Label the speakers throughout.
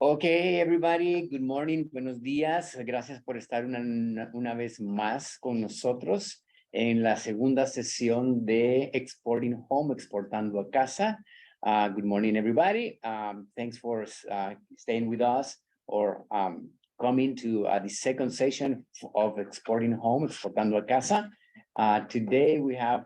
Speaker 1: Okay, everybody, good morning, buenos días. Gracias por estar una vez más con nosotros en la segunda sesión de Exporting Home, Exportando a Casa. Good morning, everybody. Thanks for staying with us or coming to the second session of Exporting Home, Exportando a Casa. Today we have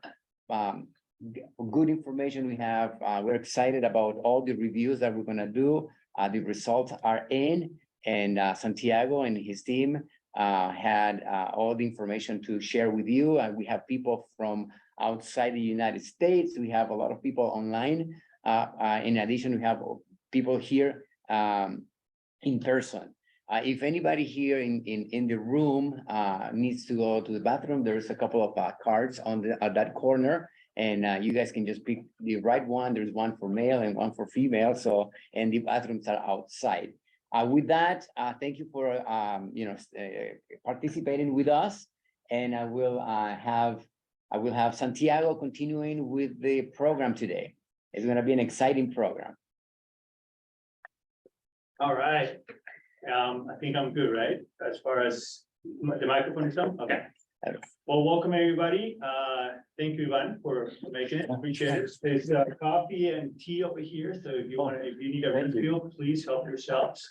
Speaker 1: good information. We're excited about all the reviews that we're gonna do. The results are in, and Santiago and his team had all the information to share with you. We have people from outside the United States. We have a lot of people online. In addition, we have people here in person. If anybody here in the room needs to go to the bathroom, there's a couple of cards on that corner. And you guys can just pick the right one. There's one for male and one for female. So, and the bathrooms are outside. With that, thank you for participating with us. And I will have Santiago continuing with the program today. It's going to be an exciting program.
Speaker 2: All right. I think I'm good, right? As far as the microphone is on? Okay. Well, welcome everybody. Thank you, Ivan, for making it. Appreciate it. There's coffee and tea over here. So if you need a refill, please help yourselves.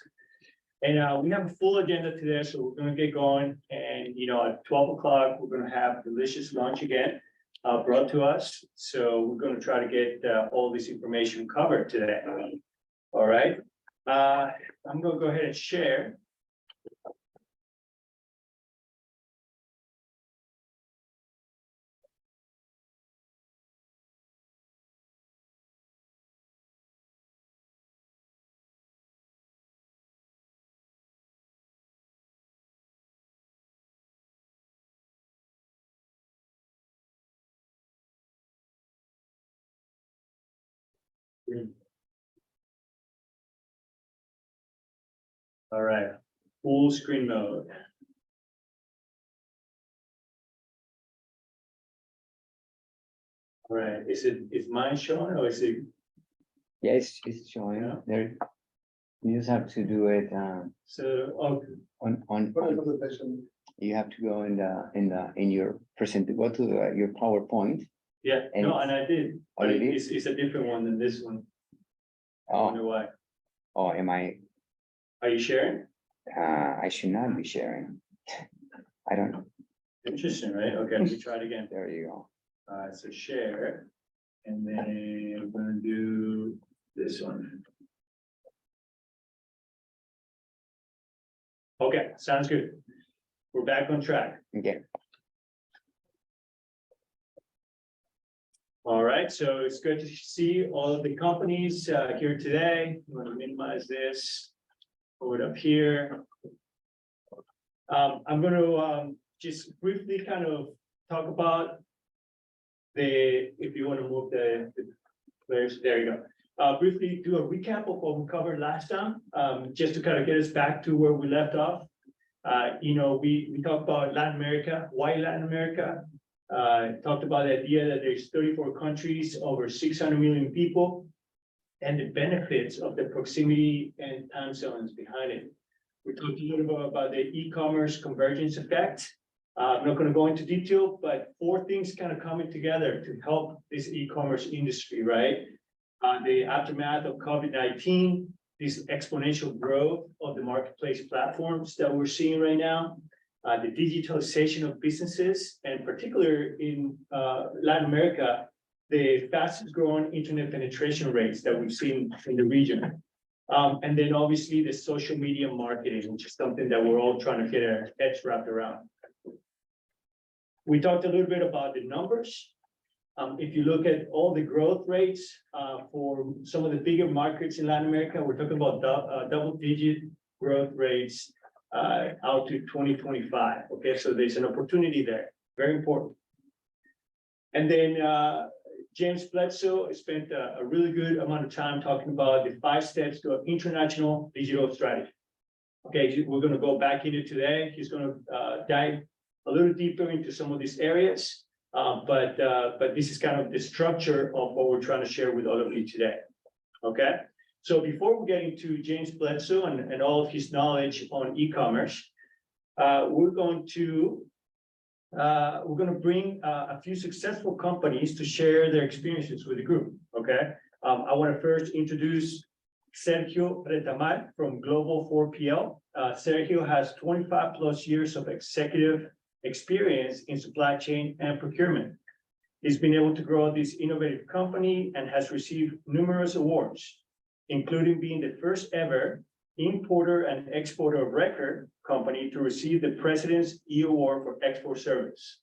Speaker 2: And we have a full agenda today, so we're going to get going. And at 12 o'clock, we're going to have delicious lunch again brought to us. So we're going to try to get all this information covered today. All right. I'm going to go ahead and share. All right, full screen mode. All right, is mine showing or is it?
Speaker 1: Yes, it's showing. Yeah. There, you just have to do it. You have to go in your present. Go to your PowerPoint.
Speaker 2: Yeah, and I did. But it's a different one than this one. I wonder why.
Speaker 1: Oh, am I?
Speaker 2: Are you sharing?
Speaker 1: I should not be sharing. I don't know.
Speaker 2: Interesting, right? Okay, let me try it again.
Speaker 1: There you go.
Speaker 2: So share, and then we're gonna do this one. Okay, sounds good. We're back on track.
Speaker 1: Okay.
Speaker 2: All right, so it's good to see all of the companies here today. I'm going to minimize this. Pull it up here. I'm going to just briefly kind of talk about if you want to move the players, there you go. Briefly do a recap of what we covered last time, just to kind of get us back to where we left off. We talked about Latin America, why Latin America. Talked about the idea that there's 34 countries, over 600 million people, and the benefits of the proximity and time zones behind it. We talked a little bit about the e-commerce convergence effect. I'm not going to go into detail, but 4 things kind of coming together to help this e-commerce industry, right? The aftermath of COVID-19, this exponential growth of the marketplace platforms that we're seeing right now, the digitalization of businesses, and particularly in Latin America, the fastest growing internet penetration rates that we've seen in the region. And then obviously the social media marketing, which is something that we're all trying to get our heads wrapped around. We talked a little bit about the numbers. If you look at all the growth rates for some of the bigger markets in Latin America, we're talking about double-digit growth rates out to 2025. Okay, so there's an opportunity there, very important. And then James Bledsoe spent a really good amount of time talking about the 5 steps to an international digital strategy. Okay, we're going to go back into today. He's going to dive a little deeper into some of these areas, but this is kind of the structure of what we're trying to share with all of you today. Okay, So before we get into James Bledsoe and all of his knowledge on e-commerce, we're going to bring a few successful companies to share their experiences with the group, okay? I want to first introduce Sergio Retamal from Global 4PL. Sergio has 25 plus years of executive experience in supply chain and procurement. He's been able to grow this innovative company and has received numerous awards, including being the first ever importer and exporter of record company to receive the President's E Award for Export Service.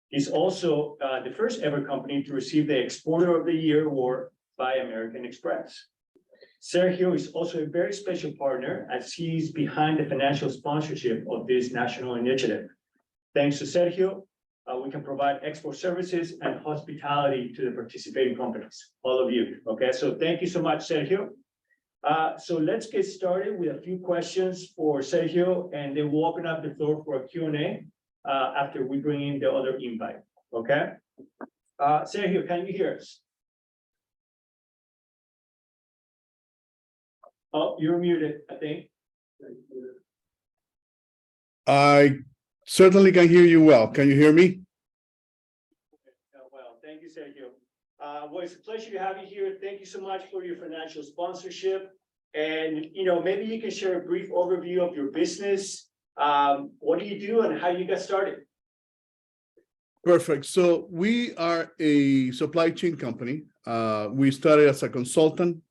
Speaker 2: He's also the first ever company to receive the Exporter of the Year Award by American Express. Sergio is also a very special partner as he's behind the financial sponsorship of this national initiative. Thanks to Sergio, we can provide export services and hospitality to the participating companies, all of you. Okay, so thank you so much, Sergio. So let's get started with a few questions for Sergio, and then we'll open up the floor for a Q&A after we bring in the other invite. Okay, Sergio, can you hear us? Oh, you're muted, I think.
Speaker 3: I certainly can hear you well. Can you hear me?
Speaker 2: Well, thank you, Sergio. Well, it's a pleasure to have you here. Thank you so much for your financial sponsorship. And, maybe you can share a brief overview of your business. What do you do and how you got started?
Speaker 3: Perfect. So we are a supply chain company. We started as a consultant.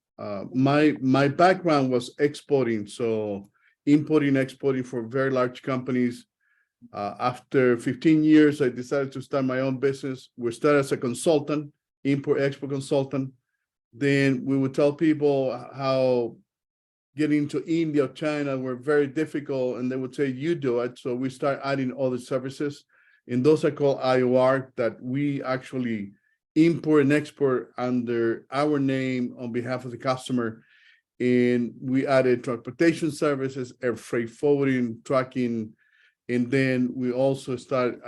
Speaker 3: My background was exporting, so importing, exporting for very large companies. After 15 years, I decided to start my own business. We started as a consultant, import-export consultant. Then we would tell people how getting to India or China were very difficult, and they would say, you do it. So we start adding other services, and those are called IOR, that we actually import and export under our name on behalf of the customer. And we added transportation services, air freight forwarding, trucking, and then we also start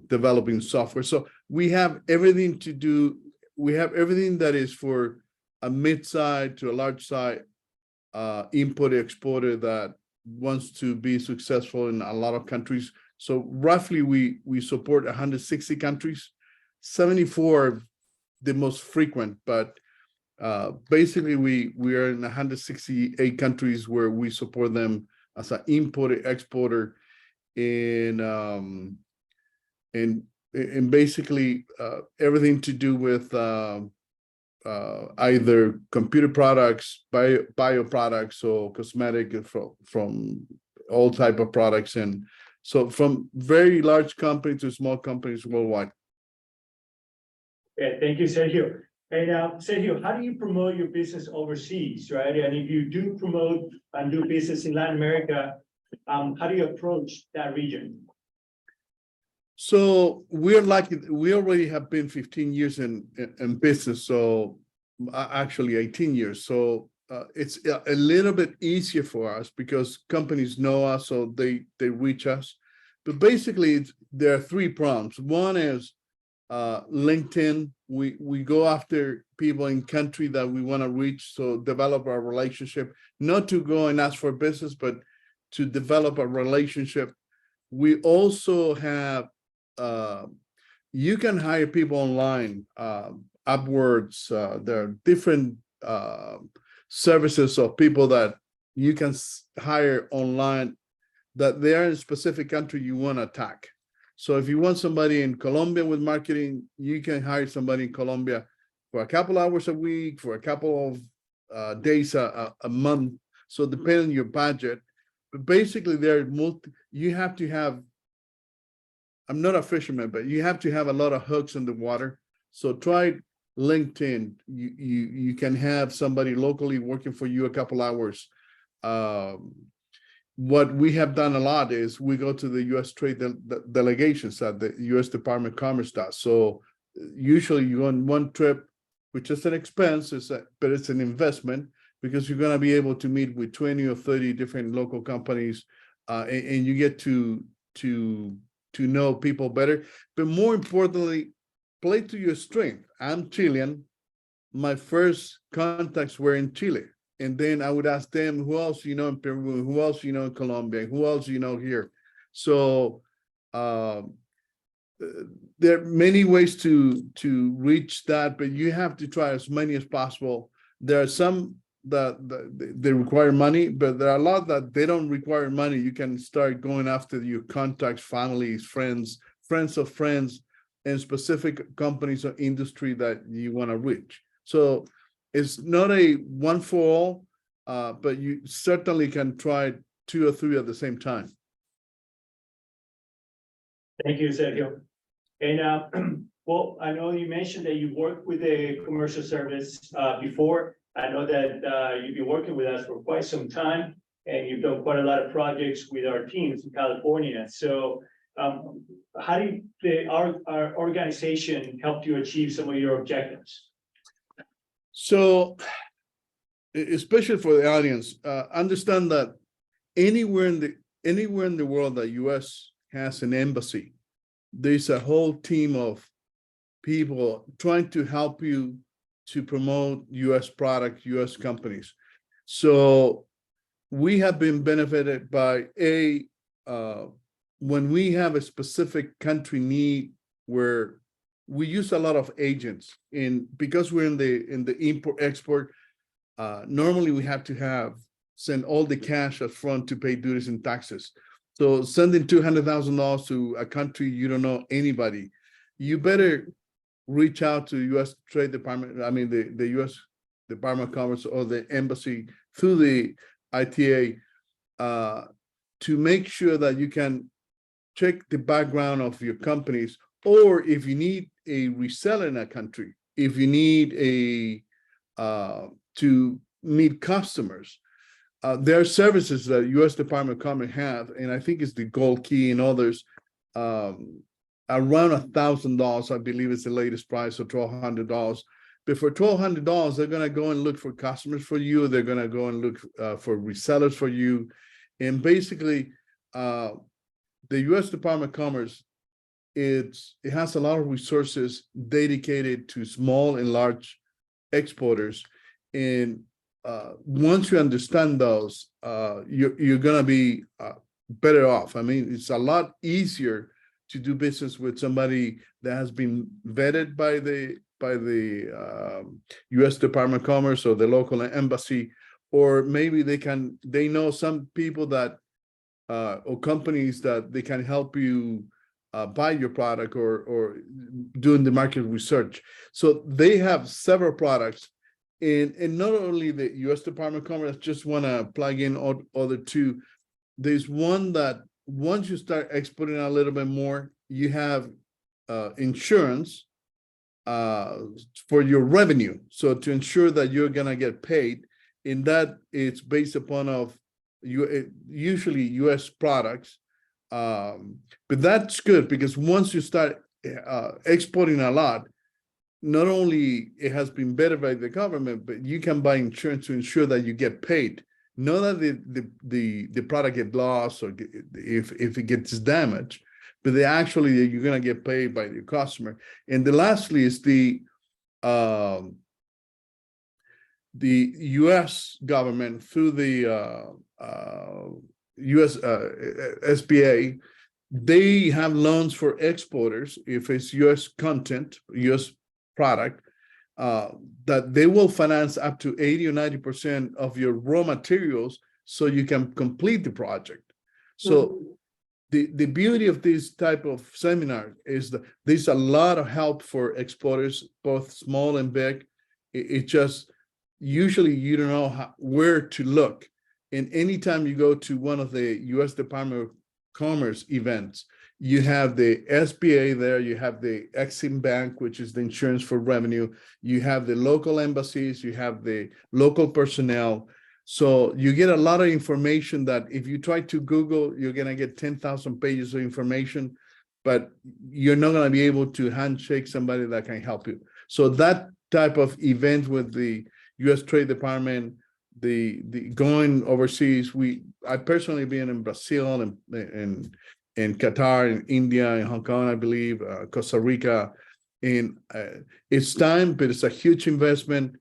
Speaker 3: developing software. So we have everything to do. We have everything that is for a mid-size to a large size importer, exporter that wants to be successful in a lot of countries. So roughly we support 160 countries, 74 the most frequent, but basically we are in 168 countries where we support them as an importer, exporter, and basically everything to do with either computer products, bio products, or cosmetic from all type of products, and so from very large companies to small companies worldwide.
Speaker 2: Yeah, thank you, Sergio. And Sergio, how do you promote your business overseas, right? And if you do promote and do business in Latin America, how do you approach that region?
Speaker 3: So we're lucky. We already have been 15 years in business, so actually 18 years. So it's a little bit easier for us because companies know us, so they reach us. But basically, there are three prongs. One is LinkedIn. We go after people in country that we want to reach, so develop our relationship, not to go and ask for business, but to develop a relationship. We also have you can hire people online, Upwords. There are different services of people that you can hire online that they are in a specific country you want to attack. So if you want somebody in Colombia with marketing, you can hire somebody in Colombia for a couple hours a week, for a couple of days a month. So depending on your budget, but basically you have to have, I'm not a fisherman, but you have to have a lot of hooks in the water. So try LinkedIn. You can have somebody locally working for you a couple hours. What we have done a lot is we go to the U.S. trade delegations that the U.S. Department of Commerce does. So usually you go on one trip, which is an expense, but it's an investment because you're going to be able to meet with 20 or 30 different local companies, and you get to know people better. But more importantly, play to your strength. I'm Chilean. my first contacts were in Chile. And then I would ask them, who else you know in Peru, who else you know in Colombia, who else you know here. So there are many ways to reach that, but you have to try as many as possible. There are some that they require money, but there are a lot that they don't require money. You can start going after your contacts, families, friends of friends, and specific companies or industry that you want to reach. So it's not a one for all, but you certainly can try 2 or 3 at the same time.
Speaker 2: Thank you, Sergio. And well, I know you mentioned that you worked with a commercial service before. I know that you've been working with us for quite some time, and you've done quite a lot of projects with our teams in California. So how did our organization help you achieve some of your objectives?
Speaker 3: So, especially for the audience, understand that anywhere in the world that U.S. has an embassy, there's a whole team of people trying to help you to promote U.S. products, U.S. companies. So we have been benefited by when we have a specific country need where we use a lot of agents, and because we're in the import export, normally we have to send all the cash up front to pay duties and taxes. So sending $200,000 to a country you don't know anybody, you better reach out to U.S. Trade Department. I mean the U.S. Department of Commerce or the embassy through the ITA to make sure that you can check the background of your companies. Or if you need a reseller in a country, if you need to meet customers, there are services that U.S. Department of Commerce have, and I think it's the Gold Key and others, around $1,000, I believe is the latest price, or $1,200. But for $1,200, they're going to go and look for customers for you. They're going to go and look for resellers for you. And basically, the U.S. Department of Commerce, it has a lot of resources dedicated to small and large exporters. And once you understand those, you're going to be better off. I mean, it's a lot easier to do business with somebody that has been vetted by the U.S. Department of Commerce or the local embassy, or maybe they know some people that or companies that they can help you buy your product or doing the market research. So they have several products, and not only the U.S. Department of Commerce. Just want to plug in other two. There's one that once you start exporting a little bit more, you have insurance for your revenue. So to ensure that you're gonna get paid, in that it's based upon usually U.S. products. But that's good because once you start exporting a lot, not only it has been better by the government, but you can buy insurance to ensure that you get paid. Not that the product gets lost or if it gets damaged, but you're gonna get paid by the customer. And the lastly is the U.S. government through the U.S. SBA. They have loans for exporters if it's U.S. content, U.S. product, that they will finance up to 80 or 90% of your raw materials so you can complete the project. So the beauty of this type of seminar is that there's a lot of help for exporters, both small and big. It just usually you don't know where to look. And anytime you go to one of the U.S. Department of Commerce events, you have the SBA there, you have the Exim Bank, which is the insurance for revenue, you have the local embassies, you have the local personnel. So you get a lot of information that if you try to Google, you're gonna get 10,000 pages of information, but you're not gonna be able to handshake somebody that can help you. So that type of event with the U.S. Trade Department, the going overseas, I personally been in Brazil and Qatar and India and Hong Kong, I believe, Costa Rica. And it's time, but it's a huge investment.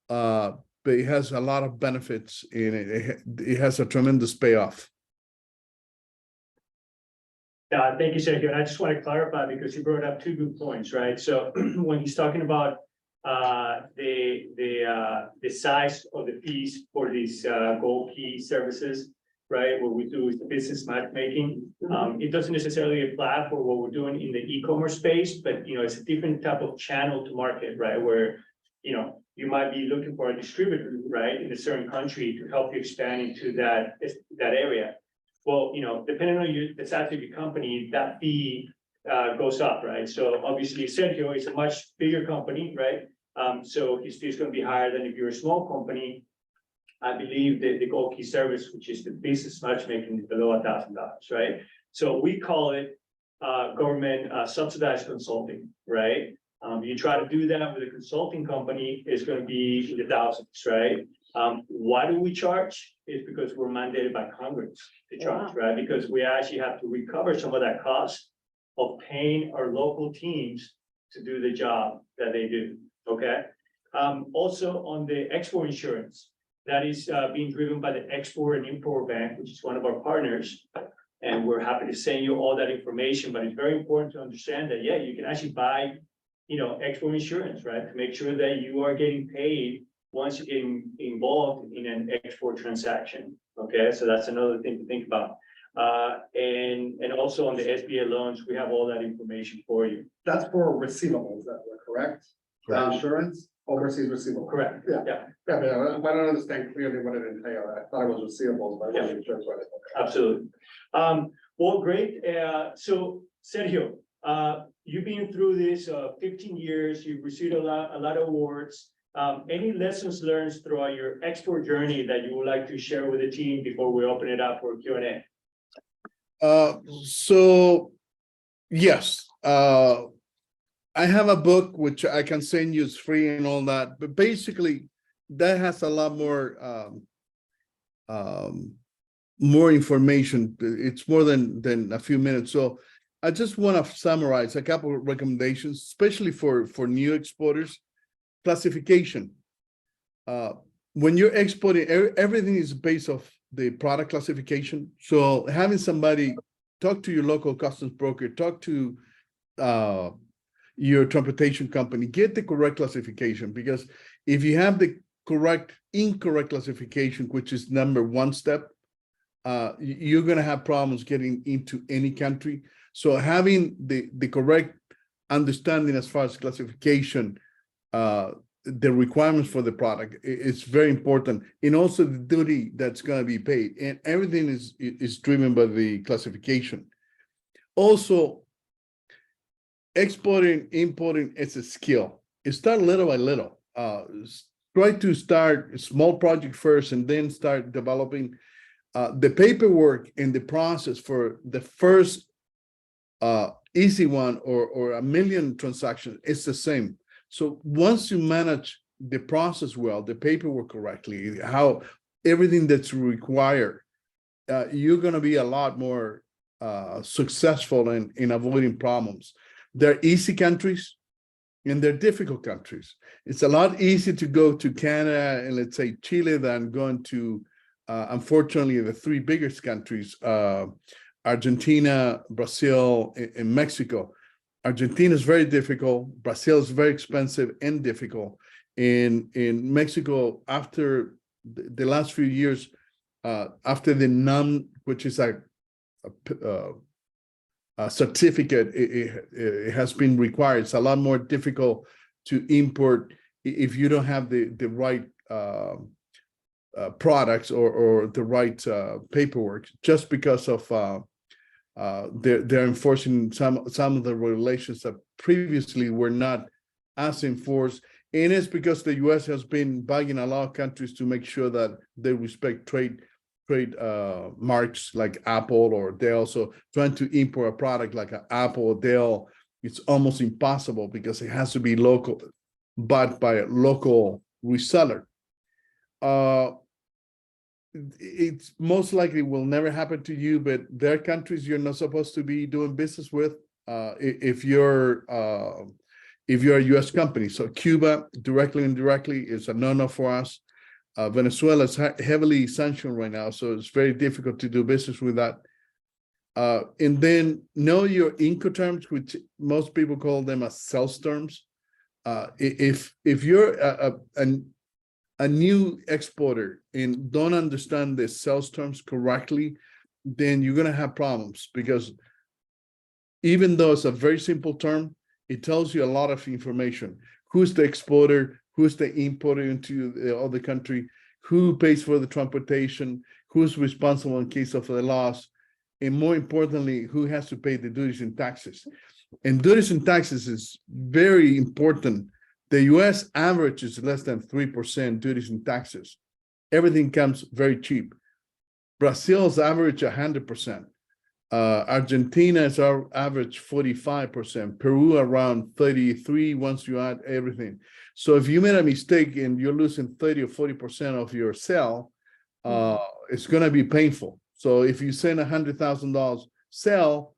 Speaker 3: But it has a lot of benefits and it has a tremendous payoff.
Speaker 2: Thank you, Sergio. And I just want to clarify because you brought up two good points, right? So when he's talking about the size of the fees for these gold key services, right? What we do is the business matchmaking. It doesn't necessarily apply for what we're doing in the e-commerce space, but it's a different type of channel to market, right? Where you might be looking for a distributor, right, in a certain country to help you expand into that area. Well, depending on the size of your company, that fee goes up, right? So obviously Sergio is a much bigger company, right? So his fee is going to be higher than if you're a small company. I believe that the gold key service, which is the business matchmaking, is below $1,000, right? So we call it government subsidized consulting, right? You try to do that with a consulting company, it's going to be in the thousands, right? Why do we charge? It's because we're mandated by Congress to charge, right? Because we actually have to recover some of that cost of paying our local teams to do the job that they do, okay? Also on the export insurance, that is being driven by the Export and Import Bank, which is one of our partners. And we're happy to send you all that information, but it's very important to understand that, yeah, you can actually buy, export insurance, right? To make sure that you are getting paid once you get involved in an export transaction, okay? So that's another thing to think about. And also on the SBA loans, we have all that information for you.
Speaker 4: That's for receivables, that correct?
Speaker 3: Correct.
Speaker 4: Insurance, overseas receivables.
Speaker 2: Correct.
Speaker 4: Yeah.
Speaker 2: Yeah,
Speaker 4: Yeah, but I don't understand clearly what it entails. I thought it was receivables, but I wasn't sure what it was.
Speaker 2: absolutely. Well, great. So Sergio, you've been through this 15 years, you've received a lot of awards. Any lessons learned throughout your export journey that you would like to share with the team before we open it up for Q&A?
Speaker 3: So yes, I have a book which I can send you, it's free and all that, but basically that has a lot more information. It's more than a few minutes. So I just want to summarize a couple of recommendations, especially for new exporters. Classification. When you're exporting, everything is based off the product classification. So having somebody talk to your local customs broker, talk to your transportation company, get the correct classification, because if you have the incorrect classification, which is number one step, you're going to have problems getting into any country. So having the correct understanding as far as classification, the requirements for the product, it's very important, and also the duty that's going to be paid, and everything is driven by the classification. Also, exporting, importing is a skill. It starts little by little. Try to start a small project first and then start developing. The paperwork and the process for the first easy one or a million transactions is the same. So once you manage the process well, the paperwork correctly, how everything that's required, you're going to be a lot more successful in avoiding problems. There are easy countries and there are difficult countries. It's a lot easier to go to Canada and let's say Chile than going to, unfortunately, the three biggest countries, Argentina, Brazil, and Mexico. Argentina is very difficult. Brazil is very expensive and difficult. In Mexico, after the last few years, after the NUM, which is a certificate, it has been required. It's a lot more difficult to import if you don't have the right products or the right paperwork, just because of they're enforcing some of the regulations that previously were not as enforced. And it's because the U.S. has been bugging a lot of countries to make sure that they respect trade marks like Apple or Dell. So trying to import a product like an Apple or Dell, it's almost impossible because it has to be local, bought by a local reseller. It's most likely will never happen to you, but there are countries you're not supposed to be doing business with. If if you're a US company. So Cuba, directly and indirectly, is a no-no for us. Venezuela is heavily sanctioned right now, so it's very difficult to do business with that. And then know your Incoterms, which most people call them as sales terms. If you're a new exporter and don't understand the sales terms correctly, then you're gonna have problems, because even though it's a very simple term, it tells you a lot of information. Who's the exporter? Who's the importer into the other country? Who pays for the transportation? Who's responsible in case of a loss? And more importantly, who has to pay the duties and taxes? And duties and taxes is very important. The US average is less than 3% duties and taxes. Everything comes very cheap. Brazil's average 100%. Argentina is our average 45%. Peru around 33 once you add everything. So if you made a mistake and you're losing 30 or 40% of your sale, it's going to be painful. So if you send $100,000 sell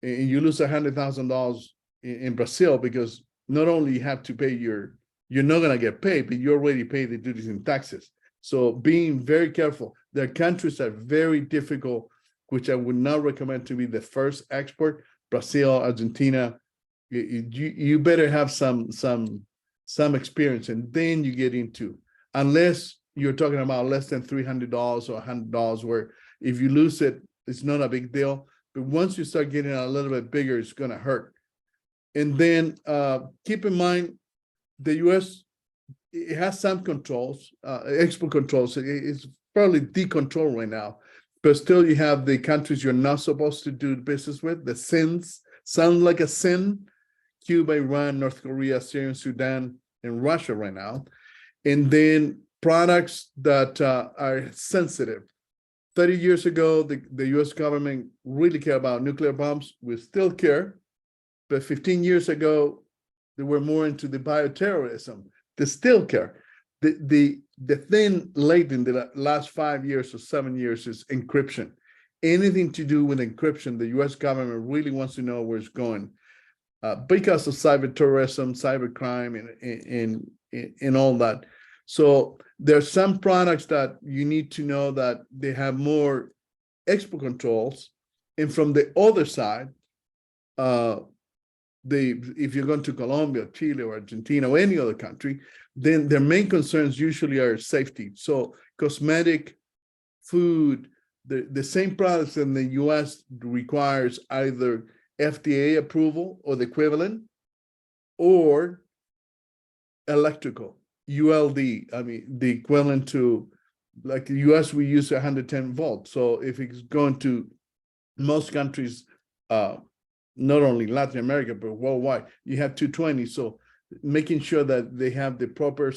Speaker 3: and you lose $100,000 in Brazil, because not only you have to pay you're not going to get paid, but you already paid the duties and taxes. So being very careful. There are countries that are very difficult, which I would not recommend to be the first export. Brazil, Argentina, you better have some experience, and then you get into, unless you're talking about less than $300 or $100, where if you lose it, it's not a big deal. But once you start getting a little bit bigger, it's going to hurt. And then keep in mind, the US, it has some controls, export controls. It's fairly decontrolled right now. But still, you have the countries you're not supposed to do business with, the sins, sound like a sin: Cuba, Iran, North Korea, Syria, Sudan, and Russia right now. And then products that are sensitive. 30 years ago, the US government really cared about nuclear bombs. We still care. But 15 years ago, they were more into the bioterrorism. They still care. The thing late in the last 5 years or 7 years is encryption. Anything to do with encryption, the US government really wants to know where it's going, because of cyber terrorism, cyber crime, and all that. So there's some products that you need to know that they have more export controls. And from the other side, if you're going to Colombia, Chile, or Argentina, or any other country, then their main concerns usually are safety. So cosmetic, food, the same products in the US requires either FDA approval or the equivalent, or electrical, ULD. I mean, the equivalent to, like the US, we use 110 volts. So if it's going to most countries, not only Latin America, but worldwide, you have 220. So making sure that they have the proper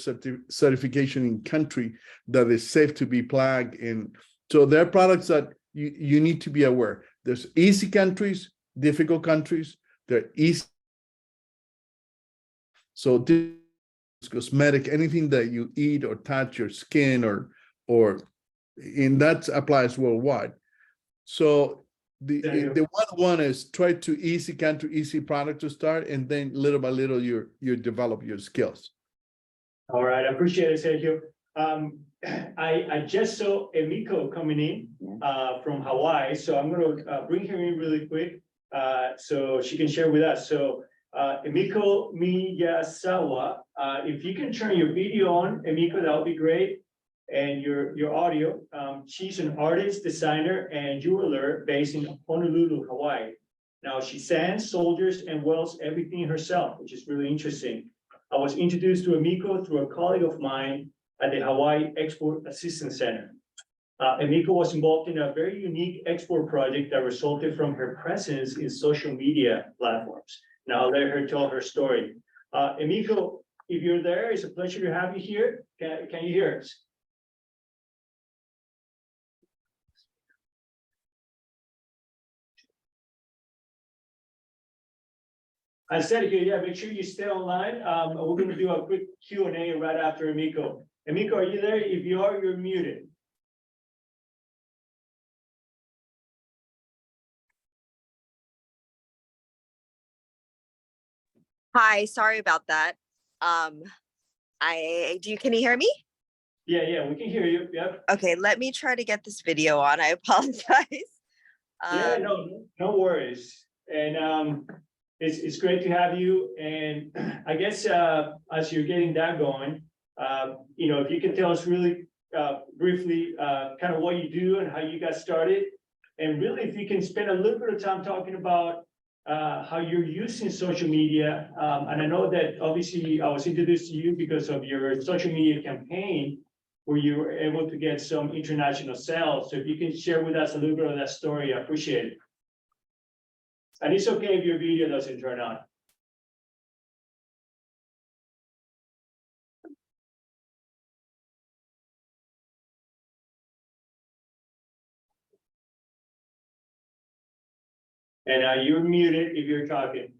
Speaker 3: certification in country that is safe to be plugged in. So there are products that you need to be aware. There's easy countries, difficult countries. They're easy. So this cosmetic, anything that you eat or touch your skin, and that applies worldwide. So the one is try to easy country, easy product to start, and then little by little you develop your skills.
Speaker 2: All right, I appreciate it, Sergio. I just saw Emiko coming in from Hawaii, so I'm gonna bring her in really quick so she can share with us. So Emiko Miyazawa, if you can turn your video on, Emiko, that would be great. And your audio. She's an artist, designer, and jeweler based in Honolulu, Hawaii. Now she sands, solders, and welds everything herself, which is really interesting. I was introduced to Emiko through a colleague of mine at the Hawaii Export Assistance Center. Emiko was involved in a very unique export project that resulted from her presence in social media platforms. Now I'll let her tell her story. Emiko, if you're there, it's a pleasure to have you here. Can you hear us? I said here, yeah, make sure you stay online. We're going to do a quick Q&A right after Emiko. Emiko, are you there? If you are, you're muted.
Speaker 5: Hi, sorry about that. Can you hear me?
Speaker 2: Yeah, we can hear you. Yep.
Speaker 5: Okay, let me try to get this video on. I apologize.
Speaker 2: Yeah, no worries. And it's great to have you. And I guess as you're getting that going, if you could tell us really briefly kind of what you do and how you got started. And really, if you can spend a little bit of time talking about how you're using social media. And I know that obviously I was introduced to you because of your social media campaign, where you were able to get some international sales. So if you can share with us a little bit of that story, I appreciate it. And it's okay if your video doesn't turn on. And you're muted if you're talking.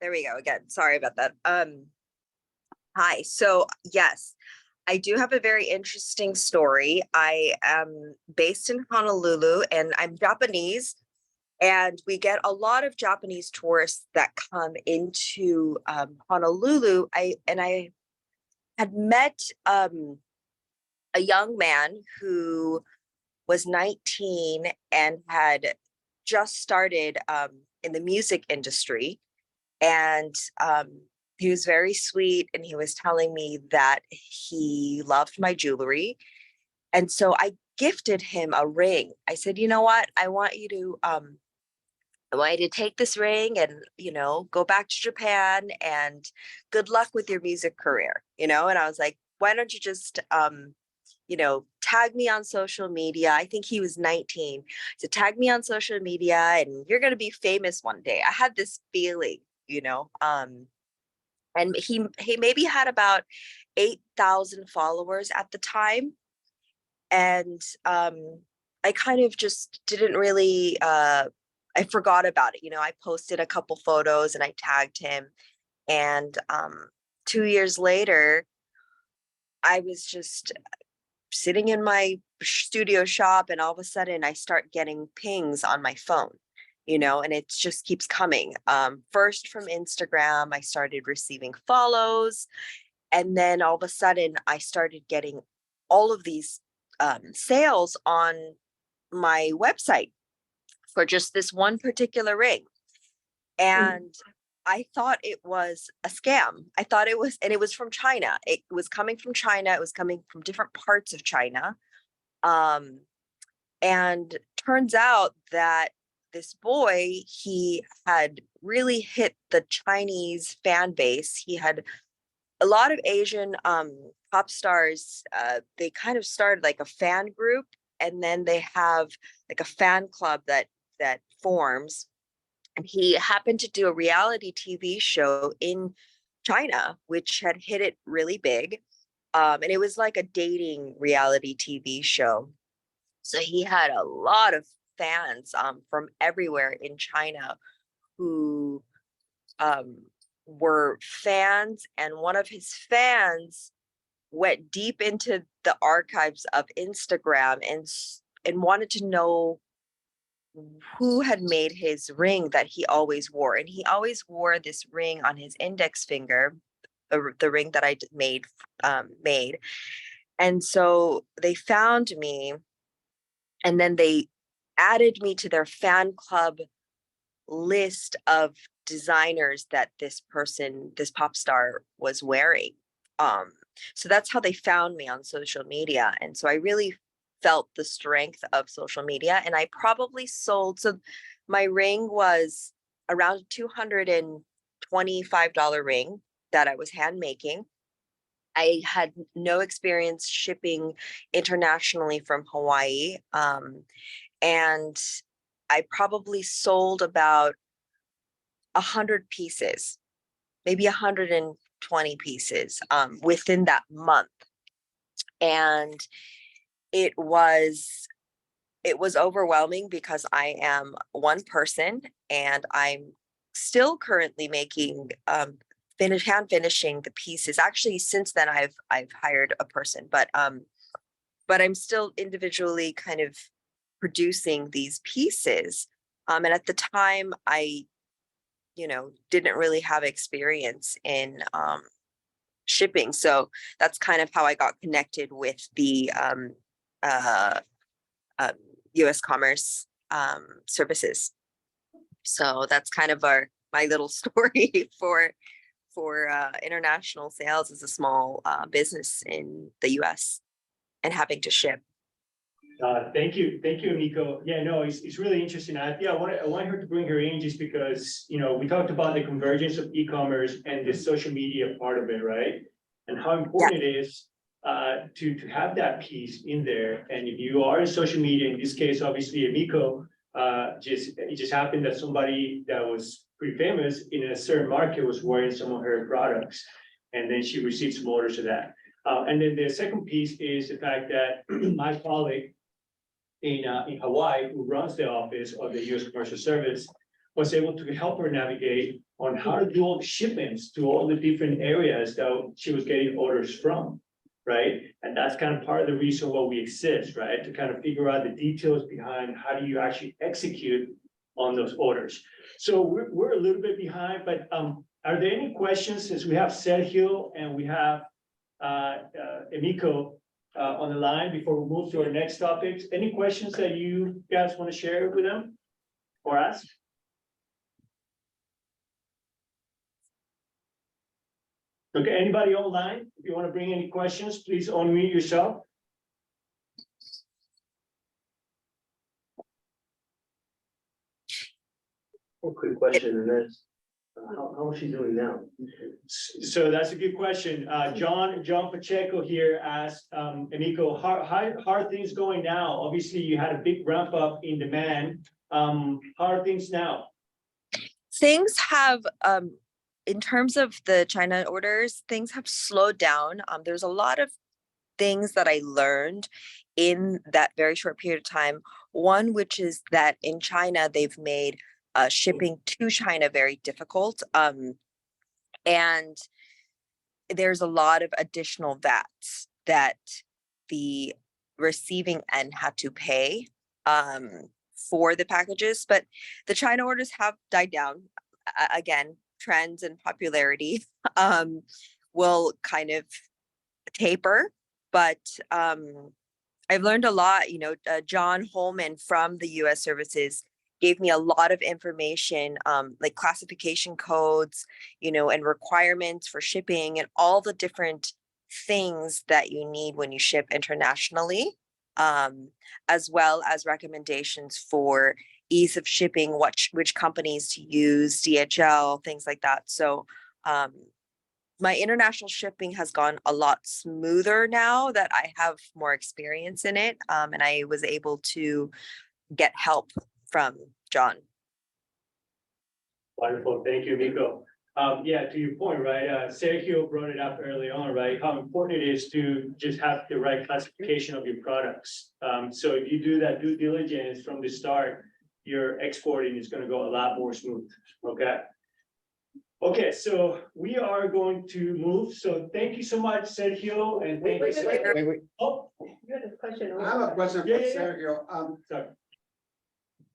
Speaker 5: There we go again. Sorry about that. Hi. So yes, I do have a very interesting story. I am based in Honolulu and I'm Japanese, and we get a lot of Japanese tourists that come into Honolulu. I had met a young man who was 19 and had just started in the music industry. And he was very sweet, and he was telling me that he loved my jewelry. And so I gifted him a ring. I said, you know what? I want you to take this ring and, go back to Japan, and good luck with your music career, And I was like, why don't you just, tag me on social media. I think he was 19. So tag me on social media and you're going to be famous one day. I had this feeling, and he maybe had about 8,000 followers at the time. And I kind of just didn't really, I forgot about it. I posted a couple photos and I tagged him. And 2 years later, I was just sitting in my studio shop, and all of a sudden I start getting pings on my phone, and it just keeps coming. First from Instagram, I started receiving follows, and then all of a sudden I started getting all of these sales on my website for just this one particular ring. And I thought it was a scam. I thought it was, and it was from China. It was coming from China. It was coming from different parts of China. And turns out that this boy, he had really hit the Chinese fan base. He had a lot of Asian pop stars. They kind of started like a fan group, and then they have like a fan club that forms. And he happened to do a reality TV show in China, which had hit it really big. And it was like a dating reality TV show. So he had a lot of fans from everywhere in China who were fans. And one of his fans went deep into the archives of Instagram and wanted to know who had made his ring that he always wore. And he always wore this ring on his index finger, the ring that I made. And so they found me, and then they added me to their fan club list of designers that this pop star was wearing. So that's how they found me on social media. And so I really felt the strength of social media, and I probably sold, so my ring was around $225 ring that I was hand making. I had no experience shipping internationally from Hawaii. And I probably sold about 100 pieces, maybe 120 pieces within that month. And it was overwhelming because I am one person, and I'm still currently making hand finishing the pieces. Actually, since then I've hired a person, but I'm still individually kind of producing these pieces. And at the time, I, didn't really have experience in shipping. So that's kind of how I got connected with the uh, US Commerce services. So that's kind of my little story for international sales as a small business in the US and having to ship.
Speaker 2: Thank you, Nico. Yeah, no, it's really interesting. I want her to bring her in just because, we talked about the convergence of e-commerce and the social media part of it, right? And how important it is to have that piece in there. And if you are in social media, in this case, obviously, Nico, it just happened that somebody that was pretty famous in a certain market was wearing some of her products, and then she received some orders of that. And then the second piece is the fact that my colleague in Hawaii, who runs the office of the US Commercial Service, was able to help her navigate on how to do all the shipments to all the different areas that she was getting orders from, right? And that's kind of part of the reason why we exist, right? To kind of figure out the details behind how do you actually execute on those orders. So we're a little bit behind, but are there any questions, since we have Sergio and we have Emiko on the line before we move to our next topics? Any questions that you guys want to share with them or ask? Okay, anybody online? If you want to bring any questions, please unmute yourself.
Speaker 6: One quick question, and that's, how is she doing now?
Speaker 2: So that's a good question. John Pacheco here asked, Emiko, how are things going now? Obviously, you had a big ramp up in demand. How are things now?
Speaker 5: Things have, in terms of the China orders, things have slowed down. There's a lot of things that I learned in that very short period of time. One, which is that in China, they've made shipping to China very difficult. And there's a lot of additional VATs that the receiving end had to pay for the packages, but the China orders have died down. Again, trends and popularity will kind of taper, but I've learned a lot. John Holman from the US services gave me a lot of information, like classification codes, and requirements for shipping and all the different things that you need when you ship internationally, as well as recommendations for ease of shipping, which companies to use, DHL, things like that. So my international shipping has gone a lot smoother now that I have more experience in it, and I was able to get help from John.
Speaker 2: Wonderful, thank you, Nico. Yeah, to your point, right? Sergio brought it up early on, right? How important it is to just have the right classification of your products. So if you do that due diligence from the start, your exporting is going to go a lot more smooth. Okay. Okay, so we are going to move. So thank you so much, Sergio, and thank you.
Speaker 1: Wait.
Speaker 2: Oh,
Speaker 7: You had a question.
Speaker 4: I have a question for
Speaker 2: Yeah.
Speaker 4: Sergio.
Speaker 2: sorry.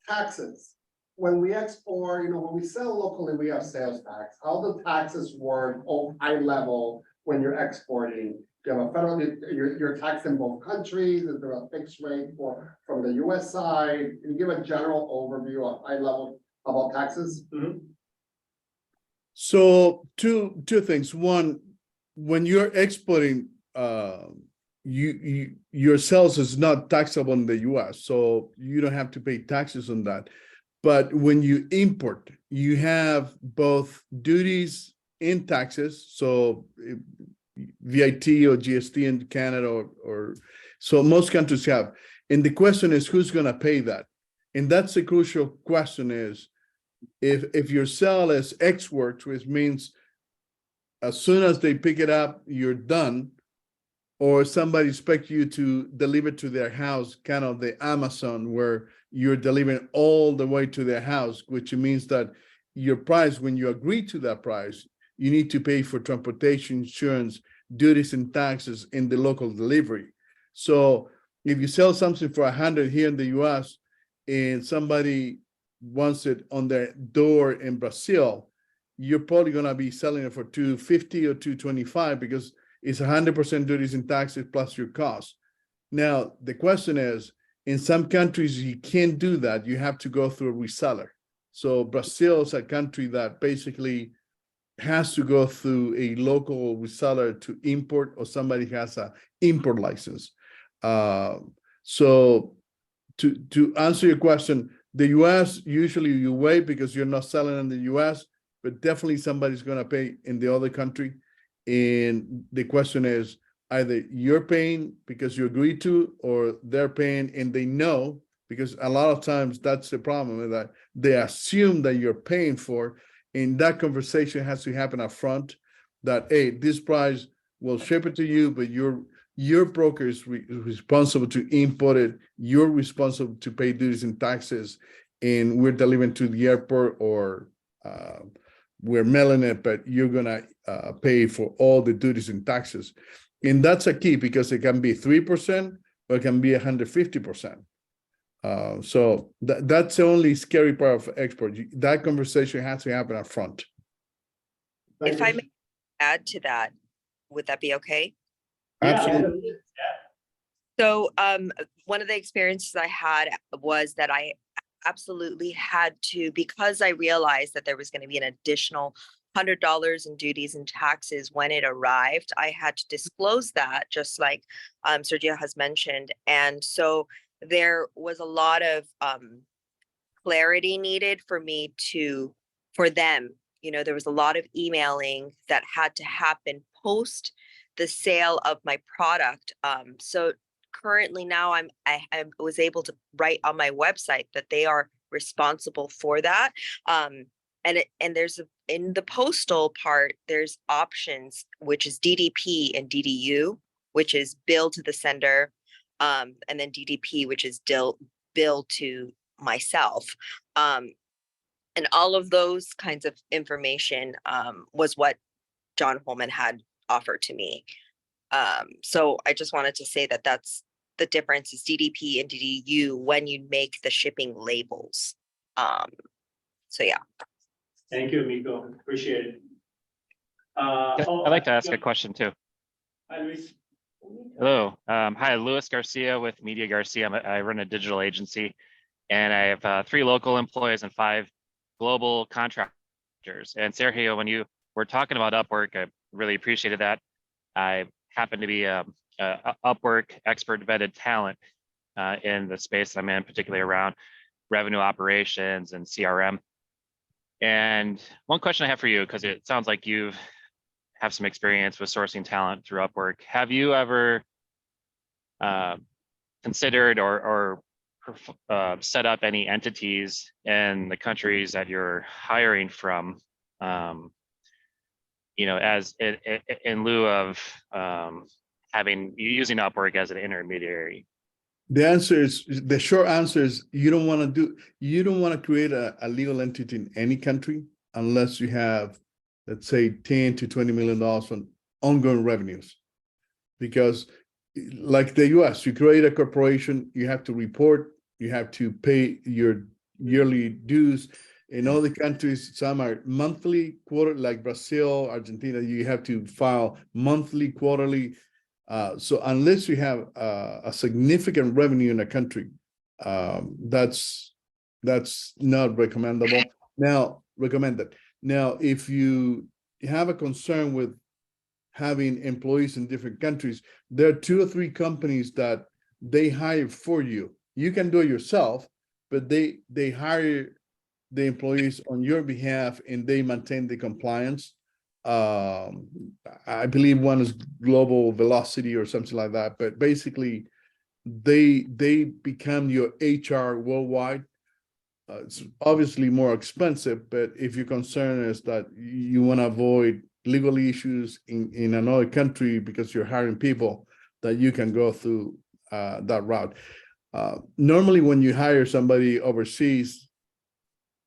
Speaker 4: Taxes. When we export, when we sell locally, we have sales tax. How do taxes work on high level when you're exporting? Do you have a federal, you're taxed in both countries? Is there a fixed rate from the US side? Can you give a general overview of high level about taxes?
Speaker 3: So two things. One, when you're exporting, your sales is not taxable in the US, so you don't have to pay taxes on that. But when you import, you have both duties and taxes. So VIT or GST in Canada or so most countries have. And the question is, who's going to pay that? And that's the crucial question is, if your sale is ex works, which means as soon as they pick it up, you're done, or somebody expects you to deliver to their house, kind of the Amazon, where you're delivering all the way to their house, which means that your price, when you agree to that price, you need to pay for transportation, insurance, duties and taxes in the local delivery. So if you sell something for 100 here in the US and somebody wants it on their door in Brazil, you're probably gonna be selling it for $250 or $225 because it's 100% duties and taxes plus your cost. Now, the question is, in some countries, you can't do that. You have to go through a reseller. So Brazil is a country that basically has to go through a local reseller to import, or somebody has a import license. So to answer your question, the US, usually you wait because you're not selling in the US, but definitely somebody's gonna pay in the other country. And the question is, either you're paying because you agreed to, or they're paying and they know, because a lot of times that's the problem, is that they assume that you're paying for, and that conversation has to happen up front, that, hey, this price will ship it to you, but your broker is responsible to import it, you're responsible to pay duties and taxes, and we're delivering to the airport, or we're mailing it, but you're gonna pay for all the duties and taxes. And that's a key, because it can be 3%, or it can be 150%. So that's the only scary part of export. That conversation has to happen up front.
Speaker 4: Thank
Speaker 5: If
Speaker 4: you.
Speaker 5: I may add to that, would that be okay?
Speaker 3: Absolutely.
Speaker 5: So one of the experiences I had was that I absolutely had to, because I realized that there was going to be an additional $100 in duties and taxes when it arrived, I had to disclose that, just like Sergio has mentioned. And so there was a lot of clarity needed for them. There was a lot of emailing that had to happen post the sale of my product. So currently now I was able to write on my website that they are responsible for that. And there's in the postal part, there's options, which is DDP and DDU, which is bill to the sender, and then DDP, which is bill to myself. And all of those kinds of information was what John Holman had offered to me. So I just wanted to say that that's the difference, is DDP and DDU when you make the shipping labels. So yeah.
Speaker 2: Thank you, Miko. Appreciate it.
Speaker 7: Yeah, I'd like to ask a question too.
Speaker 2: Hi, Luis.
Speaker 7: Hello. Hi, Luis Garcia with Media Garcia. I run a digital agency, and I have 3 local employees and 5 global contractors. And Sergio, when you were talking about Upwork, I really appreciated that. I happen to be a Upwork expert vetted talent in the space I'm in, particularly around revenue operations and CRM. And one question I have for you, because it sounds like you have some experience with sourcing talent through Upwork. Have you ever considered or set up any entities in the countries that you're hiring from, as in lieu of using Upwork as an intermediary?
Speaker 3: The short answer is you don't want to create a legal entity in any country unless you have, let's say, $10 to $20 million on ongoing revenues. Because like the US, you create a corporation, you have to report, you have to pay your yearly dues. In other countries, some are monthly, quarter, like Brazil, Argentina, you have to file monthly, quarterly. So unless you have a significant revenue in a country, that's not recommended. Now, if you have a concern with having employees in different countries, there are 2 or 3 companies that they hire for you. You can do it yourself, but they hire the employees on your behalf and they maintain the compliance. I believe one is Global Velocity or something like that, but basically they become your HR worldwide. It's obviously more expensive, but if your concern is that you want to avoid legal issues in another country because you're hiring people, that you can go through that route. Normally when you hire somebody overseas,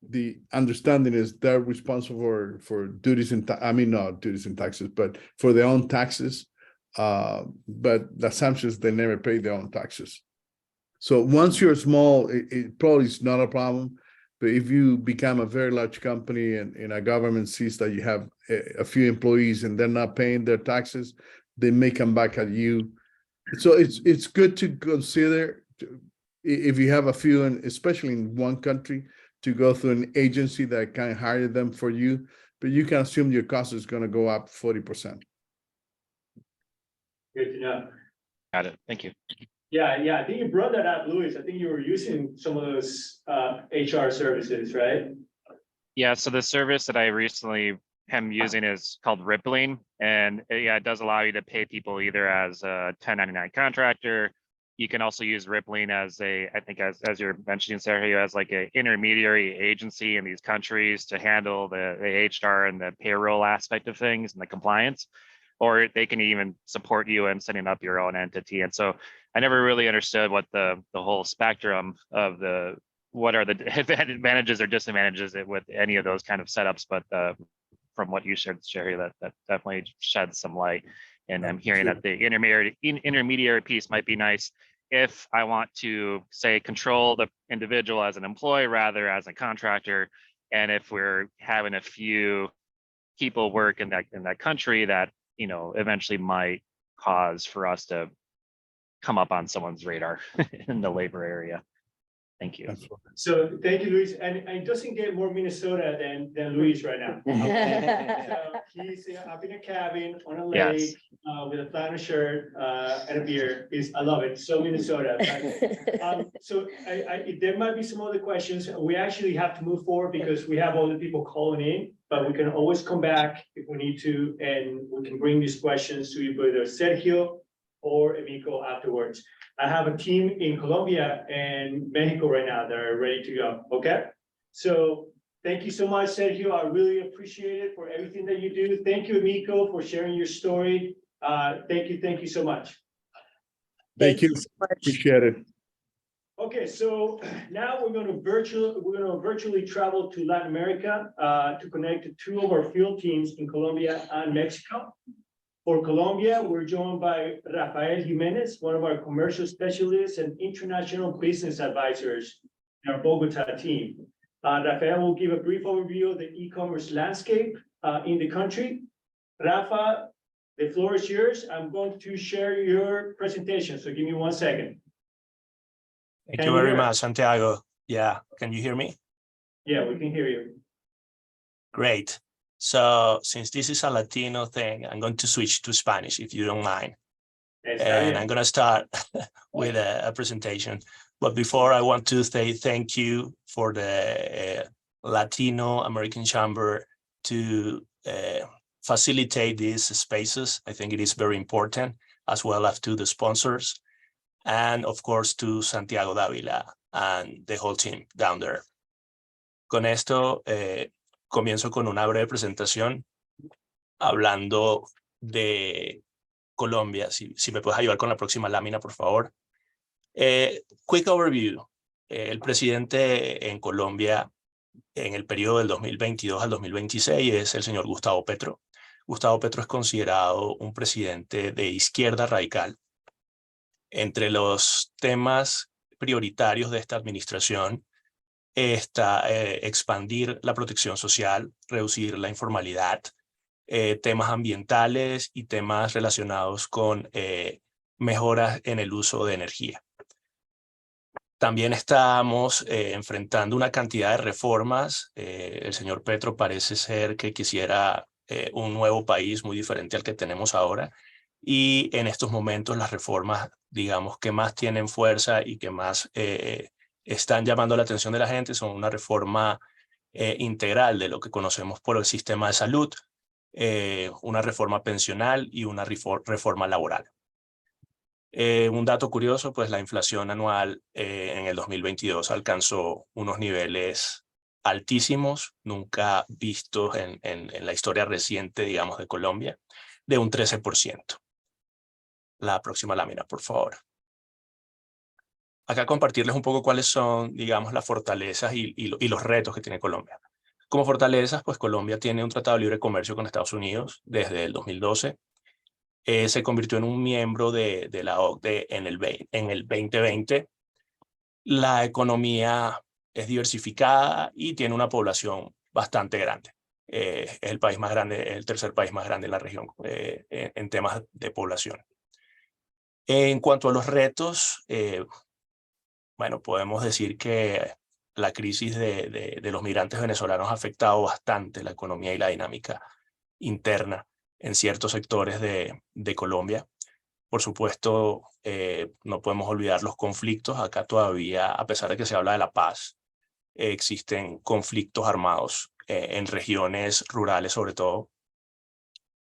Speaker 3: the understanding is they're responsible for duties and not duties and taxes, but for their own taxes. But the assumption is they never pay their own taxes. So once you're small, it probably is not a problem. So if you become a very large company and a government sees that you have a few employees and they're not paying their taxes, they may come back at you. So it's good to consider if you have a few, and especially in one country, to go through an agency that can hire them for you, but you can assume your cost is going to go up 40%.
Speaker 2: Good to know.
Speaker 7: Got it. Thank you.
Speaker 2: Yeah, I think you brought that up, Luis. I think you were using some of those HR services, right?
Speaker 7: Yeah, so the service that I recently am using is called Rippling, and yeah, it does allow you to pay people either as a 1099 contractor. You can also use Rippling as I think as you're mentioning, Sergio, as like an intermediary agency in these countries to handle the HR and the payroll aspect of things and the compliance, or they can even support you in setting up your own entity. And so I never really understood what the whole spectrum of what are the advantages or disadvantages with any of those kind of setups, but from what you shared, Sherry, that definitely sheds some light. And I'm hearing that the intermediary piece might be nice if I want to, say, control the individual as an employee rather as a contractor. And if we're having a few people work in that country, that eventually might cause for us to come up on someone's radar in the labor area. Thank you.
Speaker 2: So thank you, Luis. And it doesn't get more Minnesota than Luis right now. So he's up in a cabin on a lake with a flannel shirt and a beer. I love it. So Minnesota. So there might be some other questions. We actually have to move forward because we have other people calling in, but we can always come back if we need to, and we can bring these questions to either Sergio or Emiko afterwards. I have a team in Colombia and Mexico right now that are ready to go, okay? So thank you so much, Sergio. I really appreciate it for everything that you do. Thank you, Emiko, for sharing your story. Thank you so much.
Speaker 3: Thank you.
Speaker 5: so much.
Speaker 3: Appreciate it.
Speaker 2: Okay, so now we're going to virtually travel to Latin America to connect to two of our field teams in Colombia and Mexico. For Colombia, we're joined by Rafael Jimenez, one of our commercial specialists and international business advisors in our Bogota team. Rafael will give a brief overview of the e-commerce landscape in the country. Rafa, the floor is yours. I'm going to share your presentation, so give me 1 second.
Speaker 8: Thank you very much, Santiago. Yeah, can you hear me?
Speaker 2: Yeah, we can hear you.
Speaker 8: Great. So since this is a Latino thing, I'm going to switch to Spanish, if you don't mind. And I'm going to start with a presentation. But before, I want to say thank you for the Latino American Chamber to facilitate these spaces. I think it is very important, as well as to the sponsors. And of course, to Santiago Dávila and the whole team down there. Con esto, comienzo con una breve presentación hablando de Colombia. Si me puedes ayudar con la próxima lámina, por favor. Quick overview. El presidente en Colombia en el periodo del 2022 al 2026 es el señor Gustavo Petro. Gustavo Petro es considerado un presidente de izquierda radical. Entre los temas prioritarios de esta administración está expandir la protección social, reducir la informalidad, temas ambientales y temas relacionados con mejoras en el uso de energía. También estamos enfrentando una cantidad de reformas. El señor Petro parece ser que quisiera un nuevo país muy diferente al que tenemos ahora. Y en estos momentos las reformas, digamos, que más tienen fuerza y que más están llamando la atención de la gente son una reforma integral de lo que conocemos por el sistema de salud, una reforma pensional y una reforma laboral. Un dato curioso, pues la inflación anual en el 2022 alcanzó unos niveles altísimos, nunca vistos en la historia reciente, digamos, de Colombia, de un 13%. La próxima lámina, por favor. Acá compartirles un poco cuáles son, digamos, las fortalezas y los retos que tiene Colombia. Como fortalezas, pues Colombia tiene un tratado de libre comercio con Estados Unidos desde el 2012. Se convirtió en un miembro de la OCDE en el 2020. La economía es diversificada y tiene una población bastante grande. Es el país más grande, el tercer país más grande en la región en temas de población. En cuanto a los retos, bueno, podemos decir que la crisis de los migrantes venezolanos ha afectado bastante la economía y la dinámica interna en ciertos sectores de Colombia. Por supuesto, no podemos olvidar los conflictos. Acá todavía, a pesar de que se habla de la paz, existen conflictos armados en regiones rurales sobre todo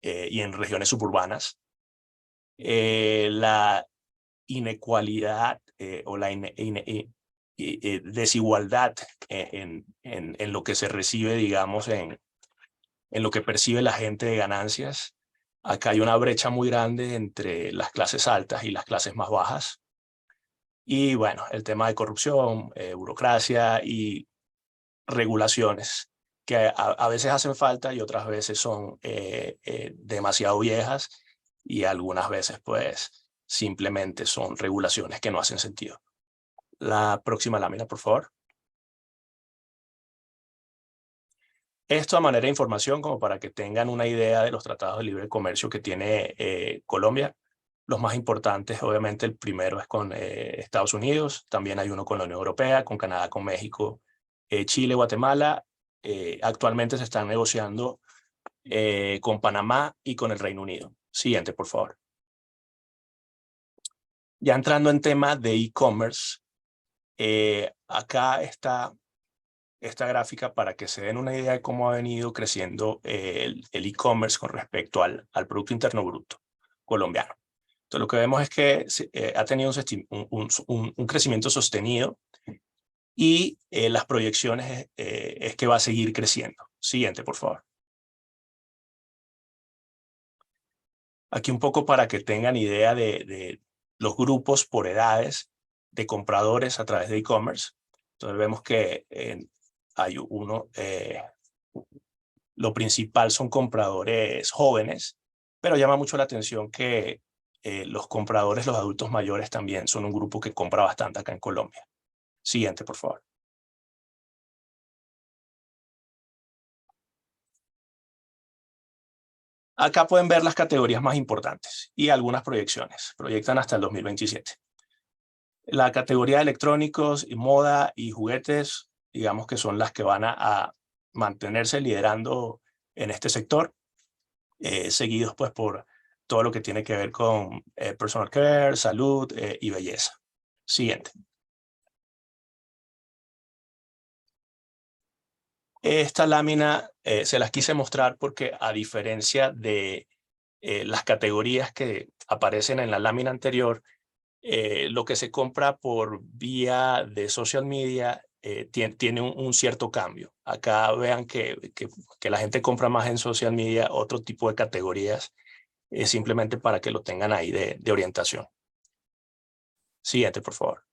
Speaker 8: y en regiones suburbanas. La inequalidad o la desigualdad en lo que se recibe, digamos, en lo que percibe la gente de ganancias. Acá hay una brecha muy grande entre las clases altas y las clases más bajas. Y bueno, el tema de corrupción, burocracia y regulaciones que a veces hacen falta y otras veces son demasiado viejas y algunas veces pues simplemente son regulaciones que no hacen sentido. La próxima lámina, por favor. Esto a manera de información como para que tengan una idea de los tratados de libre comercio que tiene Colombia. Los más importantes, obviamente, el primero es con Estados Unidos, también hay uno con la Unión Europea, con Canadá, con México, Chile, Guatemala. Actualmente se están negociando con Panamá y con el Reino Unido. Siguiente, por favor. Ya entrando en tema de e-commerce, acá está esta gráfica para que se den una idea de cómo ha venido creciendo el e-commerce con respecto al Producto Interno Bruto colombiano. Entonces, lo que vemos es que ha tenido un crecimiento sostenido y las proyecciones es que va a seguir creciendo. Siguiente, por favor. Aquí un poco para que tengan idea de los grupos por edades de compradores a través de e-commerce. Entonces vemos que hay lo principal son compradores jóvenes, pero llama mucho la atención que los compradores, los adultos mayores también son un grupo que compra bastante acá en Colombia. Siguiente, por favor. Acá pueden ver las categorías más importantes y algunas proyecciones. Proyectan hasta el 2027. La categoría de electrónicos, y moda y juguetes, digamos que son las que van a mantenerse liderando en este sector, seguidos pues por todo lo que tiene que ver con personal care, salud y belleza. Siguiente. Esta lámina se las quise mostrar porque a diferencia de las categorías que aparecen en la lámina anterior, lo que se compra por vía de social media tiene un cierto cambio. Acá vean que la gente compra más en social media otro tipo de categorías, simplemente para que lo tengan ahí de orientación. Siguiente, por favor.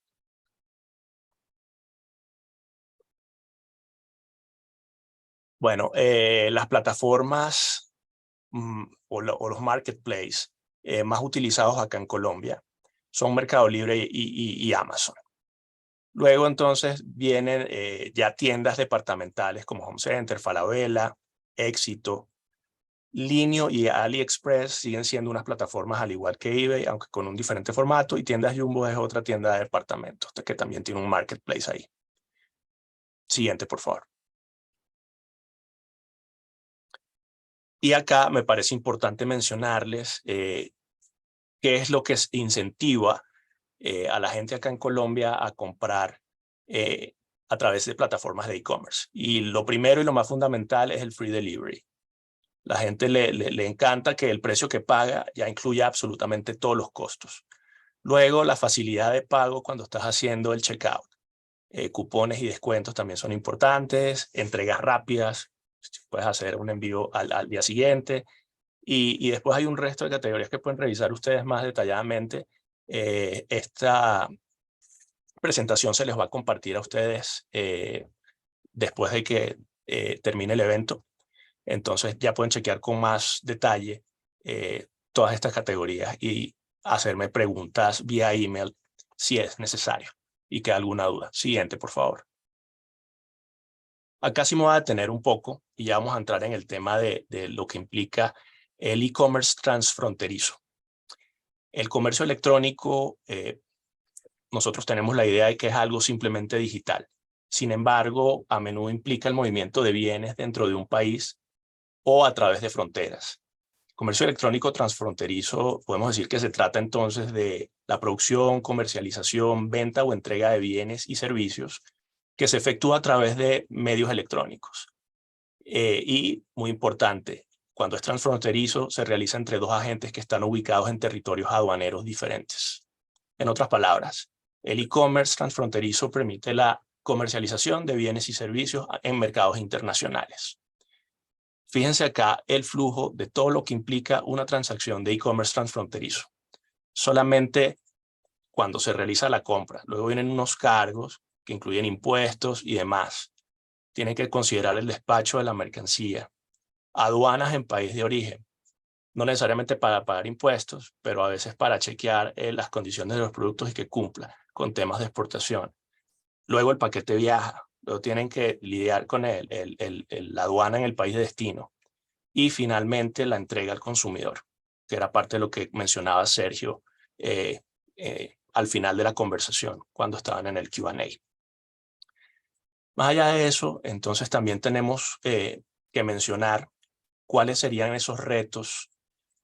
Speaker 8: Bueno, las plataformas o los marketplaces más utilizados acá en Colombia son Mercado Libre y Amazon. Luego entonces vienen ya tiendas departamentales como Home Center, Falabella, Éxito, Linio y AliExpress siguen siendo unas plataformas al igual que eBay, aunque con un diferente formato, y Tiendas Jumbo es otra tienda de departamentos que también tiene un marketplace ahí. Siguiente, por favor. Y acá me parece importante mencionarles qué es lo que incentiva a la gente acá en Colombia a comprar a través de plataformas de e-commerce. Y lo primero y lo más fundamental es el free delivery. La gente le encanta que el precio que paga ya incluya absolutamente todos los costos. Luego, la facilidad de pago cuando estás haciendo el checkout. Cupones y descuentos también son importantes. Entregas rápidas. Puedes hacer un envío al día siguiente. Y después hay un resto de categorías que pueden revisar ustedes más detalladamente. Esta presentación se les va a compartir a ustedes después de que termine el evento. Entonces ya pueden chequear con más detalle todas estas categorías y hacerme preguntas vía email si es necesario y queda alguna duda. Siguiente, por favor. Acá sí me voy a detener un poco y ya vamos a entrar en el tema de lo que implica el e-commerce transfronterizo. El comercio electrónico, nosotros tenemos la idea de que es algo simplemente digital. Sin embargo, a menudo implica el movimiento de bienes dentro de un país o a través de fronteras. Comercio electrónico transfronterizo, podemos decir que se trata entonces de la producción, comercialización, venta o entrega de bienes y servicios que se efectúa a través de medios electrónicos. Y, muy importante, cuando es transfronterizo, se realiza entre dos agentes que están ubicados en territorios aduaneros diferentes. En otras palabras, el e-commerce transfronterizo permite la comercialización de bienes y servicios en mercados internacionales. Fíjense acá el flujo de todo lo que implica una transacción de e-commerce transfronterizo. Solamente cuando se realiza la compra. Luego vienen unos cargos que incluyen impuestos y demás. Tienen que considerar el despacho de la mercancía, aduanas en país de origen, no necesariamente para pagar impuestos, pero a veces para chequear las condiciones de los productos y que cumpla con temas de exportación. Luego el paquete viaja, luego tienen que lidiar con la aduana en el país de destino. Y finalmente la entrega al consumidor, que era parte de lo que mencionaba Sergio al final de la conversación, cuando estaban en el Q&A. Más allá de eso, entonces también tenemos que mencionar cuáles serían esos retos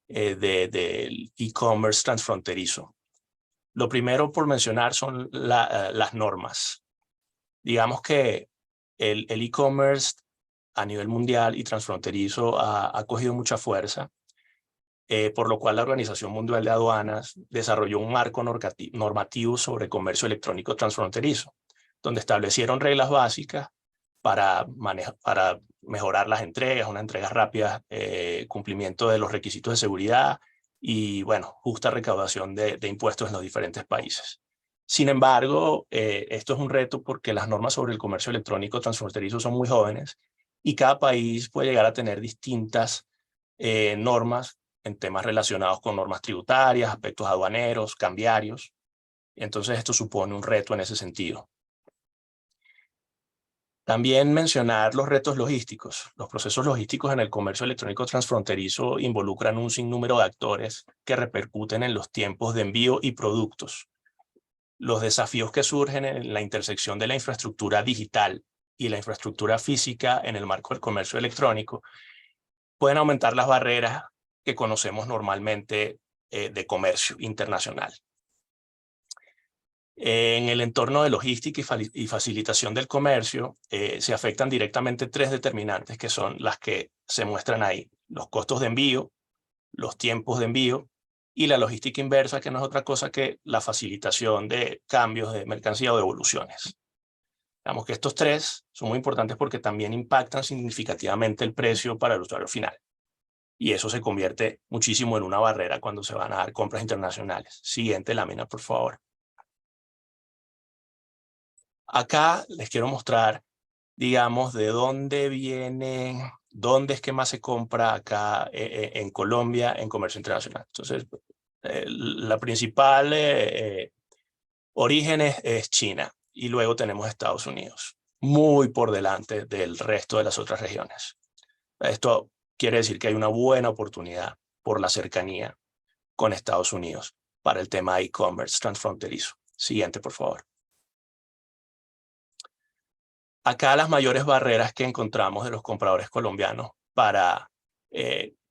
Speaker 8: del e-commerce transfronterizo. Lo primero por mencionar son las normas. Digamos que el e-commerce a nivel mundial y transfronterizo ha cogido mucha fuerza, por lo cual la Organización Mundial de Aduanas desarrolló un marco normativo sobre comercio electrónico transfronterizo, donde establecieron reglas básicas para mejorar las entregas, unas entregas rápidas, cumplimiento de los requisitos de seguridad y, bueno, justa recaudación de impuestos en los diferentes países. Sin embargo, esto es un reto porque las normas sobre el comercio electrónico transfronterizo son muy jóvenes y cada país puede llegar a tener distintas normas en temas relacionados con normas tributarias, aspectos aduaneros, cambiarios. Entonces esto supone un reto en ese sentido. También mencionar los retos logísticos. Los procesos logísticos en el comercio electrónico transfronterizo involucran un sinnúmero de actores que repercuten en los tiempos de envío y productos. Los desafíos que surgen en la intersección de la infraestructura digital y la infraestructura física en el marco del comercio electrónico pueden aumentar las barreras que conocemos normalmente de comercio internacional. En el entorno de logística y facilitación del comercio se afectan directamente tres determinantes que son las que se muestran ahí: los costos de envío, los tiempos de envío y la logística inversa, que no es otra cosa que la facilitación de cambios de mercancía o devoluciones. Digamos que estos tres son muy importantes porque también impactan significativamente el precio para el usuario final. Y eso se convierte muchísimo en una barrera cuando se van a dar compras internacionales. Siguiente lámina, por favor. Acá les quiero mostrar, digamos, de dónde vienen, dónde es que más se compra acá en Colombia en comercio internacional. Entonces, la principal origen es China y luego tenemos Estados Unidos, muy por delante del resto de las otras regiones. Esto quiere decir que hay una buena oportunidad por la cercanía con Estados Unidos para el tema de e-commerce transfronterizo. Siguiente, por favor. Acá las mayores barreras que encontramos de los compradores colombianos para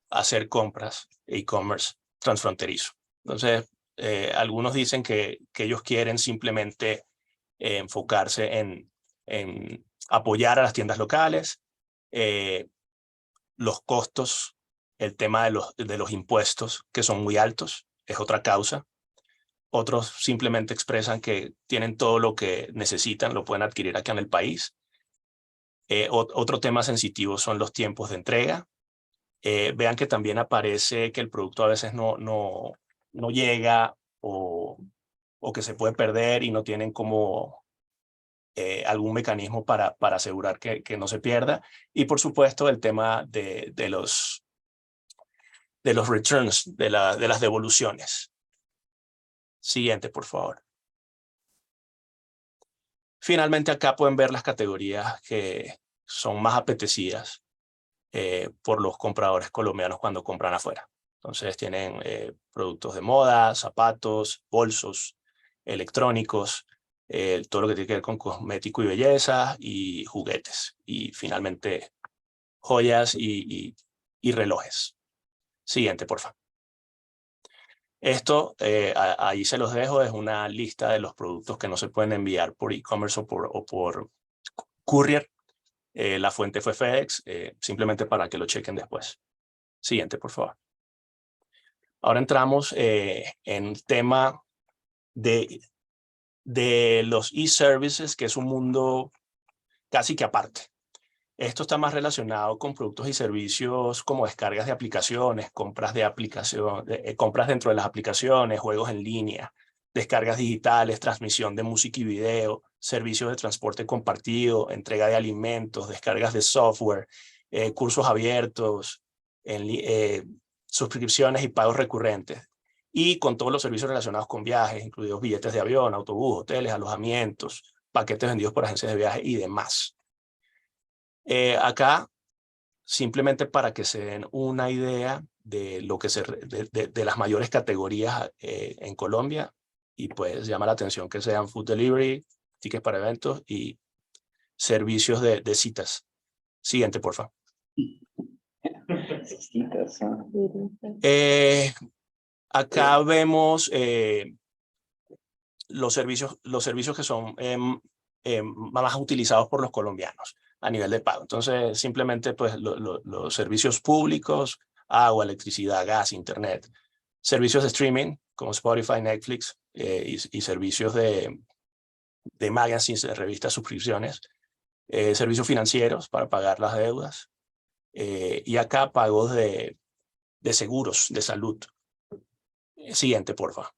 Speaker 8: hacer compras e-commerce transfronterizo. Entonces, algunos dicen que ellos quieren simplemente enfocarse en apoyar a las tiendas locales, los costos, el tema de los impuestos que son muy altos, es otra causa. Otros simplemente expresan que tienen todo lo que necesitan, lo pueden adquirir acá en el país. Otro tema sensitivo son los tiempos de entrega. Vean que también aparece que el producto a veces no llega o que se puede perder y no tienen como algún mecanismo para asegurar que no se pierda. Y por supuesto el tema de los returns, de las devoluciones. Siguiente, por favor. Finalmente acá pueden ver las categorías que son más apetecidas por los compradores colombianos cuando compran afuera. Entonces tienen productos de moda, zapatos, bolsos, electrónicos, todo lo que tiene que ver con cosmético y belleza y juguetes. Y finalmente joyas y relojes. Siguiente, por favor. Esto, ahí se los dejo, es una lista de los productos que no se pueden enviar por e-commerce o por courier. La fuente fue FedEx, simplemente para que lo chequen después. Siguiente, por favor. Ahora entramos en el tema de los e-services, que es un mundo casi que aparte. Esto está más relacionado con productos y servicios como descargas de aplicaciones, compras compras dentro de las aplicaciones, juegos en línea, descargas digitales, transmisión de música y video, servicios de transporte compartido, entrega de alimentos, descargas de software, cursos abiertos, suscripciones y pagos recurrentes. Y con todos los servicios relacionados con viajes, incluidos billetes de avión, autobús, hoteles, alojamientos, paquetes vendidos por agencias de viaje y demás. Acá, simplemente para que se den una idea de lo que de las mayores categorías en Colombia, y pues llama la atención que sean food delivery, tickets para eventos y servicios de citas. Siguiente, por favor.
Speaker 1: Citas, ¿no?
Speaker 8: Acá vemos los servicios que son más utilizados por los colombianos a nivel de pago. Entonces, simplemente pues los servicios públicos, agua, electricidad, gas, internet, servicios de streaming como Spotify, Netflix y servicios de magazines, de revistas, suscripciones, servicios financieros para pagar las deudas y acá pagos de seguros de salud. Siguiente, por favor.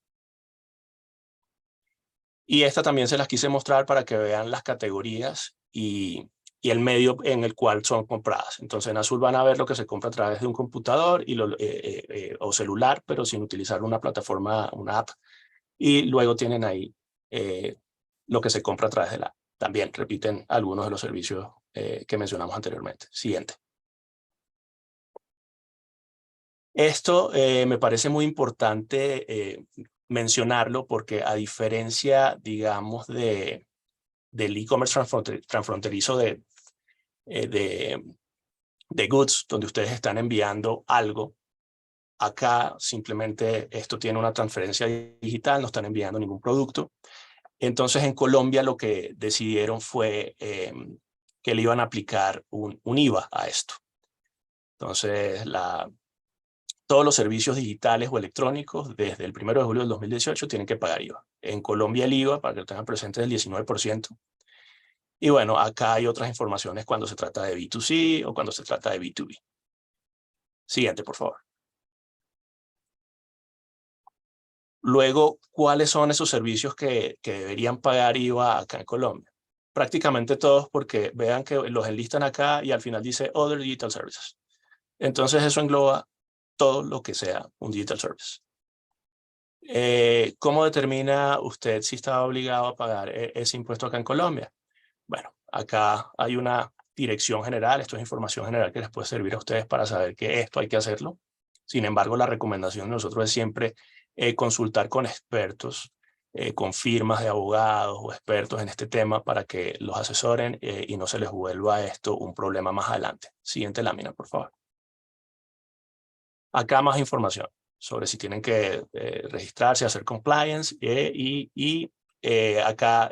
Speaker 8: Y esta también se las quise mostrar para que vean las categorías y el medio en el cual son compradas. Entonces en azul van a ver lo que se compra a través de un computador o celular, pero sin utilizar una plataforma, una app. Y luego tienen ahí lo que se compra a través de la app. También repiten algunos de los servicios que mencionamos anteriormente. Siguiente. Esto me parece muy importante mencionarlo porque a diferencia, digamos, del e-commerce transfronterizo de goods, donde ustedes están enviando algo, acá simplemente esto tiene una transferencia digital, no están enviando ningún producto. Entonces en Colombia lo que decidieron fue que le iban a aplicar un IVA a esto. Entonces todos los servicios digitales o electrónicos desde el 1 de julio del 2018 tienen que pagar IVA. En Colombia el IVA, para que lo tengan presente, es del 19%. Y bueno, acá hay otras informaciones cuando se trata de B2C o cuando se trata de B2B. Siguiente, por favor. Luego, ¿cuáles son esos servicios que deberían pagar IVA acá en Colombia? Prácticamente todos, porque vean que los enlistan acá y al final dice Other Digital Services. Entonces eso engloba todo lo que sea un digital service. ¿Cómo determina usted si está obligado a pagar ese impuesto acá en Colombia? Bueno, acá hay una dirección general, esto es información general que les puede servir a ustedes para saber que esto hay que hacerlo. Sin embargo, la recomendación de nosotros es siempre consultar con expertos, con firmas de abogados o expertos en este tema para que los asesoren y no se les vuelva esto un problema más adelante. Siguiente lámina, por favor. Acá más información sobre si tienen que registrarse, hacer compliance acá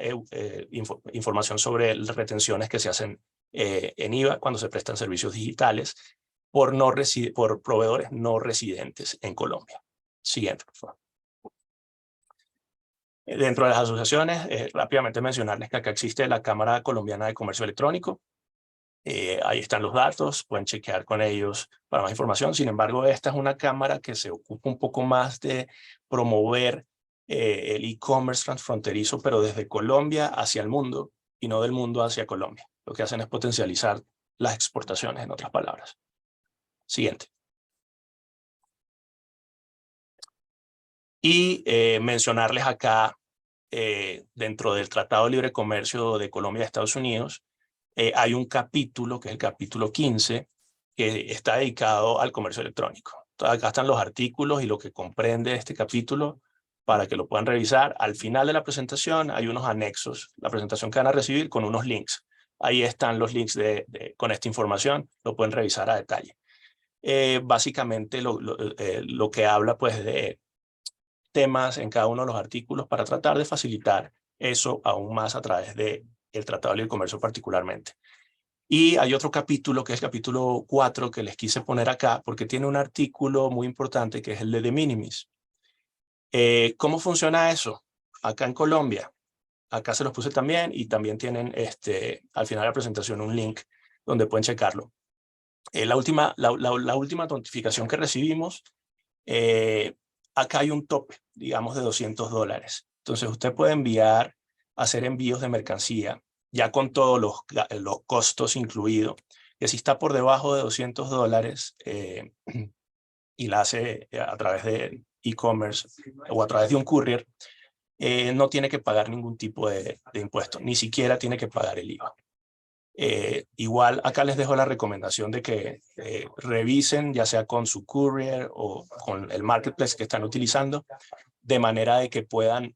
Speaker 8: información sobre las retenciones que se hacen en IVA cuando se prestan servicios digitales por proveedores no residentes en Colombia. Siguiente, por favor. Dentro de las asociaciones, rápidamente mencionarles que acá existe la Cámara Colombiana de Comercio Electrónico. Ahí están los datos, pueden chequear con ellos para más información. Sin embargo, esta es una cámara que se ocupa un poco más de promover el e-commerce transfronterizo, pero desde Colombia hacia el mundo y no del mundo hacia Colombia. Lo que hacen es potencializar las exportaciones, en otras palabras. Siguiente. Y mencionarles acá, dentro del Tratado de Libre Comercio de Colombia y Estados Unidos, hay un capítulo, que es el capítulo 15, que está dedicado al comercio electrónico. Entonces, acá están los artículos y lo que comprende este capítulo para que lo puedan revisar. Al final de la presentación hay unos anexos, la presentación que van a recibir con unos links. Ahí están los links con esta información, lo pueden revisar a detalle. Básicamente lo que habla pues de temas en cada uno de los artículos para tratar de facilitar eso aún más a través del Tratado de Libre Comercio particularmente. Y hay otro capítulo, que es el capítulo 4, que les quise poner acá, porque tiene un artículo muy importante, que es el de minimis. ¿Cómo funciona eso? Acá en Colombia, acá se los puse también, y también tienen al final de la presentación un link donde pueden checarlo. La última notificación que recibimos, acá hay un tope, digamos, de $200. Entonces usted puede hacer envíos de mercancía, ya con todos los costos incluidos, que si está por debajo de $200 y la hace a través de e-commerce o a través de un courier, no tiene que pagar ningún tipo de impuesto, ni siquiera tiene que pagar el IVA. Igual acá les dejo la recomendación de que revisen, ya sea con su courier o con el marketplace que están utilizando, de manera de que puedan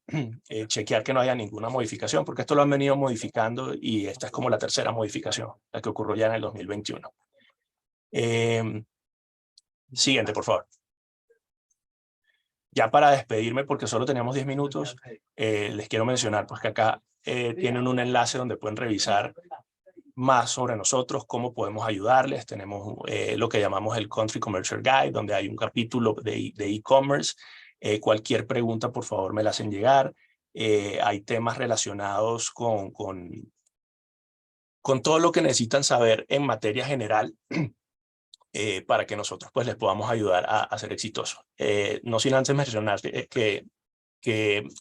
Speaker 8: chequear que no haya ninguna modificación, porque esto lo han venido modificando y esta es como la tercera modificación, la que ocurrió ya en el 2021. Siguiente, por favor. Ya para despedirme, porque solo teníamos 10 minutos, les quiero mencionar pues, que acá tienen un enlace donde pueden revisar más sobre nosotros, cómo podemos ayudarles. Tenemos lo que llamamos el Country Commercial Guide, donde hay un capítulo de e-commerce. Cualquier pregunta, por favor, me la hacen llegar. Hay temas relacionados con todo lo que necesitan saber en materia general para que nosotros pues, les podamos ayudar a ser exitosos. No sin antes mencionar que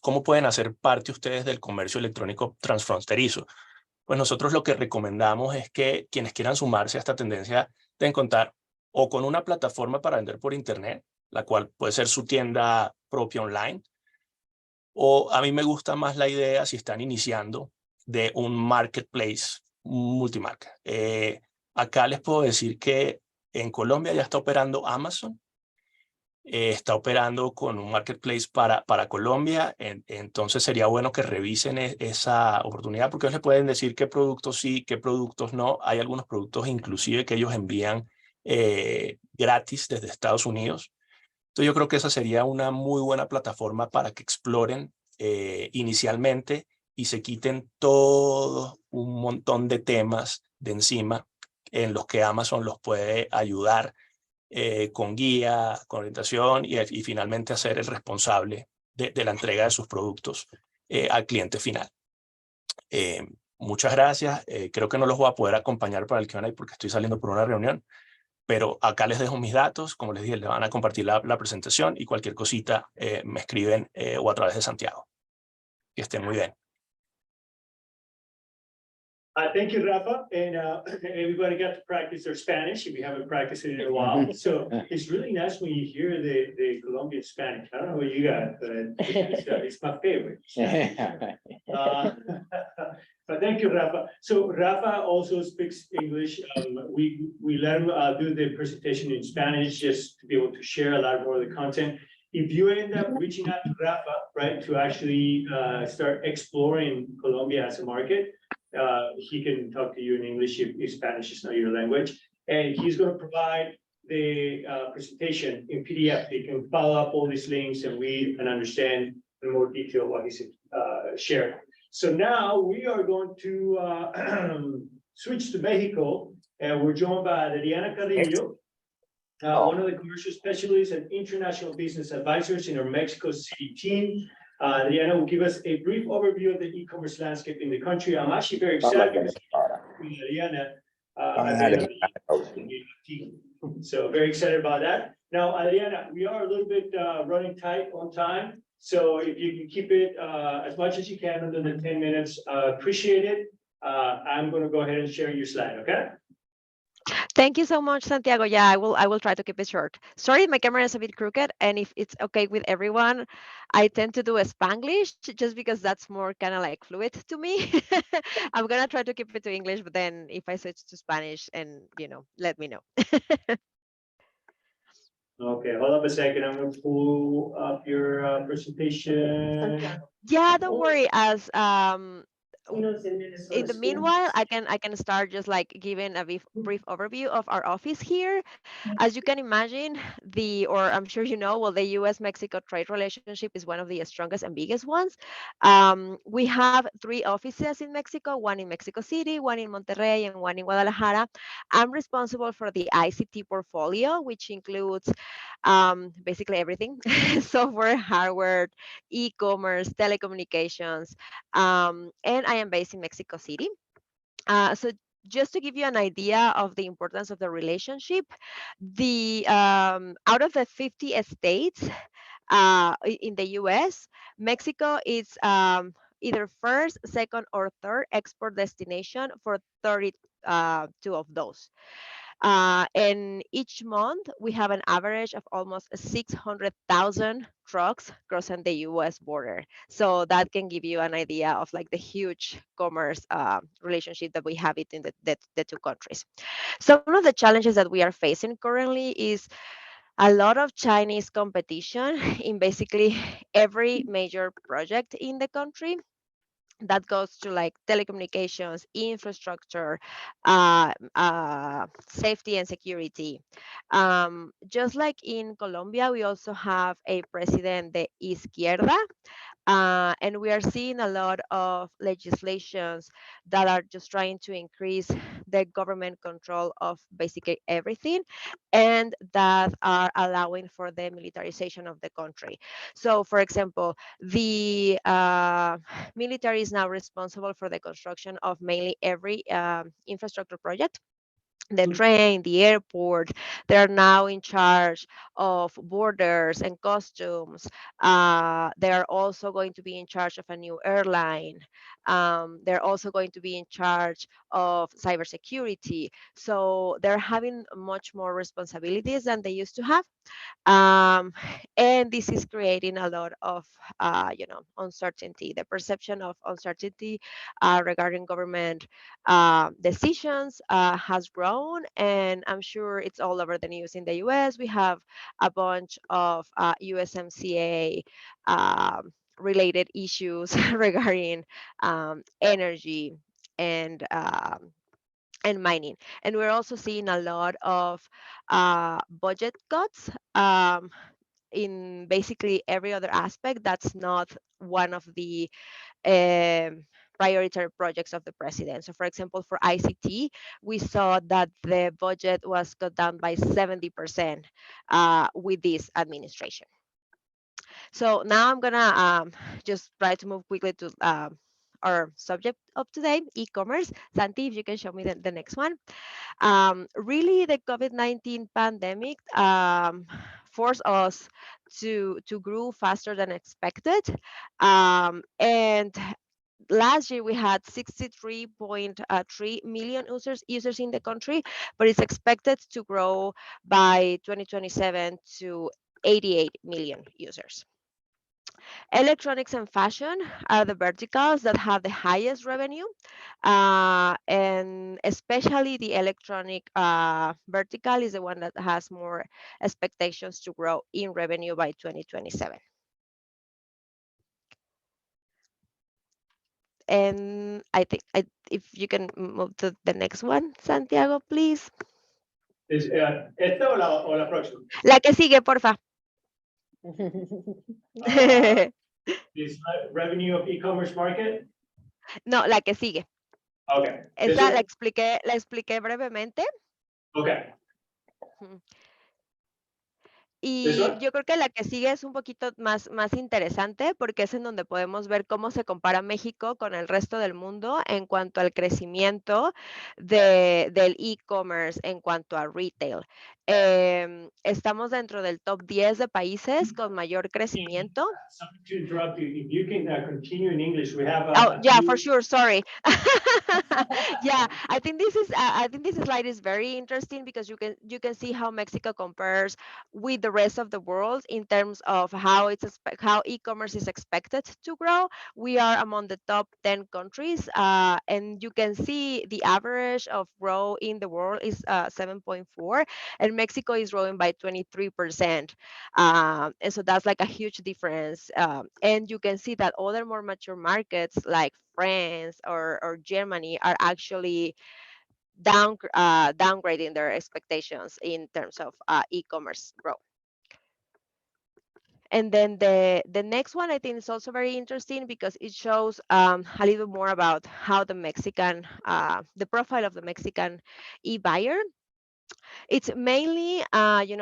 Speaker 8: cómo pueden hacer parte ustedes del comercio electrónico transfronterizo. Pues nosotros lo que recomendamos es que quienes quieran sumarse a esta tendencia deben contar o con una plataforma para vender por internet, la cual puede ser su tienda propia online, o a mí me gusta más la idea, si están iniciando, de un marketplace multimarca. Acá les puedo decir que en Colombia ya está operando Amazon, está operando con un marketplace para Colombia, entonces sería bueno que revisen esa oportunidad, porque ellos les pueden decir qué productos sí, qué productos no. Hay algunos productos inclusive que ellos envían gratis desde Estados Unidos. Entonces yo creo que esa sería una muy buena plataforma para que exploren inicialmente y se quiten todo un montón de temas de encima en los que Amazon los puede ayudar con guía, con orientación y finalmente ser el responsable de la entrega de sus productos al cliente final. Muchas gracias. Creo que no los voy a poder acompañar para el Q&A porque estoy saliendo por una reunión, pero acá les dejo mis datos. Como les dije, les van a compartir la presentación y cualquier cosita me escriben o a través de Santiago. Que estén muy bien.
Speaker 2: Thank you, Rafa, and everybody got to practice their Spanish if you haven't practiced it in a while. So it's really nice when you hear the Colombian Spanish. I don't know what you got, but it's my favorite. But thank you, Rafa. So Rafa also speaks English. We let him do the presentation in Spanish just to be able to share a lot more of the content. If you end up reaching out to Rafa, right, to actually start exploring Colombia as a market, he can talk to you in English if Spanish is not your language. And he's going to provide the presentation in PDF. You can follow up all these links and read and understand in more detail what he's shared. So now we are going to switch to Mexico, and we're joined by Adriana Carrillo, one of the commercial specialists and international business advisors in our Mexico City team. Adriana will give us a brief overview of the e-commerce landscape in the country. I'm actually very excited because Adriana, so very excited about that. Now, Adriana, we are a little bit running tight on time. So if you can keep it as much as you can under the 10 minutes, appreciate it. I'm going to go ahead and share your slide, okay?
Speaker 9: Thank you so much, Santiago. Yeah, I will try to keep it short. Sorry, my camera is a bit crooked, and if it's okay with everyone, I tend to do a Spanglish just because that's more kind of like fluid to me. I'm gonna try to keep it to English, but then if I switch to Spanish, and let me know.
Speaker 2: Okay, hold up a second. I'm gonna pull up your presentation.
Speaker 9: Yeah, don't worry. As in the meanwhile,
Speaker 2: Yes.
Speaker 9: I can start just like giving a brief overview of our office here. As you can imagine, or I'm sure you know, well, the US-Mexico trade relationship is one of the strongest and biggest ones. We have 3 offices in Mexico, one in Mexico City, one in Monterrey, and one in Guadalajara. I'm responsible for the ICT portfolio, which includes basically everything: software, hardware, e-commerce, telecommunications, and I am based in Mexico City. So just to give you an idea of the importance of the relationship, the out of the 50 states in the US, Mexico is either first, second, or third export destination for 32 of those. And each month, we have an average of almost 600,000 trucks crossing the US border. So that can give you an idea of like the huge commerce relationship that we have between the 2 countries. Some of the challenges that we are facing currently is a lot of Chinese competition in basically every major project in the country. That goes to like telecommunications, infrastructure, safety and security. Just like in Colombia, we also have a president de izquierda, and we are seeing a lot of legislations that are just trying to increase the government control of basically everything, and that are allowing for the militarization of the country. So, for example, the military is now responsible for the construction of mainly every infrastructure project. The train, the airport, they're now in charge of borders and customs. They are also going to be in charge of a new airline. They're also going to be in charge of cybersecurity. So they're having much more responsibilities than they used to have. um, and this is creating a lot of uncertainty. The perception of uncertainty regarding government decisions has grown, and I'm sure it's all over the news in the US. We have a bunch of USMCA related issues regarding energy and mining. And we're also seeing a lot of budget cuts in basically every other aspect that's not one of the priority projects of the president. So, for example, for ICT, we saw that the budget was cut down by 70% with this administration. So now I'm gonna just try to move quickly to our subject of today, e-commerce. Santi, if you can show me the next one. Really, the COVID-19 pandemic forced us to grow faster than expected. And last year we had 63.3 million users in the country, but it's expected to grow by 2027 to 88 million users. Electronics and fashion are the verticals that have the highest revenue, and especially the electronic vertical is the one that has more expectations to grow in revenue by 2027. And I think if you can move to the next one, Santiago, please.
Speaker 2: ¿Esta o la próxima?
Speaker 9: La que sigue, porfa.
Speaker 2: This revenue of e-commerce market?
Speaker 9: No, la que sigue.
Speaker 2: Okay.
Speaker 9: Esa la expliqué brevemente.
Speaker 2: Okay.
Speaker 9: Y yo creo que la que sigue es un poquito más interesante, porque es en donde podemos ver cómo se compara México con el resto del mundo en cuanto al crecimiento del e-commerce, en cuanto a retail. Estamos dentro del top 10 de países con mayor crecimiento.
Speaker 2: Sorry to interrupt you. If you can continue in English, we have
Speaker 9: Oh,
Speaker 2: a
Speaker 9: yeah,
Speaker 2: few-
Speaker 9: for sure. Sorry. Yeah, I think this slide is very interesting because you can see how Mexico compares with the rest of the world in terms of how e-commerce is expected to grow. We are among the top 10 countries, and you can see the average of growth in the world is 7.4, and Mexico is growing by 23%. And so that's like a huge difference. And you can see that other more mature markets like France or Germany are actually downgrading their expectations in terms of e-commerce growth. And then the next one I think is also very interesting because it shows a little more about how the profile of the Mexican e-buyer. It's mainly,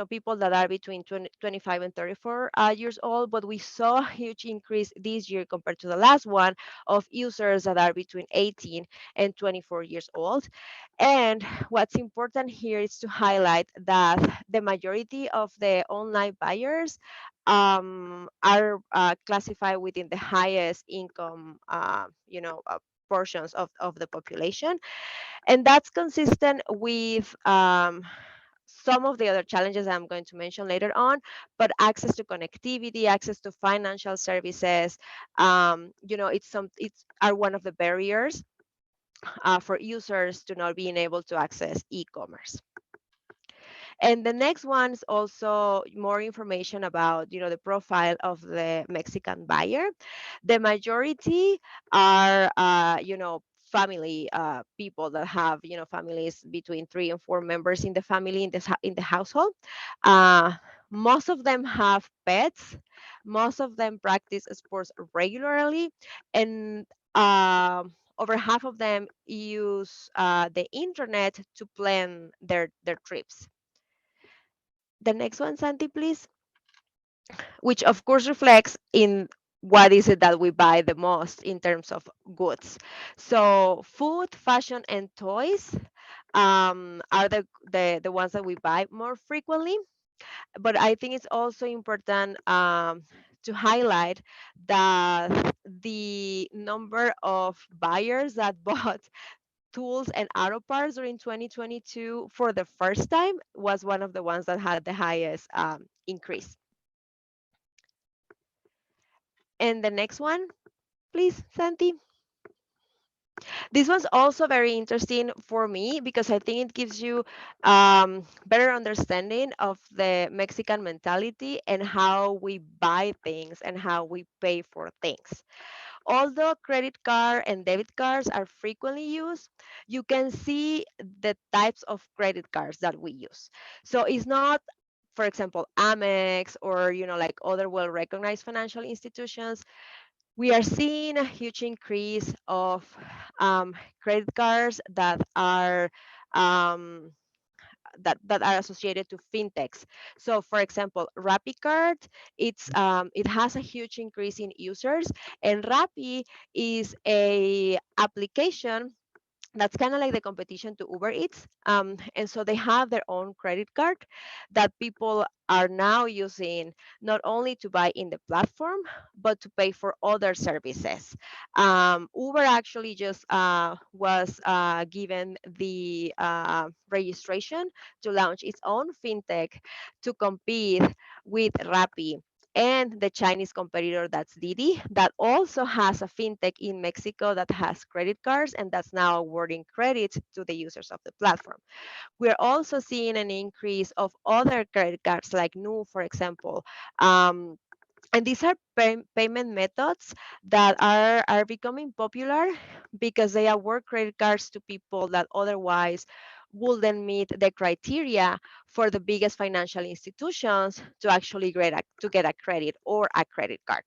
Speaker 9: people that are between 25 and 34 years old, but we saw a huge increase this year compared to the last one of users that are between 18 and 24 years old. And what's important here is to highlight that the majority of the online buyers are classified within the highest income, portions of the population. And that's consistent with some of the other challenges I'm going to mention later on, but access to connectivity, access to financial services, it's are one of the barriers for users to not being able to access e-commerce. And the next one is also more information about, the profile of the Mexican buyer. The majority are, family people that have, families between 3 and 4 members in the family in the household. Uh, Most of them have pets. Most of them practice sports regularly, and over half of them use the internet to plan their trips. The next one, Santi, please. Which of course reflects in what is it that we buy the most in terms of goods. So food, fashion, and toys are the ones that we buy more frequently. But I think it's also important to highlight that the number of buyers that bought tools and auto parts during 2022 for the first time was one of the ones that had the highest increase. And the next one, please, Santi. This one's also very interesting for me because I think it gives you better understanding of the Mexican mentality and how we buy things and how we pay for things. Although credit card and debit cards are frequently used, you can see the types of credit cards that we use. So it's not, for example, Amex or like other well-recognized financial institutions. We are seeing a huge increase of credit cards that are um, that are associated to fintechs. So, for example, RappiCard, it has a huge increase in users, and Rappi is a application that's kind of like the competition to Uber Eats. And so they have their own credit card that people are now using not only to buy in the platform, but to pay for other services. Uber actually just was given the registration to launch its own fintech to compete with Rappi and the Chinese competitor that's Didi, that also has a fintech in Mexico that has credit cards and that's now awarding credit to the users of the platform. We're also seeing an increase of other credit cards like Nu, for example. And these are payment methods that are becoming popular because they award credit cards to people that otherwise wouldn't meet the criteria for the biggest financial institutions to actually get a credit or a credit card.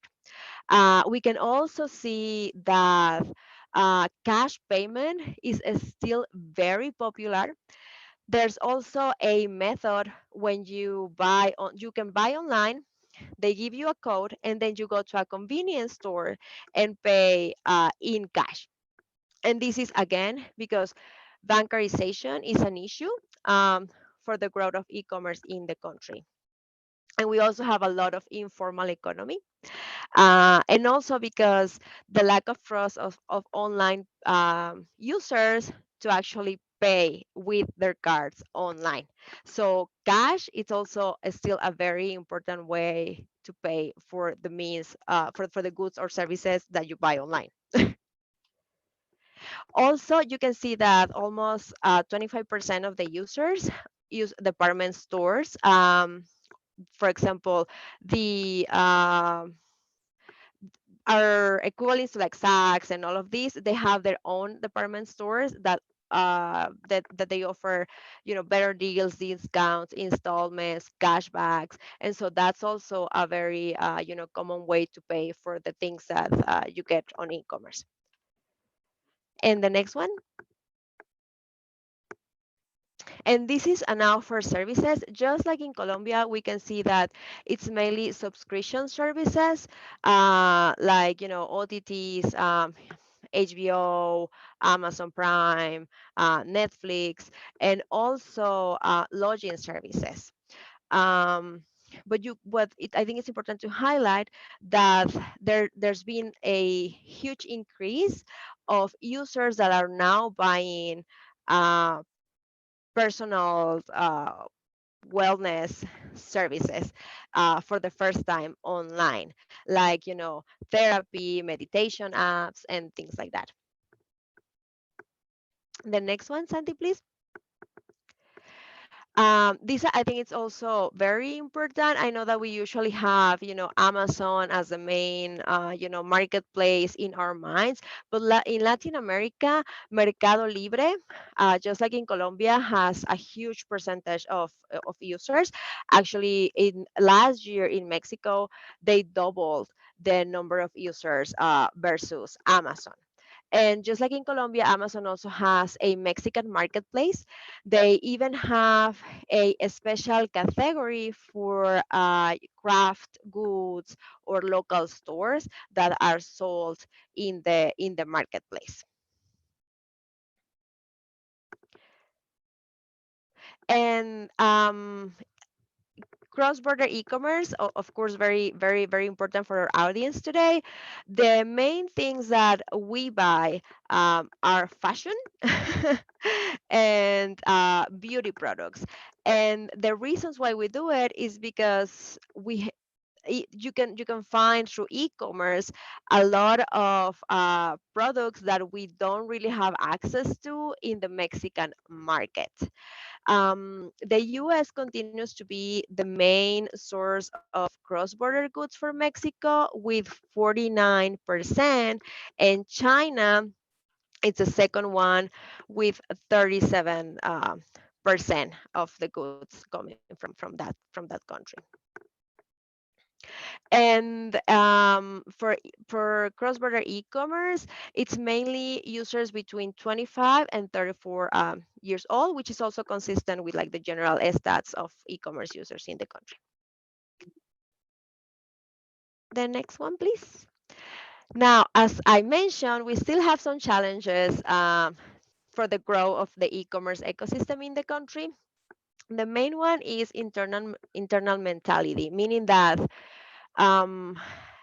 Speaker 9: We can also see that cash payment is still very popular. There's also a method when you can buy online, they give you a code, and then you go to a convenience store and pay in cash. And this is again because bankarization is an issue. for the growth of e-commerce in the country. And we also have a lot of informal economy. And also because the lack of trust of online users to actually pay with their cards online. So cash is also still a very important way to pay for the means for the goods or services that you buy online. Also, you can see that almost 25% of the users use department stores. For example, the are equivalent to like Saks and all of these. They have their own department stores that they offer, better deals, discounts, installments, cashbacks, and so that's also a very common way to pay for the things that you get on e-commerce. And the next one. And this is now for services. Just like in Colombia, we can see that it's mainly subscription services, like, OTTs, HBO, Amazon Prime, Netflix, and also lodging services. I think it's important to highlight that there's been a huge increase of users that are now buying personal wellness services for the first time online, like, therapy, meditation apps, and things like that. The next one, Sandy, please. This, I think it's also very important. I know that we usually have, Amazon as the main, marketplace in our minds, but in Latin America, Mercado Libre, just like in Colombia, has a huge percentage of users. Actually, in last year in Mexico, they doubled the number of users versus Amazon. And just like in Colombia, Amazon also has a Mexican marketplace. They even have a special category for craft goods or local stores that are sold in the marketplace. And cross-border e-commerce, of course, very, very, very important for our audience today. The main things that we buy are fashion and beauty products. And the reasons why we do it is because you can find through e-commerce a lot of products that we don't really have access to in the Mexican market. The US continues to be the main source of cross-border goods for Mexico with 49%, and China is the second one with 37% of the goods coming from that country. And for cross-border e-commerce, it's mainly users between 25 and 34 years old, which is also consistent with like the general stats of e-commerce users in the country. The next one, please. Now, as I mentioned, we still have some challenges for the growth of the e-commerce ecosystem in the country. The main one is internal mentality, meaning that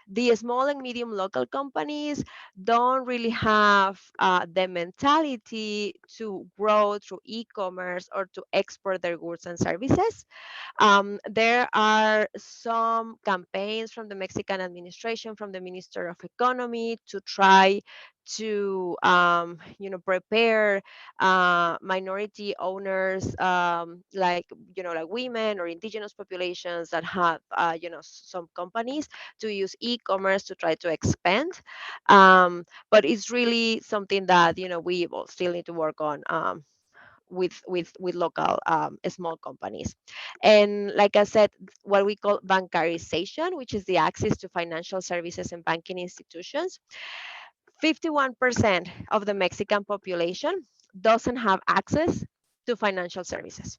Speaker 9: the small and medium local companies don't really have the mentality to grow through e-commerce or to export their goods and services. There are some campaigns from the Mexican administration, from the Minister of Economy, to try to prepare minority owners, like like women or indigenous populations that have some companies, to use e-commerce to try to expand. But it's really something that we will still need to work on with local small companies. And like I said, what we call bancarization, which is the access to financial services and banking institutions. 51% of the Mexican population doesn't have access to financial services.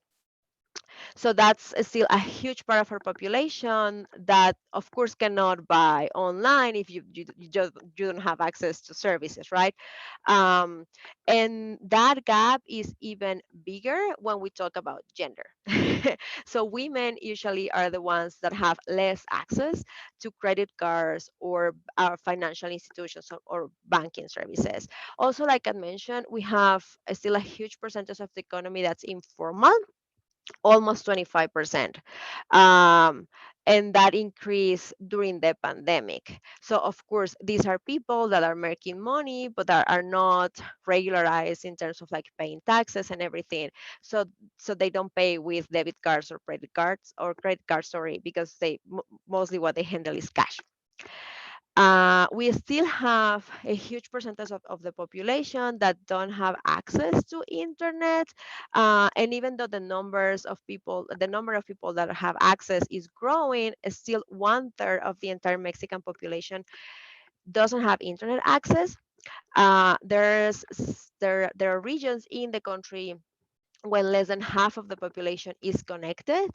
Speaker 9: So that's still a huge part of our population that, of course, cannot buy online if you don't have access to services, right? Um, and that gap is even bigger when we talk about gender. So women usually are the ones that have less access to credit cards or our financial institutions or banking services. Also, like I mentioned, we have still a huge percentage of the economy that's informal, almost 25%. Um, and that increased during the pandemic. So of course, these are people that are making money, but that are not regularized in terms of like paying taxes and everything. So they don't pay with debit cards or credit cards, sorry, because mostly what they handle is cash. We still have a huge percentage of the population that don't have access to internet. And even though the number of people that have access is growing, still 1/3 of the entire Mexican population doesn't have internet access. There are regions in the country when less than half of the population is connected,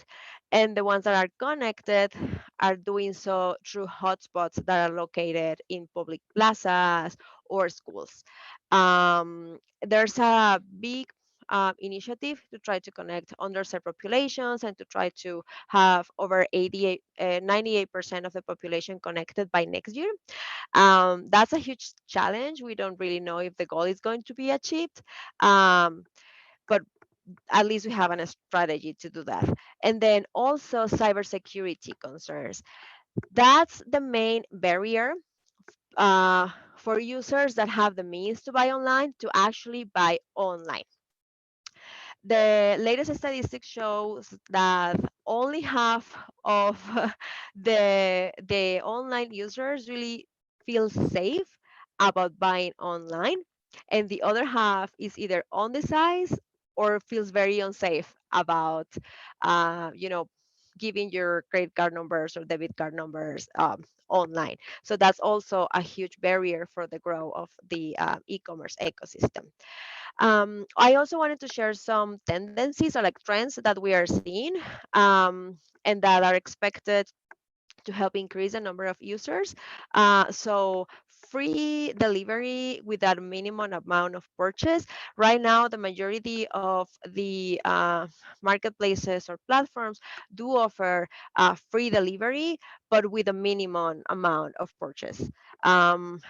Speaker 9: and the ones that are connected are doing so through hotspots that are located in public plazas or schools. There's a big initiative to try to connect underserved populations and to try to have over 98% of the population connected by next year. That's a huge challenge. We don't really know if the goal is going to be achieved. Um, but at least we have a strategy to do that. And then also cybersecurity concerns. That's the main barrier for users that have the means to buy online to actually buy online. The latest statistics shows that only half of the online users really feel safe about buying online, and the other half is either undecided or feels very unsafe about, you know, giving your credit card numbers or debit card numbers online. So that's also a huge barrier for the growth of the e-commerce ecosystem. I also wanted to share some tendencies or like trends that we are seeing, and that are expected to help increase the number of users. So free delivery without minimum amount of purchase. Right now, the majority of the marketplaces or platforms do offer free delivery, but with a minimum amount of purchase. Um,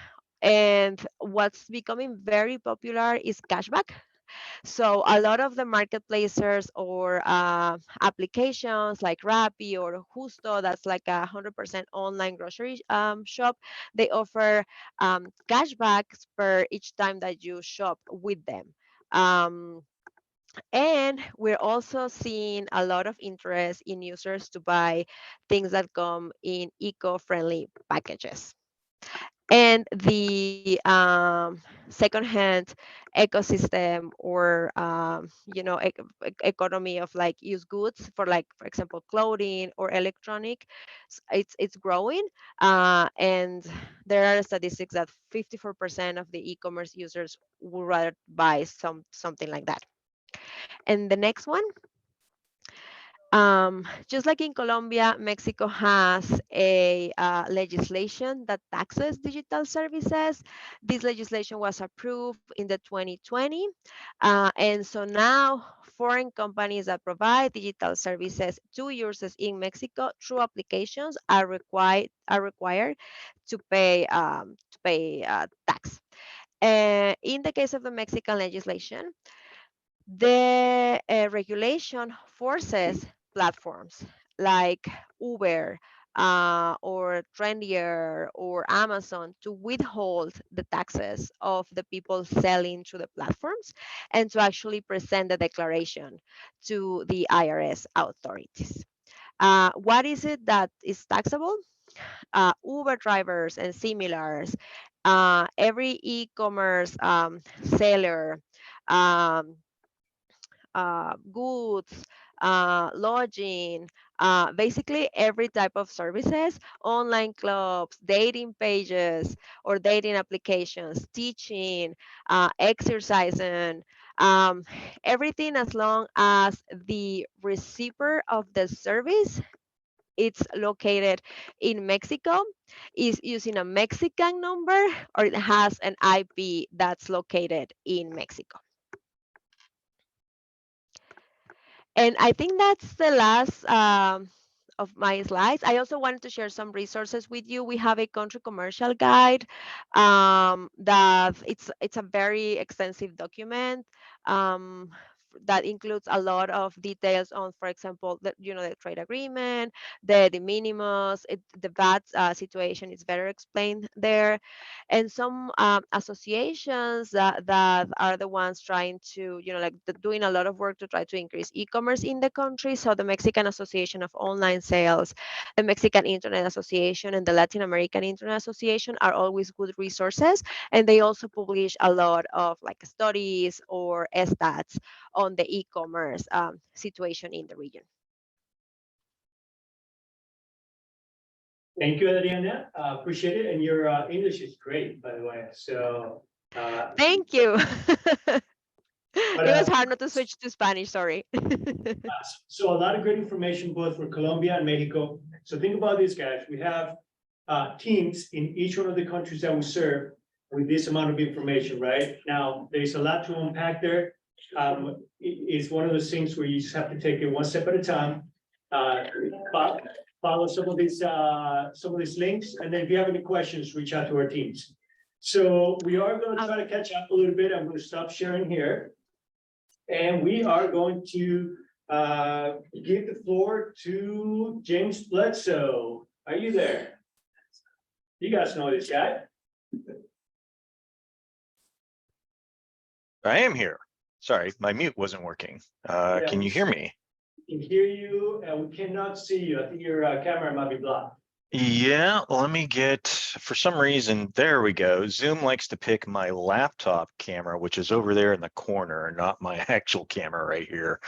Speaker 9: and what's becoming very popular is cashback. So a lot of the marketplaces or applications like Rappi or Justo, that's like 100% online grocery shop, they offer cashbacks per each time that you shop with them. Um, and we're also seeing a lot of interest in users to buy things that come in eco-friendly packages. And the secondhand ecosystem or economy of like used goods for, like, for example, clothing or electronic, it's growing, and there are statistics that 54% of the e-commerce users would rather buy something like that. And the next one, just like in Colombia, Mexico has a legislation that taxes digital services. This legislation was approved in the 2020. And so now foreign companies that provide digital services to users in Mexico through applications are required to pay tax. In the case of the Mexican legislation, the regulation forces platforms like Uber or Trendier or Amazon to withhold the taxes of the people selling through the platforms and to actually present the declaration to the IRS authorities. What is it that is taxable? Uber drivers and similars, every e-commerce seller, um, goods, lodging, basically every type of services, online clubs, dating pages or dating applications, teaching, exercising, Everything as long as the receiver of the service it's located in Mexico, is using a Mexican number, or it has an IP that's located in Mexico. And I think that's the last of my slides. I also wanted to share some resources with you. We have a country commercial guide that it's a very extensive document that includes a lot of details on, for example, the trade agreement, the de minimis, the VAT situation is better explained there, and some associations that are the ones trying to, doing a lot of work to try to increase e-commerce in the country. So the Mexican Association of Online Sales, the Mexican Internet Association, and the Latin American Internet Association are always good resources, and they also publish a lot of like studies or stats on the e-commerce situation in the region.
Speaker 2: Thank you, Adriana. Appreciate it. And your English is great, by the way. So
Speaker 9: thank you. It was hard not to switch to Spanish, sorry.
Speaker 2: So a lot of great information both for Colombia and Mexico. So think about this, guys. We have teams in each one of the countries that we serve with this amount of information, right? Now, there's a lot to unpack there. It's one of those things where you just have to take it one step at a time. Follow some of these links, and then if you have any questions, reach out to our teams. So we are going to try to catch up a little bit. I'm going to stop sharing here, and we are going to give the floor to James Bledsoe. Are you there? You guys know this guy.
Speaker 10: I am here. Sorry, my mute wasn't working. Can you hear me?
Speaker 2: We can hear you, and we cannot see you. I think your camera might be blocked.
Speaker 10: Yeah, let me get, for some reason, there we go. Zoom likes to pick my laptop camera, which is over there in the corner, not my actual camera right here.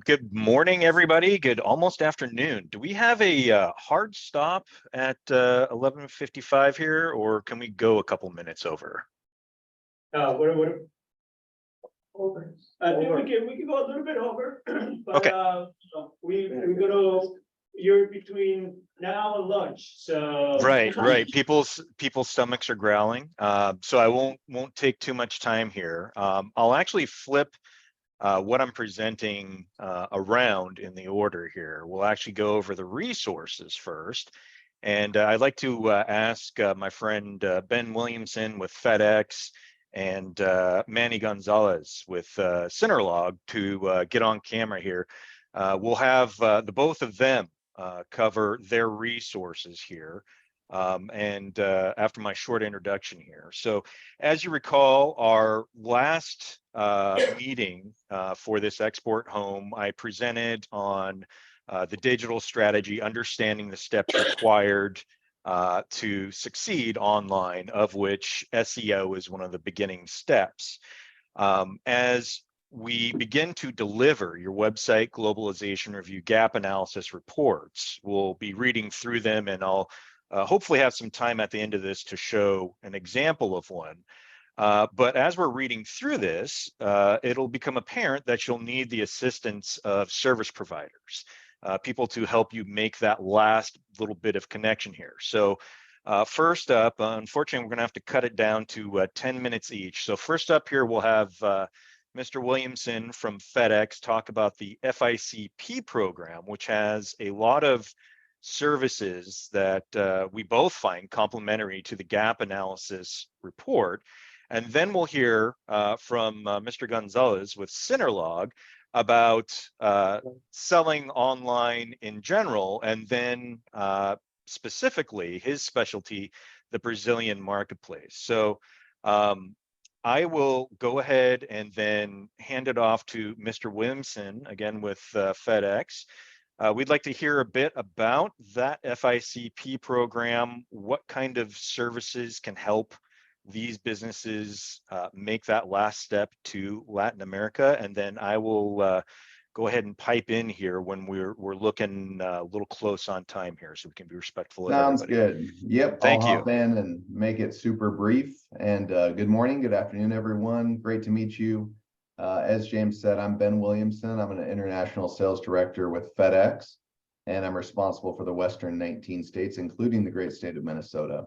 Speaker 10: Good morning, everybody. Good almost afternoon. Do we have a hard stop at 11:55 here, or can we go a couple minutes over?
Speaker 2: I think we can go a little bit over, but
Speaker 10: Okay.
Speaker 2: we're gonna, you're between now and lunch, so.
Speaker 10: Right. People's stomachs are growling. So I won't take too much time here. I'll actually flip what I'm presenting around in the order here. We'll actually go over the resources first. And I'd like to ask my friend Ben Williamson with FedEx and Manny Gonzalez with Cinerlog to get on camera here. We'll have the both of them cover their resources here. And after my short introduction here. So as you recall, our last meeting for this export home, I presented on the digital strategy, understanding the steps required to succeed online, of which SEO is one of the beginning steps. As we begin to deliver your website globalization review gap analysis reports, we'll be reading through them, and I'll hopefully have some time at the end of this to show an example of one. But as we're reading through this, it'll become apparent that you'll need the assistance of service providers, people to help you make that last little bit of connection here. So first up, unfortunately, we're going to have to cut it down to 10 minutes each. So first up here, we'll have Mr. Williamson from FedEx talk about the FICP program, which has a lot of services that we both find complementary to the gap analysis report. And then we'll hear from Mr. Gonzalez with Cinerlog about selling online in general, and then specifically his specialty, the Brazilian marketplace. So I will go ahead and then hand it off to Mr. Williamson, again with FedEx. We'd like to hear a bit about that FICP program, what kind of services can help these businesses make that last step to Latin America, and then I will go ahead and pipe in here when we're looking a little close on time here, so we can be respectful of everybody.
Speaker 11: Sounds good. Yep,
Speaker 10: Thank
Speaker 11: I'll
Speaker 10: you.
Speaker 11: hop in and make it super brief. And good morning, good afternoon, everyone. Great to meet you. As James said, I'm Ben Williamson. I'm an international sales director with FedEx, and I'm responsible for the Western 19 states, including the great state of Minnesota.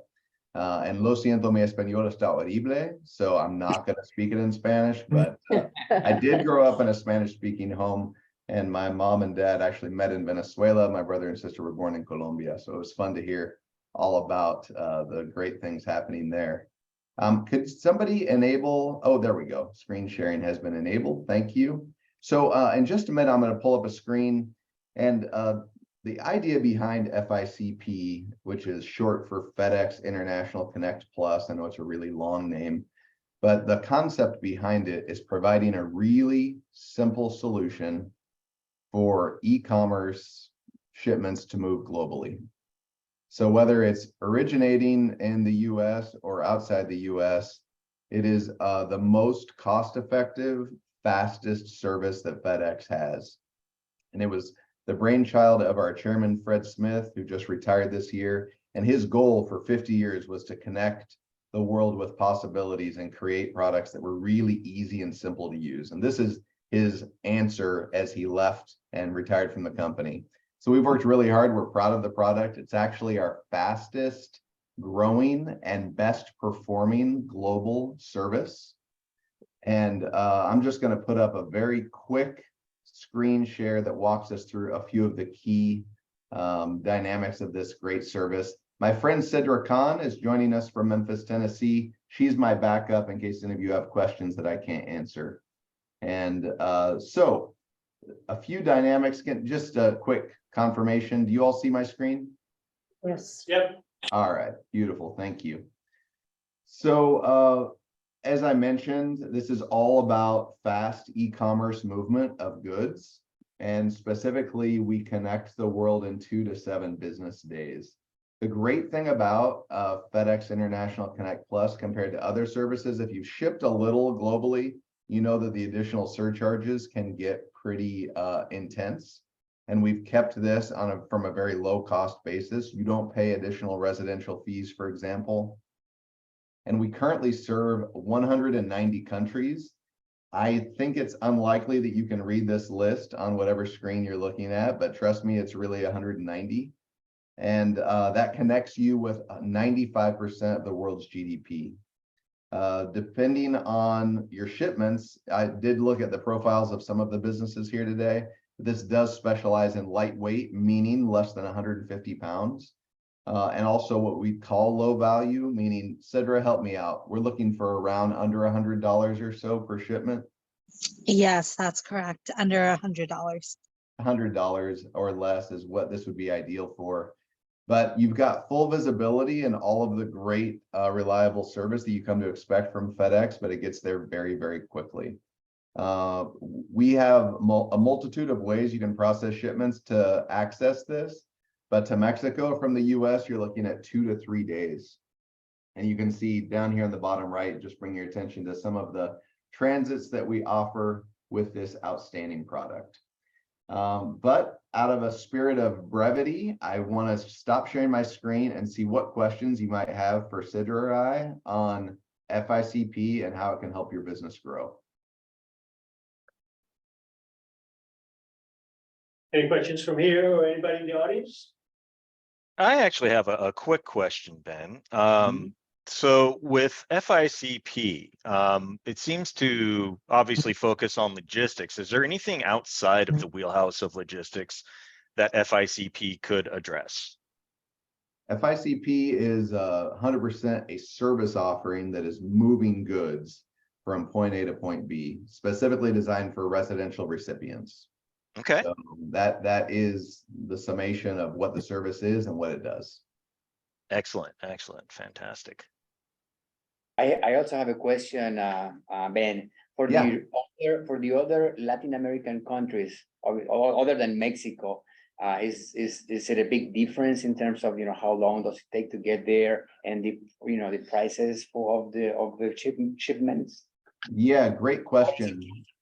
Speaker 11: And lo siento, mi español está horrible, so I'm not going to speak it in Spanish, but I did grow up in a Spanish-speaking home, and my mom and dad actually met in Venezuela. My brother and sister were born in Colombia, so it was fun to hear all about the great things happening there. Could somebody enable, oh, there we go. Screen sharing has been enabled. Thank you. So in just a minute, I'm going to pull up a screen, and the idea behind FICP, which is short for FedEx International Connect Plus, I know it's a really long name, but the concept behind it is providing a really simple solution for e-commerce shipments to move globally. So whether it's originating in the US or outside the US, it is the most cost-effective, fastest service that FedEx has. And it was the brainchild of our chairman, Fred Smith, who just retired this year. And his goal for 50 years was to connect the world with possibilities and create products that were really easy and simple to use. And this is his answer as he left and retired from the company. So we've worked really hard. We're proud of the product. It's actually our fastest growing and best performing global service. And I'm just going to put up a very quick screen share that walks us through a few of the key dynamics of this great service. My friend Sidra Khan is joining us from Memphis, Tennessee. She's my backup in case any of you have questions that I can't answer. And so a few dynamics, just a quick confirmation. Do you all see my screen?
Speaker 6: Yes.
Speaker 2: Yep.
Speaker 11: All right, beautiful, thank you. So as I mentioned, this is all about fast e-commerce movement of goods. And specifically, we connect the world in 2 to 7 business days. The great thing about FedEx International Connect Plus compared to other services, if you've shipped a little globally, you know that the additional surcharges can get pretty intense. And we've kept this on from a very low cost basis. You don't pay additional residential fees, for example. And we currently serve 190 countries. I think it's unlikely that you can read this list on whatever screen you're looking at, but trust me, it's really 190. And that connects you with 95% of the world's GDP. Depending on your shipments, I did look at the profiles of some of the businesses here today. This does specialize in lightweight, meaning less than 150 pounds. And also what we call low value, meaning, Sidra, help me out. We're looking for around under $100 or so per shipment.
Speaker 12: Yes, that's correct. Under $100.
Speaker 11: $100 or less is what this would be ideal for. But you've got full visibility and all of the great reliable service that you come to expect from FedEx, but it gets there very, very quickly. We have a multitude of ways you can process shipments to access this, but to Mexico from the US, you're looking at 2 to 3 days. And you can see down here on the bottom right, just bring your attention to some of the transits that we offer with this outstanding product. But out of a spirit of brevity, I want to stop sharing my screen and see what questions you might have for Sidra or I on FICP and how it can help your business grow.
Speaker 2: Any questions from here or anybody in the audience?
Speaker 10: I actually have a quick question, Ben. So with FICP, it seems to obviously focus on logistics. Is there anything outside of the wheelhouse of logistics that FICP could address?
Speaker 11: FICP is 100% a service offering that is moving goods from point A to point B, specifically designed for residential recipients.
Speaker 10: Okay.
Speaker 11: So that is the summation of what the service is and what it does.
Speaker 10: Excellent, excellent, fantastic.
Speaker 1: I also have a question, Ben, for the other Latin American countries, other than Mexico. Is it a big difference in terms of how long does it take to get there and the the prices of the shipments?
Speaker 11: Yeah, great question.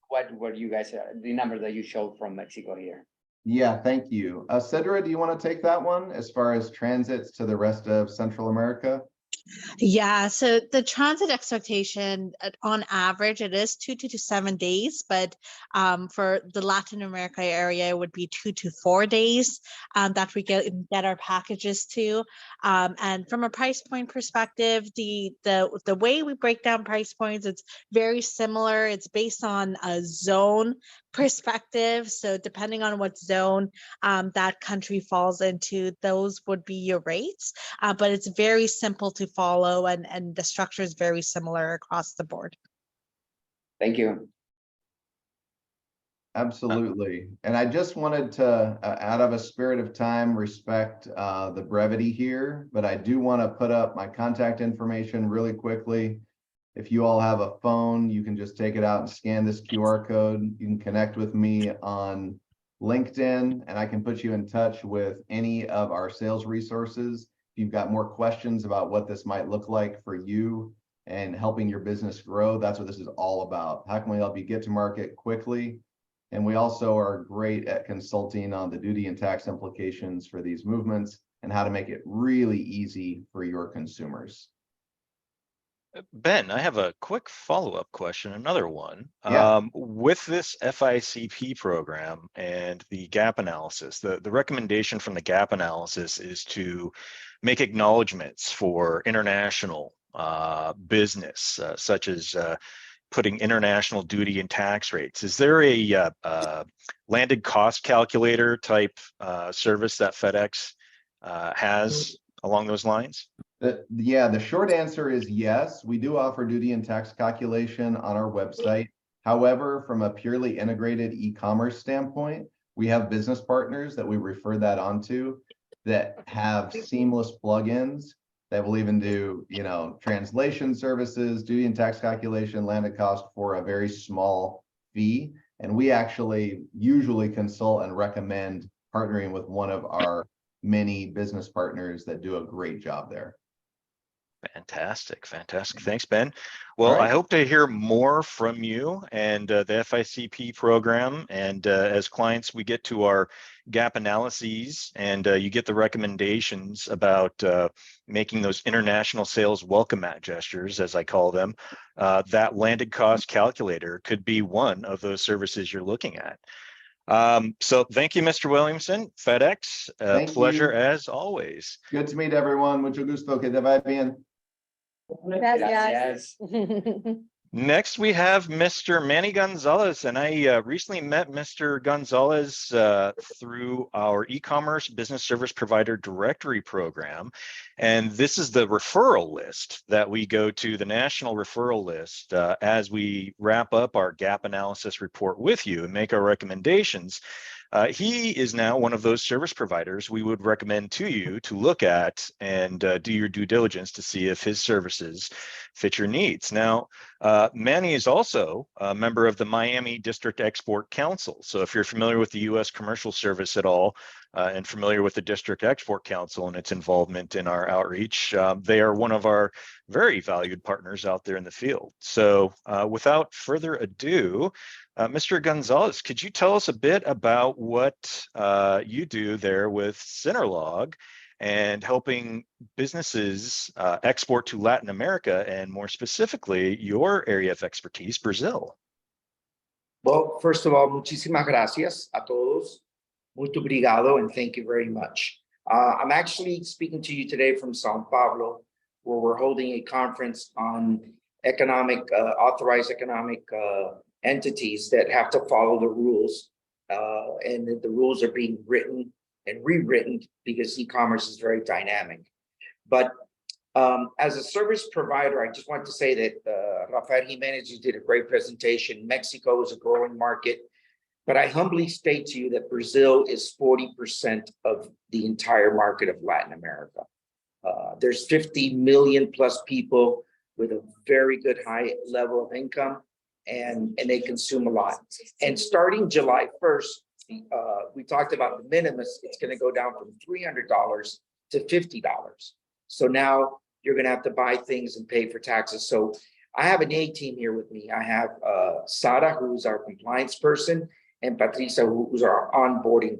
Speaker 1: What were you guys the number that you showed from Mexico here?
Speaker 11: Yeah, thank you. Sidra, do you want to take that one as far as transits to the rest of Central America?
Speaker 12: Yeah, so the transit expectation on average, it is 2 to 7 days, but for the Latin America area, it would be 2 to 4 days that we get our packages to. And from a price point perspective, the way we break down price points, it's very similar. It's based on a zone perspective. So depending on what zone that country falls into, those would be your rates. But it's very simple to follow, and the structure is very similar across the board.
Speaker 1: Thank you.
Speaker 11: Absolutely. And I just wanted to, out of a spirit of time, respect the brevity here, but I do want to put up my contact information really quickly. If you all have a phone, you can just take it out and scan this QR code. You can connect with me on LinkedIn, and I can put you in touch with any of our sales resources. If you've got more questions about what this might look like for you and helping your business grow, that's what this is all about. How can we help you get to market quickly? And we also are great at consulting on the duty and tax implications for these movements and how to make it really easy for your consumers.
Speaker 10: Ben, I have a quick follow-up question, another one.
Speaker 11: Yeah.
Speaker 10: With this FICP program and the gap analysis, the recommendation from the gap analysis is to make acknowledgments for international business, such as putting international duty and tax rates. Is there a landed cost calculator type service that FedEx has along those lines?
Speaker 11: Yeah, the short answer is yes. We do offer duty and tax calculation on our website. However, from a purely integrated e-commerce standpoint, we have business partners that we refer that onto that have seamless plugins that will even do, translation services, duty and tax calculation, landed cost for a very small fee. And we actually usually consult and recommend partnering with one of our many business partners that do a great job there.
Speaker 10: Fantastic. Thanks, Ben. Well,
Speaker 11: right.
Speaker 10: I hope to hear more from you and the FICP program. And as clients, we get to our gap analyses and you get the recommendations about making those international sales welcome mat gestures, as I call them. That landed cost calculator could be one of those services you're looking at. So thank you, Mr. Williamson. FedEx,
Speaker 11: Thank
Speaker 10: pleasure
Speaker 11: you.
Speaker 10: As always.
Speaker 11: Good to meet everyone. Mucho gusto. Que te vaya bien.
Speaker 1: Gracias.
Speaker 10: Next, we have Mr. Manny Gonzalez, and I recently met Mr. Gonzalez through our e-commerce business service provider directory program. And this is the referral list that we go to, the national referral list, as we wrap up our gap analysis report with you and make our recommendations. He is now one of those service providers we would recommend to you to look at and do your due diligence to see if his services fit your needs. Now, Manny is also a member of the Miami District Export Council. So if you're familiar with the U.S. Commercial Service at all and familiar with the District Export Council and its involvement in our outreach, they are one of our very valued partners out there in the field. So without further ado, Mr. Gonzalez, could you tell us a bit about what you do there with Synerlog and helping businesses export to Latin America and more specifically your area of expertise, Brazil?
Speaker 13: Well, first of all, muchísimas gracias a todos. Muito obrigado and thank you very much. I'm actually speaking to you today from São Paulo, where we're holding a conference on authorized economic entities that have to follow the rules, and the rules are being written and rewritten because e-commerce is very dynamic. But as a service provider, I just want to say that Rafael Jimenez, you did a great presentation. Mexico is a growing market, but I humbly state to you that Brazil is 40% of the entire market of Latin America. There's 50 million plus people with a very good high level of income, and they consume a lot. And starting July 1st, we talked about the minimus, it's going to go down from $300 to $50. So now you're going to have to buy things and pay for taxes. So I have an A team here with me. I have Sara, who's our compliance person, and Patricia, who's our onboarding.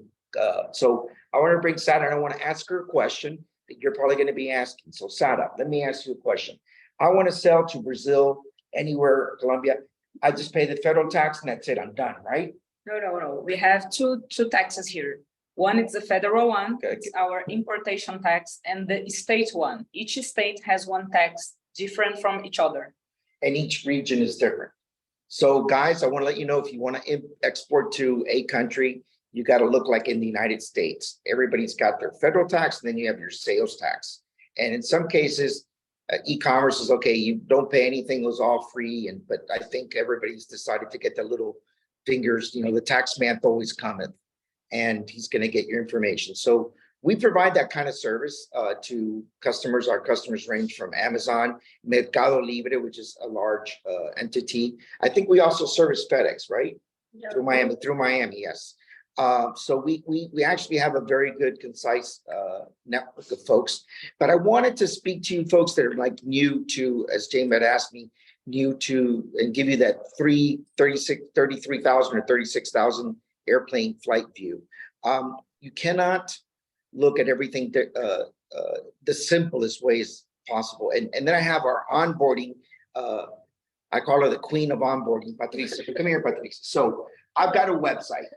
Speaker 13: So I want to bring Sara and I want to ask her a question. that you're probably going to be asking. So Sara, let me ask you a question. I want to sell to Brazil, anywhere, Colombia. I just pay the federal tax and that's it. I'm done, right?
Speaker 14: No. We have two taxes here. One is the federal one,
Speaker 13: Okay.
Speaker 14: it's our importation tax, and the state one. Each state has one tax different from each other.
Speaker 13: And each region is different. So guys, I want to let you know, if you want to export to a country, you got to look like in the United States. Everybody's got their federal tax, and then you have your sales tax. And in some cases, e-commerce is okay. You don't pay anything, it was all free. But I think everybody's decided to get the little fingers, the tax man always cometh, and he's going to get your information. So we provide that kind of service to customers. Our customers range from Amazon, Mercado Libre, which is a large entity. I think we also service FedEx, right?
Speaker 14: Yeah.
Speaker 13: Through Miami, yes. So we actually have a very good, concise network of folks. But I wanted to speak to you folks that are like new to, as James had asked me, new to, and give you that 33,000 or 36,000 airplane flight view. You cannot look at everything the simplest ways possible. And then I have our onboarding. I call her the queen of onboarding, Patricia. Come here, Patricia. So I've got a website.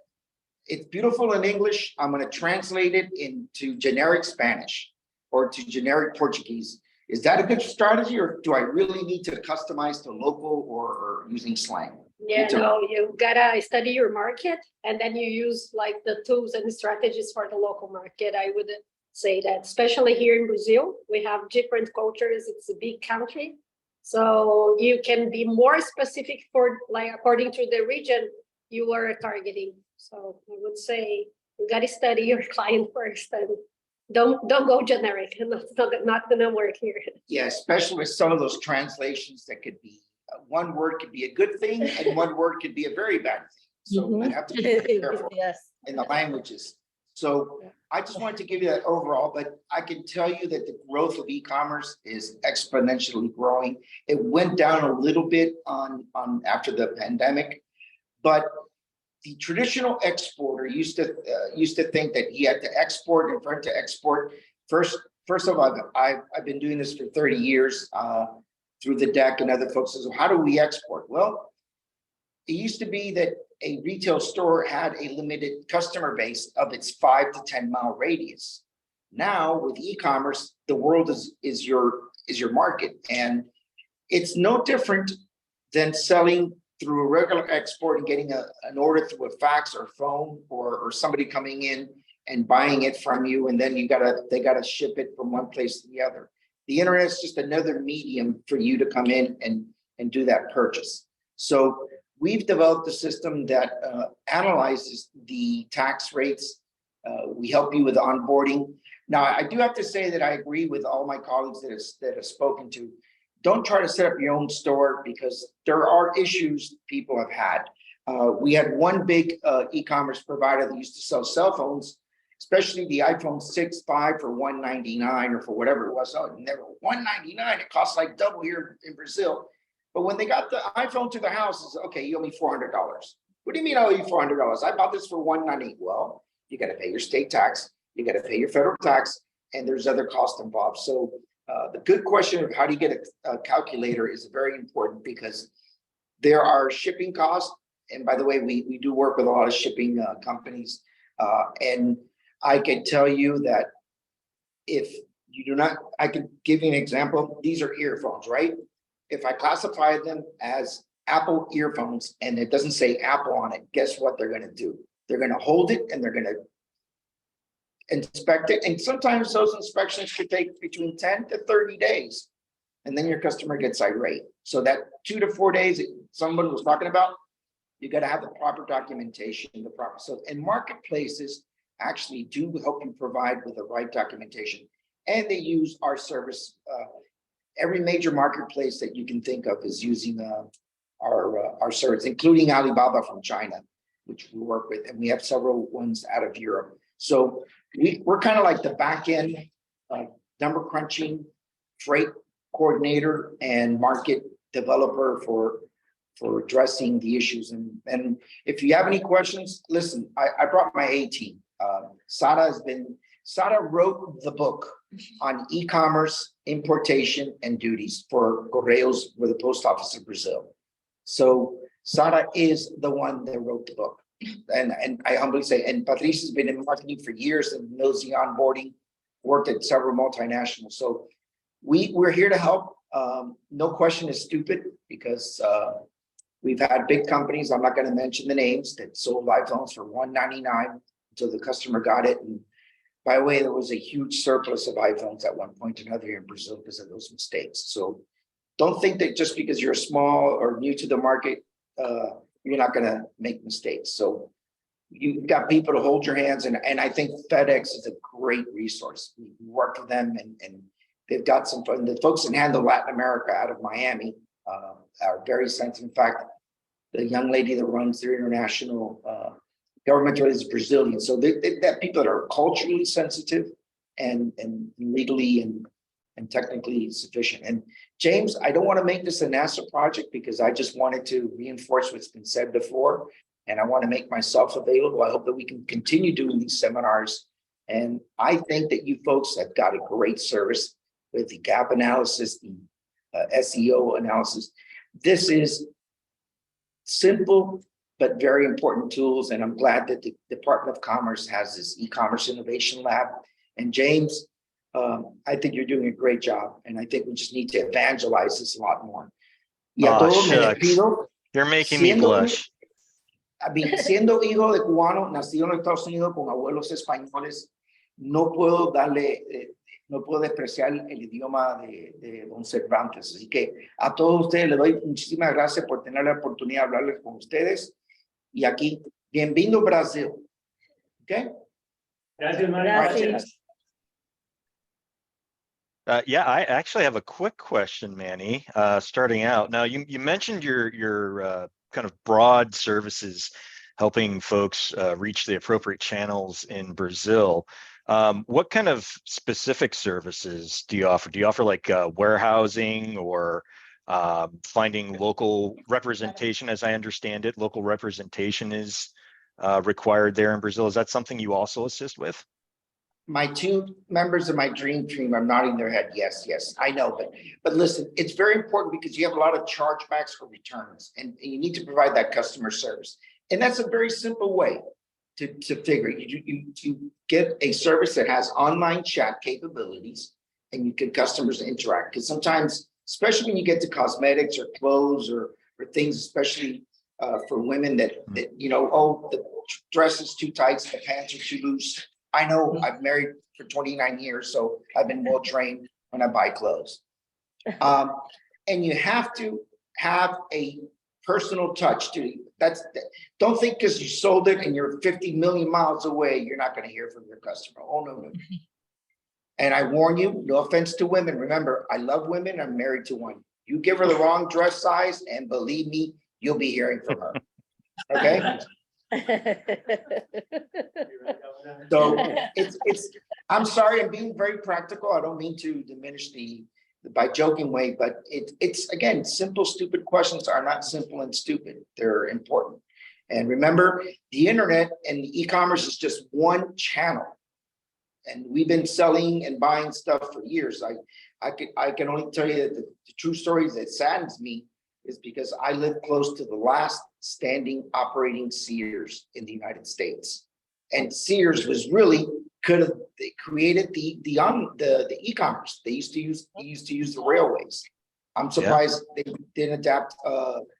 Speaker 13: It's beautiful in English. I'm going to translate it into generic Spanish or to generic Portuguese. Is that a good strategy, or do I really need to customize to local or using slang?
Speaker 15: Yeah, no, you gotta study your market, and then you use like the tools and strategies for the local market. I would say that, especially here in Brazil, we have different cultures. It's a big country. So you can be more specific for, like, according to the region you are targeting. So I would say you gotta study your client first, and don't go generic. Not gonna work here.
Speaker 13: Yeah, especially with some of those translations that could be, one word could be a good thing and one word could be a very bad thing. So I have to be careful in the languages. So I just wanted to give you that overall, but I can tell you that the growth of e-commerce is exponentially growing. It went down a little bit on after the pandemic, but the traditional exporter used to think that he had to export, and for him to export, first of all, I've been doing this for 30 years through the deck, and other folks says, well, how do we export? Well, it used to be that a retail store had a limited customer base of its 5 to 10 mile radius. Now with e-commerce, the world is your market, and it's no different than selling through a regular export and getting an order through a fax or phone, or somebody coming in and buying it from you, and then they gotta ship it from one place to the other. The internet is just another medium for you to come in and do that purchase. So we've developed a system that analyzes the tax rates. We help you with onboarding. Now, I do have to say that I agree with all my colleagues that have spoken to. Don't try to set up your own store, because there are issues people have had. We had one big e-commerce provider that used to sell cell phones, especially the iPhone 6, 5 for $199 or for whatever it was. Oh, never $199. It costs like double here in Brazil. But when they got the iPhone to the house, it's okay, you owe me $400. What do you mean I owe you $400? I bought this for $198. Well, you got to pay your state tax, you got to pay your federal tax, and there's other costs involved. So the good question of how do you get a calculator is very important, because there are shipping costs. And by the way, we do work with a lot of shipping companies. And I can tell you that if you do not, I can give you an example. These are earphones, right? If I classify them as Apple earphones and it doesn't say Apple on it, guess what they're going to do? They're going to hold it and they're going to inspect it. And sometimes those inspections could take between 10 to 30 days. And then your customer gets irate. So that 2 to 4 days that someone was talking about, you got to have the proper documentation, so, and marketplaces actually do help you provide with the right documentation, and they use our service. Every major marketplace that you can think of is using our service, including Alibaba from China, which we work with, and we have several ones out of Europe. So we're kind of like the back end number crunching, freight coordinator, and market developer for addressing the issues. And if you have any questions, listen, I brought my A team. Sara has been Sara wrote the book on e-commerce, importation, and duties for Correios with the Post Office of Brazil. So Sara is the one that wrote the book. And I humbly say, and Patrice has been in marketing for years and knows the onboarding, worked at several multinationals. So we're here to help. No question is stupid because we've had big companies, I'm not going to mention the names, that sold iPhones for $199 until the customer got it. And by the way, there was a huge surplus of iPhones at one point or another here in Brazil because of those mistakes. So don't think that just because you're small or new to the market, you're not going to make mistakes. So you've got people to hold your hands. And I think FedEx is a great resource. We work with them and they've got some fun. The folks that handle Latin America out of Miami are very sensitive. In fact, the young lady that runs their international government is Brazilian. So they've got people that are culturally sensitive and legally and technically sufficient. And James, I don't want to make this a NASA project because I just wanted to reinforce what's been said before. And I want to make myself available. I hope that we can continue doing these seminars. And I think that you folks have got a great service with the gap analysis, the SEO analysis. This is simple, but very important tools. And I'm glad that the Department of Commerce has this e-commerce innovation lab. And James, I think you're doing a great job. And I think we just need to evangelize this a lot more.
Speaker 10: You're making me blush.
Speaker 13: Siendo hijo de cubano, nacido en los Estados Unidos con abuelos españoles, no puedo despreciar el idioma de Don Cervantes. Así que a todos ustedes les doy muchísimas gracias por tener la oportunidad de hablarles con ustedes. Y aquí, bienvenido Brasil. Okay?
Speaker 2: Gracias, Manny.
Speaker 10: Yeah, I actually have a quick question, Manny, starting out. Now, you mentioned your kind of broad services helping folks reach the appropriate channels in Brazil. What kind of specific services do you offer? Do you offer like warehousing or finding local representation? As I understand it, local representation is required there in Brazil. Is that something you also assist with?
Speaker 13: My two members of my dream team are nodding their head. Yes, I know. But listen, it's very important because you have a lot of chargebacks or returns and you need to provide that customer service. And that's a very simple way to figure it. You get a service that has online chat capabilities and you get customers interact. Because sometimes, especially when you get to cosmetics or clothes or things, especially for women that you know, oh, the dress is too tight, the pants are too loose. I know I've married for 29 years, so I've been well trained when I buy clothes. And you have to have a personal touch to it. Don't think because you sold it and you're 50 million miles away, you're not going to hear from your customer. Oh, no. And I warn you, no offense to women. Remember, I love women. I'm married to one. You give her the wrong dress size, and believe me, you'll be hearing from her. Okay? So I'm sorry, I'm being very practical. I don't mean to diminish by joking way, but it's again, simple, stupid questions are not simple and stupid. They're important. And remember, the internet and the e-commerce is just one channel. And we've been selling and buying stuff for years. I can only tell you that the true stories that saddens me is because I live close to the last standing operating Sears in the United States. And Sears was really they created the e-commerce. They used to use the railways. I'm surprised they didn't adapt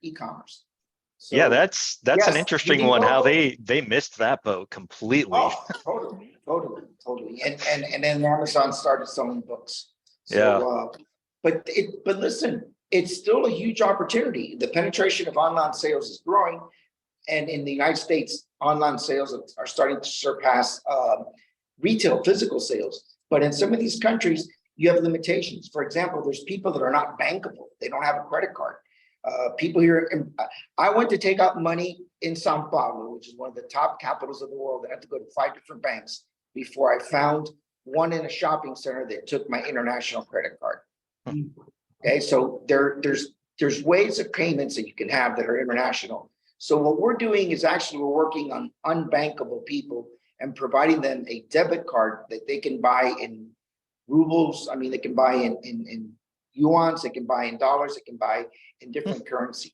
Speaker 13: e-commerce. So,
Speaker 10: yeah, that's an interesting one. How they missed that boat completely.
Speaker 13: Oh, totally. And then Amazon started selling books. So,
Speaker 10: yeah.
Speaker 13: But listen, it's still a huge opportunity. The penetration of online sales is growing, and in the United States, online sales are starting to surpass retail physical sales. But in some of these countries, you have limitations. For example, there's people that are not bankable. They don't have a credit card. People here, I went to take out money in Sao Paulo, which is one of the top capitals of the world. I had to go to 5 different banks before I found one in a shopping center that took my international credit card. Okay, so there's ways of payments that you can have that are international. So what we're doing is actually we're working on unbankable people, and providing them a debit card that they can buy in rubles. I mean, they can buy in yuans, they can buy in dollars, they can buy in different currencies.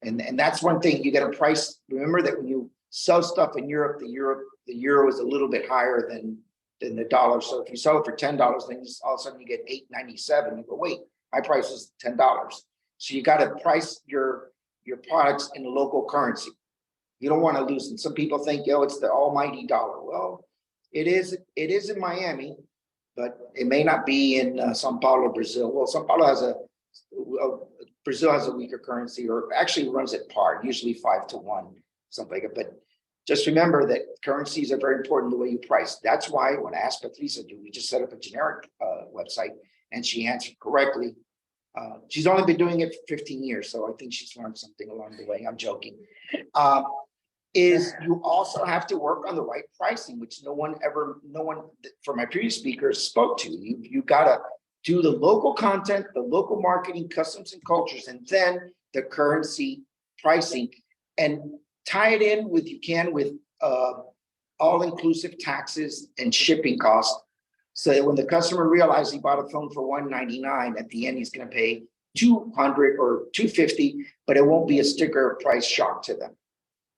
Speaker 13: And that's one thing you got to price. Remember that when you sell stuff in Europe, the euro is a little bit higher than the dollar. So if you sell it for $10, then all of a sudden you get $8.97. You go, wait, my price is $10. So you got to price your products in the local currency. You don't want to lose. And some people think, yo, it's the almighty dollar. Well, it is in Miami, but it may not be in Sao Paulo, Brazil. Well, Sao Paulo has Brazil has a weaker currency, or actually runs at par, usually 5-1, something like that. But just remember that currencies are very important the way you price. That's why when I asked Patricia, do we just set up a generic website? And she answered correctly. She's only been doing it for 15 years, so I think she's learned something along the way. I'm joking. Is you also have to work on the right pricing, which no one from my previous speakers spoke to. You gotta do the local content, the local marketing, customs and cultures, and then the currency pricing, and tie it in with all-inclusive taxes and shipping costs. So that when the customer realizes he bought a phone for $199, at the end he's going to pay $200 or $250, but it won't be a sticker price shock to them.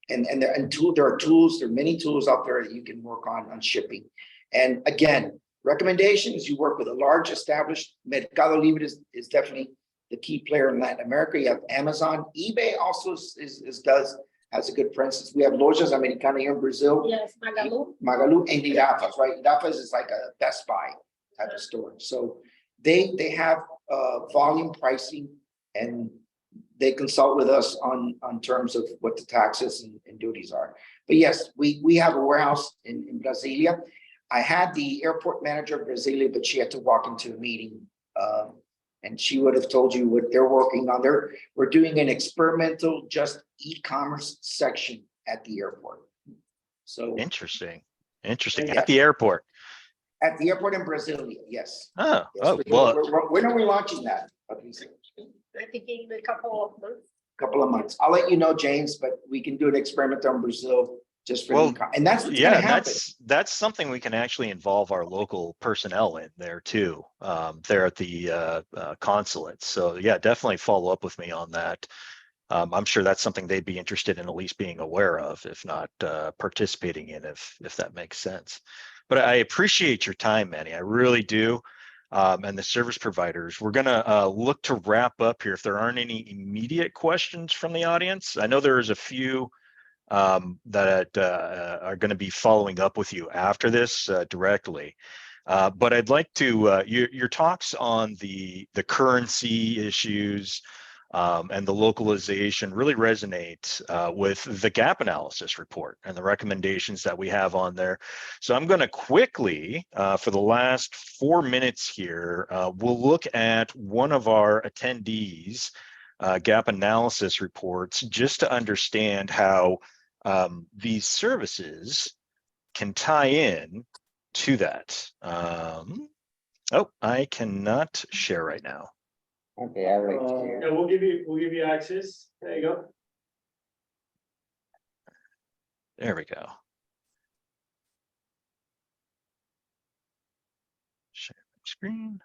Speaker 13: And there are tools, there are many tools out there that you can work on shipping. And again, recommendations, you work with a large established. Mercado Libre is definitely the key player in Latin America. You have Amazon. eBay also has a good presence. We have Lojas Americanas here in Brazil.
Speaker 15: Yes, Magalu.
Speaker 13: Magalu and Irafas, right? Irafas is like a Best Buy type of store. So they have volume pricing, and they consult with us on terms of what the taxes and duties are. But yes, we have a warehouse in Brasilia. I had the airport manager of Brasilia, but she had to walk into a meeting. And she would have told you what they're working on. We're doing an experimental just e-commerce section at the airport. So
Speaker 10: Interesting.
Speaker 13: Yeah.
Speaker 10: At the airport.
Speaker 13: At the airport in Brasilia, yes.
Speaker 10: Oh,
Speaker 13: Yes, when are we launching that?
Speaker 15: I think in a couple of months.
Speaker 13: Couple of months. I'll let you know, James, but we can do an experiment on Brazil just for and that's what's gonna happen.
Speaker 10: That's something we can actually involve our local personnel in there too. There at the consulate. So yeah, definitely follow up with me on that. I'm sure that's something they'd be interested in at least being aware of, if not participating in, if that makes sense. But I appreciate your time, Manny. I really do. And the service providers. We're gonna look to wrap up here. If there aren't any immediate questions from the audience, I know there's a few that are going to be following up with you after this directly. But I'd like to your talks on the currency issues and the localization really resonate with the gap analysis report and the recommendations that we have on there. So I'm going to quickly, for the last 4 minutes here, we'll look at one of our attendees' gap analysis reports just to understand how these services can tie in to that. Oh, I cannot share right now.
Speaker 13: Okay,
Speaker 2: yeah, we'll give you access. There you go.
Speaker 10: There we go. Share screen.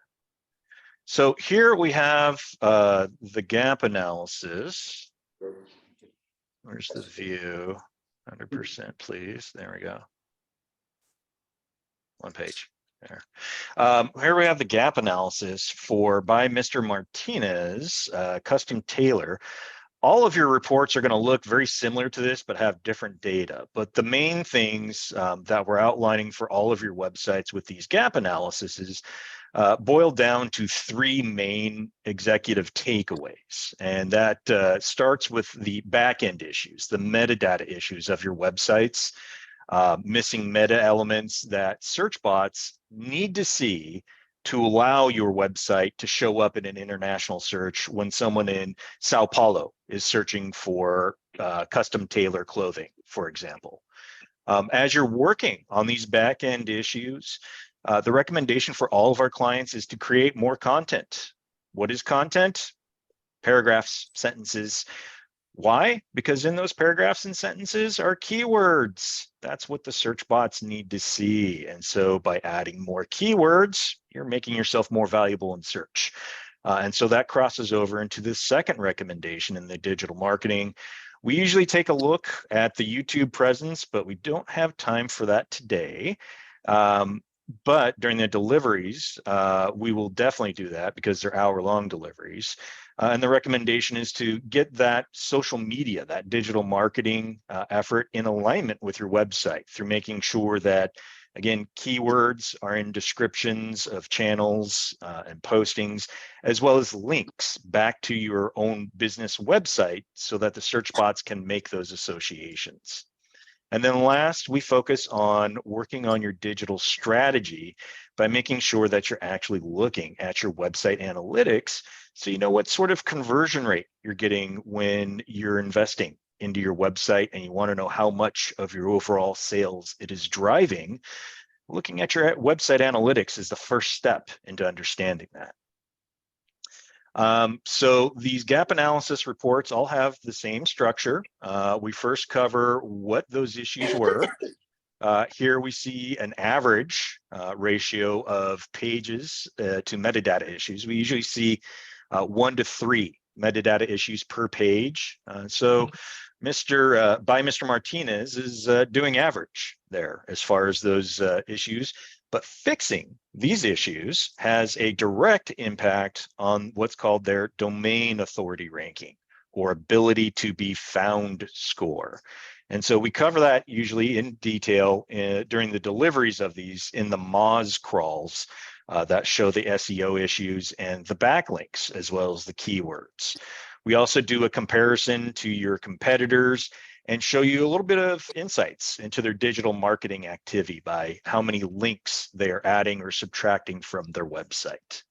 Speaker 10: So here we have the gap analysis. Where's the view? 100%, please. There we go. One page. There. Here we have the gap analysis by Mr. Martinez, custom tailor. All of your reports are going to look very similar to this, but have different data. But the main things that we're outlining for all of your websites with these gap analyses boil down to 3 main executive takeaways. And that starts with the back-end issues, the metadata issues of your websites. Missing meta elements that search bots need to see to allow your website to show up in an international search when someone in Sao Paulo is searching for custom tailor clothing, for example. As you're working on these back-end issues, the recommendation for all of our clients is to create more content. What is content? Paragraphs, sentences. Why? Because in those paragraphs and sentences are keywords. That's what the search bots need to see. And so by adding more keywords, you're making yourself more valuable in search. And so that crosses over into the second recommendation in the digital marketing. We usually take a look at the YouTube presence, but we don't have time for that today. But during the deliveries, we will definitely do that because they're hour-long deliveries. And the recommendation is to get that social media, that digital marketing effort in alignment with your website through making sure that, again, keywords are in descriptions of channels and postings, as well as links back to your own business website so that the search bots can make those associations. And then last, we focus on working on your digital strategy by making sure that you're actually looking at your website analytics so you know what sort of conversion rate you're getting when you're investing into your website and you want to know how much of your overall sales it is driving. Looking at your website analytics is the first step into understanding that. So these gap analysis reports all have the same structure. We first cover what those issues were. Here we see an average ratio of pages to metadata issues. We usually see 1 to 3 metadata issues per page. So Mr. Martinez is doing average there as far as those issues. But fixing these issues has a direct impact on what's called their domain authority ranking or ability to be found score. And so we cover that usually in detail during the deliveries of these in the Moz crawls that show the SEO issues and the backlinks as well as the keywords. We also do a comparison to your competitors and show you a little bit of insights into their digital marketing activity by how many links they are adding or subtracting from their website.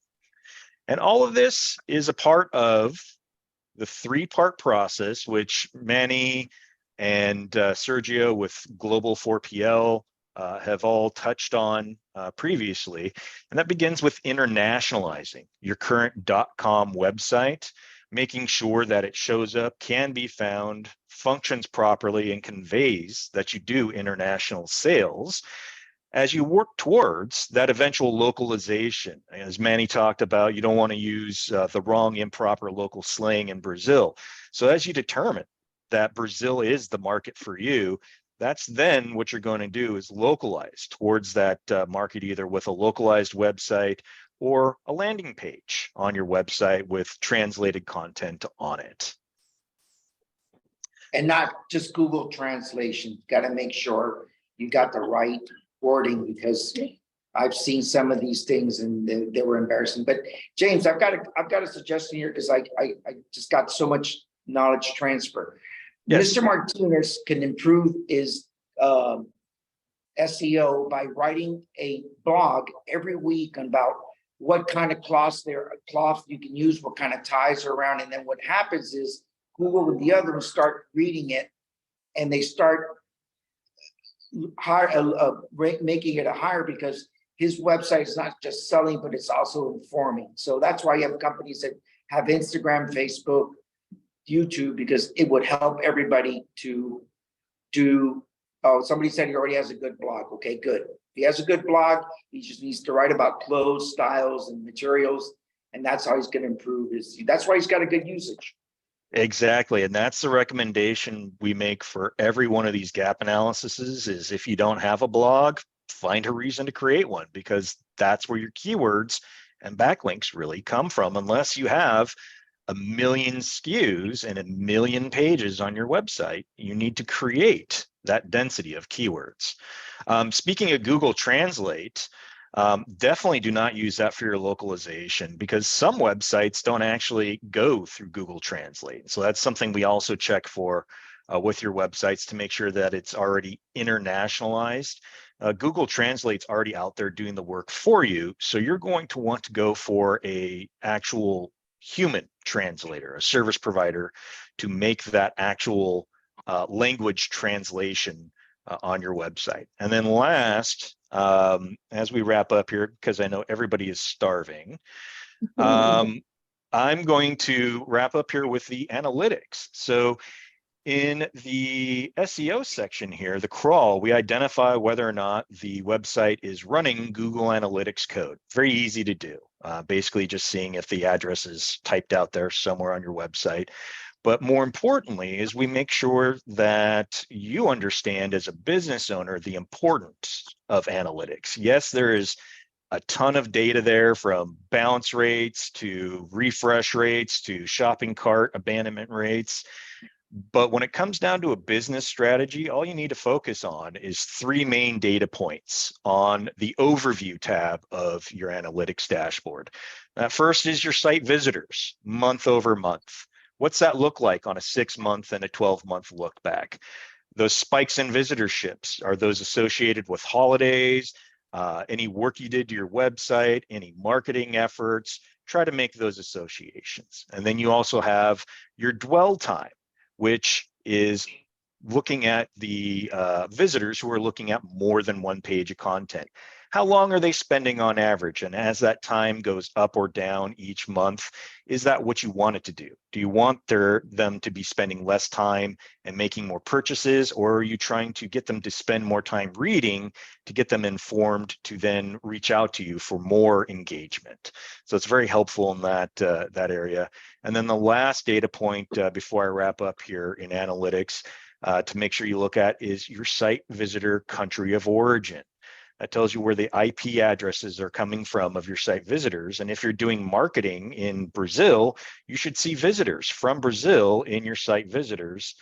Speaker 10: And all of this is a part of the 3-part process, which Manny and Sergio with Global 4PL have all touched on previously. And that begins with internationalizing your current .com website, making sure that it shows up, can be found, functions properly, and conveys that you do international sales. As you work towards that eventual localization, as Manny talked about, you don't want to use the wrong, improper local slang in Brazil. So as you determine that Brazil is the market for you, that's then what you're going to do is localize towards that market, either with a localized website or a landing page on your website with translated content on it.
Speaker 13: And not just Google translation. Got to make sure you got the right wording, because I've seen some of these things and they were embarrassing. But James, I've got a suggestion here, because I just got so much knowledge transfer. Yes. Mr. Martinez can improve his SEO by writing a blog every week about what kind of cloth you can use, what kind of ties are around. And then what happens is Google and the others start reading it, and they start making it a higher, because his website is not just selling, but it's also informing. So that's why you have companies that have Instagram, Facebook, YouTube, because it would help everybody to do. Oh, somebody said he already has a good blog. Okay, good. If he has a good blog, he just needs to write about clothes, styles, and materials, and that's how he's going to improve his. That's why he's got a good usage.
Speaker 10: Exactly. And that's the recommendation we make for every one of these gap analyses is if you don't have a blog, find a reason to create one, because that's where your keywords and backlinks really come from, unless you have 1 million SKUs and 1 million pages on your website. You need to create that density of keywords. Speaking of Google Translate, definitely do not use that for your localization, because some websites don't actually go through Google Translate. So that's something we also check for with your websites to make sure that it's already internationalized. Google Translate's already out there doing the work for you. So you're going to want to go for a actual human translator, a service provider, to make that actual language translation on your website. And then last, as we wrap up here, because I know everybody is starving, I'm going to wrap up here with the analytics. So in the SEO section here, the crawl, we identify whether or not the website is running Google Analytics code. Very easy to do. Basically just seeing if the address is typed out there somewhere on your website. But more importantly is we make sure that you understand as a business owner the importance of analytics. Yes, there is a ton of data there, from bounce rates to refresh rates to shopping cart abandonment rates. But when it comes down to a business strategy, all you need to focus on is 3 main data points on the overview tab of your analytics dashboard. First is your site visitors, month over month. What's that look like on a 6-month and a 12-month look back? Those spikes in visitorships, are those associated with holidays, any work you did to your website, any marketing efforts? Try to make those associations. And then you also have your dwell time, which is looking at the visitors who are looking at more than 1 page of content. How long are they spending on average? And as that time goes up or down each month, is that what you want it to do? Do you want them to be spending less time and making more purchases, or are you trying to get them to spend more time reading to get them informed to then reach out to you for more engagement? So it's very helpful in that area. And then the last data point before I wrap up here in analytics to make sure you look at is your site visitor country of origin. That tells you where the IP addresses are coming from of your site visitors. And if you're doing marketing in Brazil, you should see visitors from Brazil in your site visitors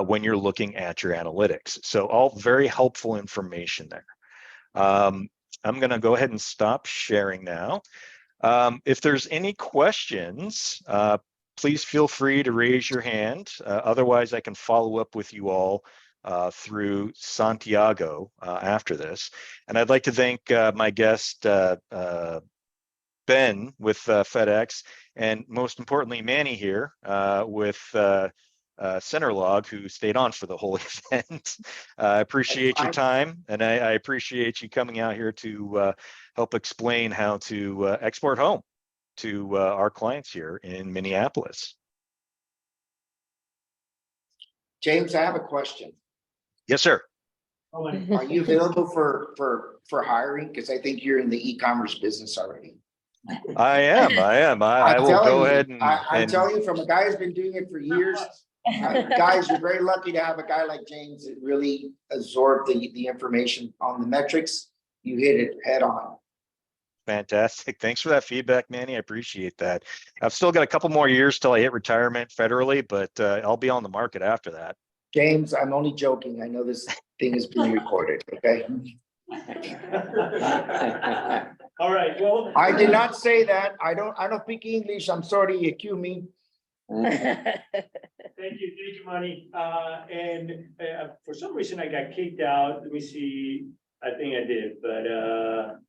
Speaker 10: when you're looking at your analytics. So all very helpful information there. I'm going to go ahead and stop sharing now. If there's any questions, please feel free to raise your hand. Otherwise, I can follow up with you all through Santiago after this. And I'd like to thank my guest, Ben with FedEx, and most importantly, Manny here with Centerlog, who stayed on for the whole event. I appreciate your time, and I appreciate you coming out here to help explain how to export home to our clients here in Minneapolis.
Speaker 13: James, I have a question.
Speaker 10: Yes, sir.
Speaker 13: Are you available for hiring? Because I think you're in the e-commerce business already.
Speaker 10: I am. I will go ahead and
Speaker 13: I'm telling you, from a guy who's been doing it for years, guys, you're very lucky to have a guy like James that really absorbed the information on the metrics. You hit it head on.
Speaker 10: Fantastic. Thanks for that feedback, Manny. I appreciate that. I've still got a couple more years till I hit retirement federally, but I'll be on the market after that.
Speaker 13: James, I'm only joking. I know this thing is being recorded, okay?
Speaker 2: All right, well.
Speaker 13: I did not say that. I don't speak English. I'm sorry, you cue me.
Speaker 2: Thank you, Manny. And for some reason I got kicked out. Let me see. I think I did, but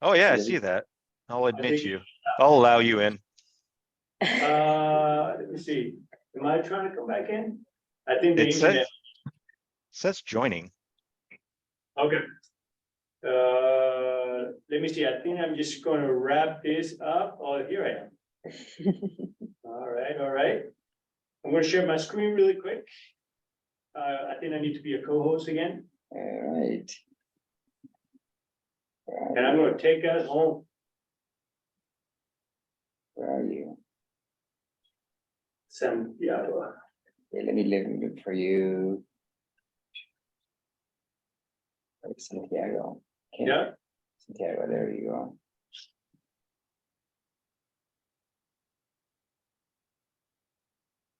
Speaker 10: oh yeah, I see that. I'll admit you. I'll allow you in.
Speaker 2: Let me see. Am I trying to come back in? I think the internet
Speaker 10: says joining.
Speaker 2: Okay. Let me see. I think I'm just going to wrap this up. Oh, here I am. All right. I'm going to share my screen really quick. I think I need to be a co-host again.
Speaker 1: All right.
Speaker 2: And I'm going to take us home.
Speaker 1: Where are you?
Speaker 2: Santiago.
Speaker 1: Okay, let me look for you. Santiago. Okay.
Speaker 2: Yeah.
Speaker 1: Santiago, there you go.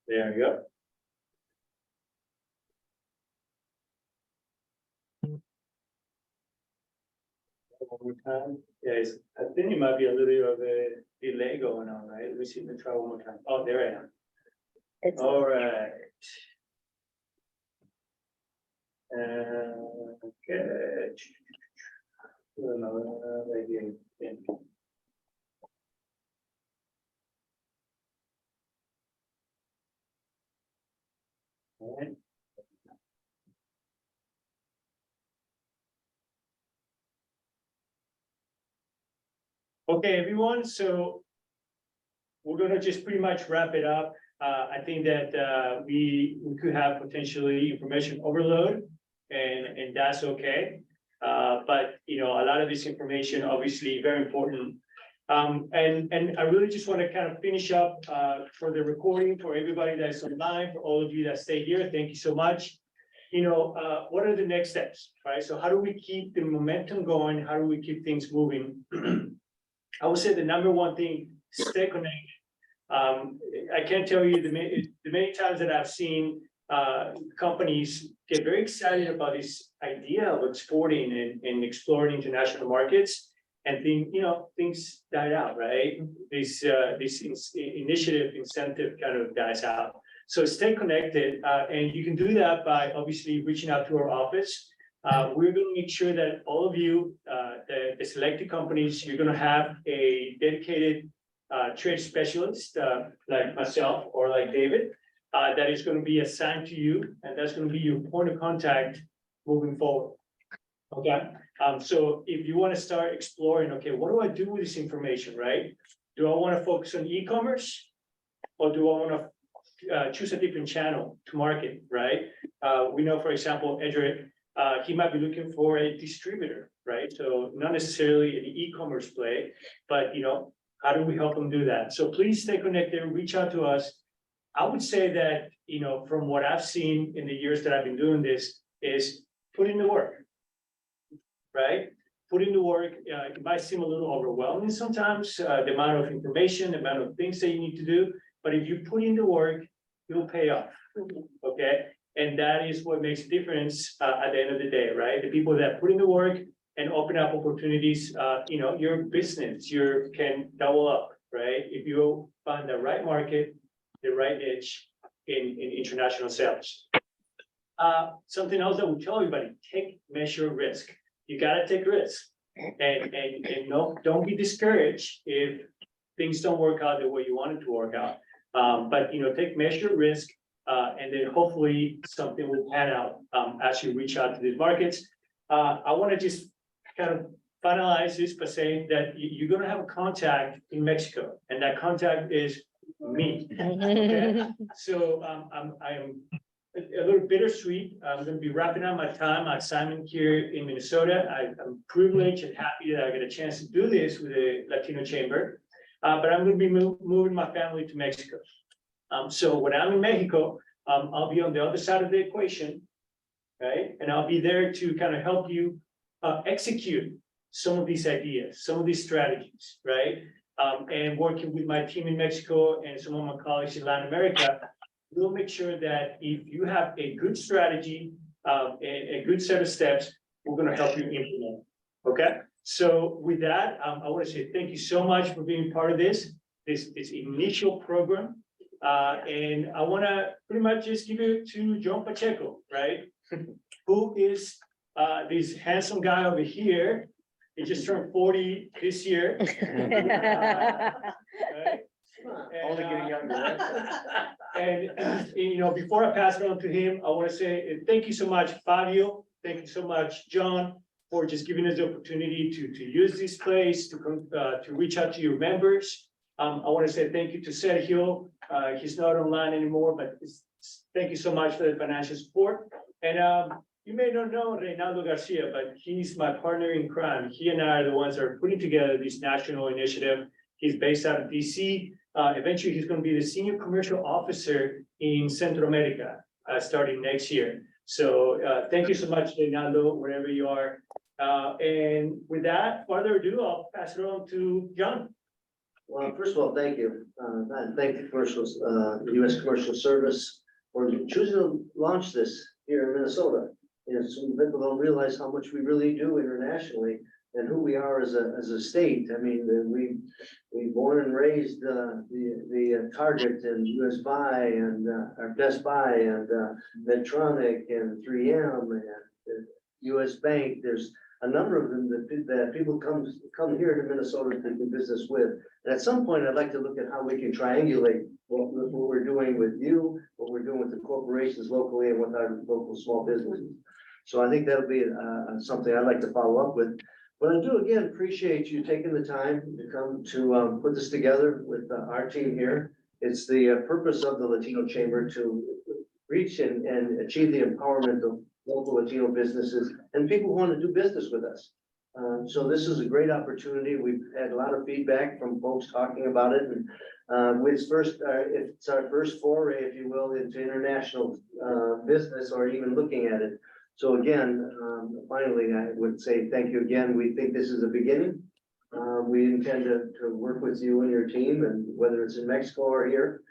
Speaker 2: There you go. One more time. Yes, I think it might be a little bit of a delay going on, right? Let me see. Let me try one more time. Oh, there I am. All right. Okay. All right. Okay, everyone. So we're gonna just pretty much wrap it up. I think that we could have potentially information overload, and that's okay. But you know, a lot of this information obviously very important. And I really just want to kind of finish up for the recording, for everybody that's online, for all of you that stay here. Thank you so much. You know, what are the next steps, right? So how do we keep the momentum going? How do we keep things moving? I would say the number one thing, stay connected. I can't tell you the many times that I've seen companies get very excited about this idea of exporting and exploring international markets, and things died out, right? This initiative incentive kind of dies out. So stay connected, and you can do that by obviously reaching out to our office. We're going to make sure that all of you, the selected companies, you're going to have a dedicated trade specialist like myself or like David, that is going to be assigned to you, and that's going to be your point of contact moving forward. Okay, so if you want to start exploring, okay, what do I do with this information, right? Do I want to focus on e-commerce, or do I want to choose a different channel to market, right? We know, for example, Edric, he might be looking for a distributor, right? So not necessarily an e-commerce play, but how do we help them do that? So please stay connected, reach out to us. I would say that, from what I've seen in the years that I've been doing this, is put in the work, right? Put in the work. It might seem a little overwhelming sometimes, the amount of information, the amount of things that you need to do. But if you put in the work, it'll pay off, okay? And that is what makes a difference at the end of the day, right? The people that put in the work and open up opportunities, your business, can double up, right? If you find the right market, the right niche in international sales. Something else that we tell everybody, take measure risk. You gotta take risks, and don't be discouraged if things don't work out the way you want it to work out. But take measured risk, and then hopefully something will pan out as you reach out to these markets. I want to just kind of finalize this by saying that you're going to have a contact in Mexico, and that contact is me. Okay? So I am a little bittersweet. I'm going to be wrapping up my time, my assignment here in Minnesota. I'm privileged and happy that I get a chance to do this with the Latino Chamber. But I'm going to be moving my family to Mexico. So when I'm in Mexico, I'll be on the other side of the equation, right? And I'll be there to kind of help you execute some of these ideas, some of these strategies, right? And working with my team in Mexico and some of my colleagues in Latin America, we'll make sure that if you have a good strategy, a good set of steps, we're going to help you implement. Okay? So with that, I want to say thank you so much for being part of this initial program. And I want to pretty much just give it to John Pacheco, right? Who is this handsome guy over here. He just turned 40 this year. Right?
Speaker 6: Only getting younger.
Speaker 2: And before I pass it on to him, I want to say thank you so much, Fabio. Thank you so much, John, for just giving us the opportunity to use this place, to reach out to your members. I want to say thank you to Sergio. He's not online anymore, but thank you so much for the financial support. And you may not know Reynaldo Garcia, but he's my partner in crime. He and I are the ones that are putting together this national initiative. He's based out of DC. Eventually, he's going to be the senior commercial officer in Central America starting next year. So thank you so much, Reynaldo, wherever you are. And with that, further ado, I'll pass it on to John.
Speaker 6: Well, first of all, thank you. And thank the U.S. Commercial Service for choosing to launch this here in Minnesota. Some people don't realize how much we really do internationally and who we are as a state. I mean, we born and raised the Target and US Buy and our Best Buy and Medtronic and 3M and US Bank. There's a number of them that people come here to Minnesota to do business with. And at some point, I'd like to look at how we can triangulate what we're doing with you, what we're doing with the corporations locally, and with our local small businesses. So I think that'll be something I'd like to follow up with. But I do again appreciate you taking the time to come to put this together with our team here. It's the purpose of the Latino Chamber to reach and achieve the empowerment of local Latino businesses and people who want to do business with us. So this is a great opportunity. We've had a lot of feedback from folks talking about it, and it's our first foray, if you will, into international business or even looking at it. So again, finally, I would say thank you again. We think this is a beginning. We intend to work with you and your team, and whether it's in Mexico or here,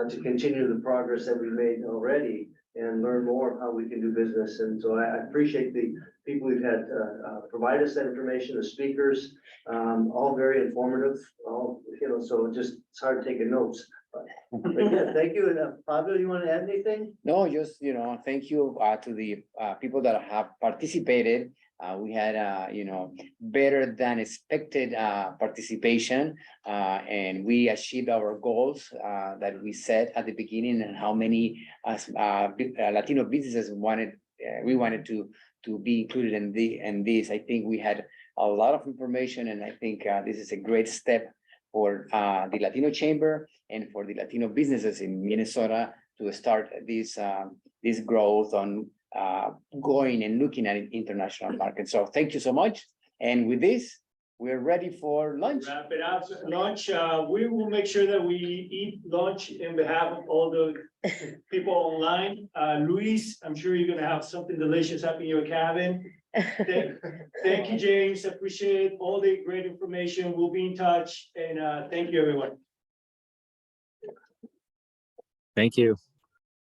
Speaker 6: to continue the progress that we've made already and learn more of how we can do business. And so I appreciate the people we've had provide us that information, the speakers, all very informative, so just it's hard taking notes. But yeah, thank you. And Pablo, you want to add anything?
Speaker 1: No, just, thank you to the people that have participated. We had, better than expected participation, and we achieved our goals that we set at the beginning, and how many Latino businesses we wanted to be included in this. I think we had a lot of information, and I think this is a great step for the Latino Chamber and for the Latino businesses in Minnesota to start this growth on going and looking at international markets. So thank you so much. And with this, we're ready for lunch.
Speaker 2: Wrap it up. Lunch, we will make sure that we eat lunch in behalf of all the people online. Luis, I'm sure you're gonna have something delicious up in your cabin. Thank you, James. Appreciate all the great information. We'll be in touch, and thank you, everyone.
Speaker 16: Thank you.